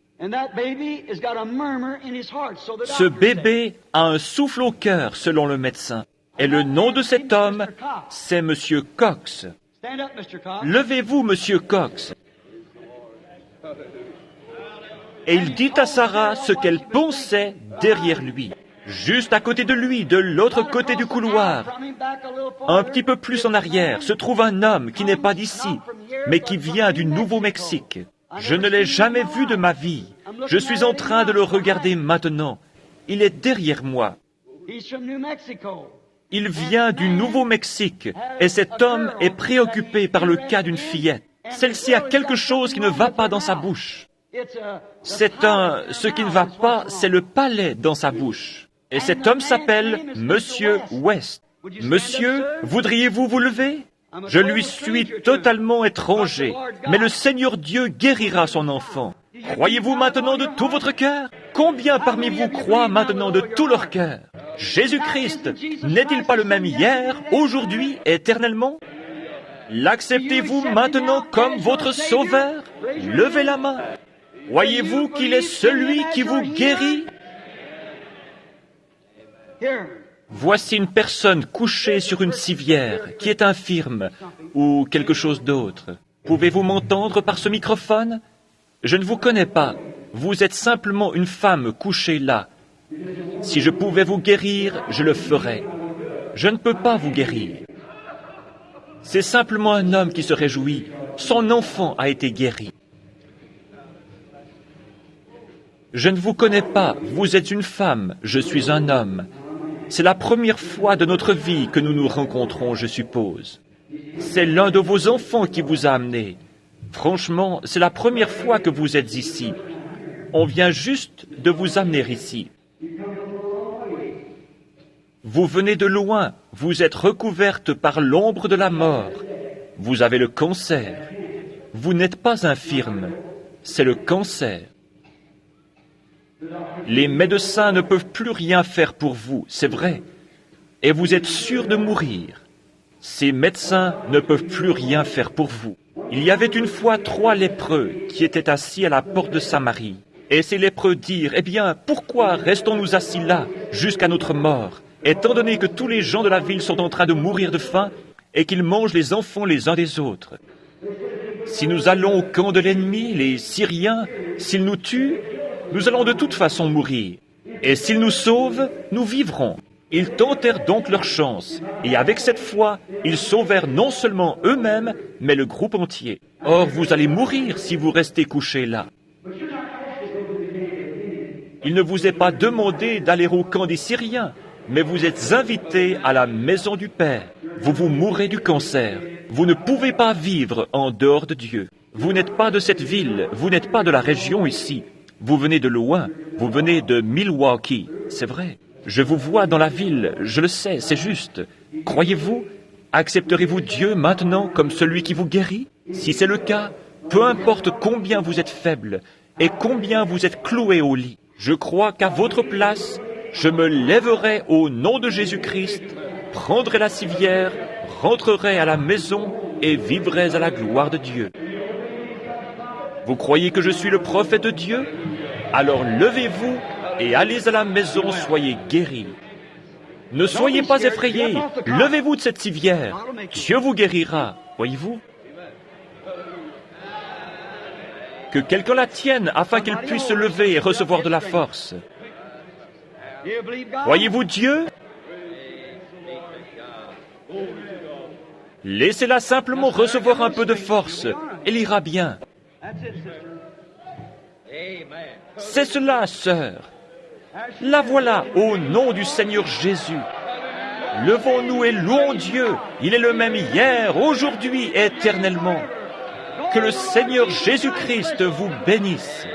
Ce bébé a un souffle au cœur, selon le médecin. Et le nom de cet homme, c'est Monsieur Cox. Levez-vous, Monsieur Cox. Et il dit à Sarah ce qu'elle pensait derrière lui. Juste à côté de lui, de l'autre côté du couloir, un petit peu plus en arrière, se trouve un homme qui n'est pas d'ici, mais qui vient du Nouveau-Mexique. Je ne l'ai jamais vu de ma vie. Je suis en train de le regarder maintenant. Il est derrière moi. Il vient du Nouveau-Mexique, et cet homme est préoccupé par le cas d'une fillette. Celle-ci a quelque chose qui ne va pas dans sa bouche. Ce qui ne va pas, c'est le palais dans sa bouche. Et cet homme s'appelle Monsieur West. Monsieur, voudriez-vous vous lever? Je lui suis totalement étranger, mais le Seigneur Dieu guérira son enfant. Croyez-vous maintenant de tout votre cœur? Combien parmi vous croient maintenant de tout leur cœur? Jésus-Christ n'est-il pas le même hier, aujourd'hui, éternellement? L'acceptez-vous maintenant comme votre sauveur? Levez la main. Croyez-vous qu'il est celui qui vous guérit? Voici une personne couchée sur une civière qui est infirme ou quelque chose d'autre. Pouvez-vous m'entendre par ce microphone? Je ne vous connais pas. Vous êtes simplement une femme couchée là. Si je pouvais vous guérir, je le ferais. Je ne peux pas vous guérir. C'est simplement un homme qui se réjouit. Son enfant a été guéri. Je ne vous connais pas. Vous êtes une femme. Je suis un homme. C'est la première fois de notre vie que nous nous rencontrons, je suppose. C'est l'un de vos enfants qui vous a amené. Franchement, c'est la première fois que vous êtes ici. On vient juste de vous amener ici. Vous venez de loin, vous êtes recouverte par l'ombre de la mort. Vous avez le cancer. Vous n'êtes pas infirme, c'est le cancer. Les médecins ne peuvent plus rien faire pour vous, c'est vrai. Et vous êtes sûr de mourir. Ces médecins ne peuvent plus rien faire pour vous. Il y avait une fois 3 lépreux qui étaient assis à la porte de Samarie. Et ces lépreux dirent, « Eh bien, pourquoi restons-nous assis là jusqu'à notre mort, étant donné que tous les gens de la ville sont en train de mourir de faim et qu'ils mangent les enfants les uns des autres? Si nous allons au camp de l'ennemi, les Syriens, s'ils nous tuent, nous allons de toute façon mourir. Et s'ils nous sauvent, nous vivrons. » Ils tentèrent donc leur chance, et avec cette foi, ils sauvèrent non seulement eux-mêmes, mais le groupe entier. Or, vous allez mourir si vous restez couchés là. Il ne vous est pas demandé d'aller au camp des Syriens, mais vous êtes invités à la maison du Père. Vous vous mourrez du cancer. Vous ne pouvez pas vivre en dehors de Dieu. Vous n'êtes pas de cette ville, vous n'êtes pas de la région ici. Vous venez de loin, vous venez de Milwaukee, c'est vrai. Je vous vois dans la ville, je le sais, c'est juste. Croyez-vous? Accepterez-vous Dieu maintenant comme celui qui vous guérit? Si c'est le cas, peu importe combien vous êtes faible et combien vous êtes cloué au lit, je crois qu'à votre place, je me lèverai au nom de Jésus-Christ, prendrai la civière, rentrerai à la maison et vivrai à la gloire de Dieu. Vous croyez que je suis le prophète de Dieu? Alors levez-vous et allez à la maison, soyez guéris. Ne soyez pas effrayés, levez-vous de cette civière. Dieu vous guérira, voyez-vous? Que quelqu'un la tienne afin qu'il puisse se lever et recevoir de la force. Voyez-vous Dieu? Laissez-la simplement recevoir un peu de force. Elle ira bien. C'est cela, sœur. La voilà, au nom du Seigneur Jésus. Levons-nous et louons Dieu. Il est le même hier, aujourd'hui, éternellement. Que le Seigneur Jésus-Christ vous bénisse.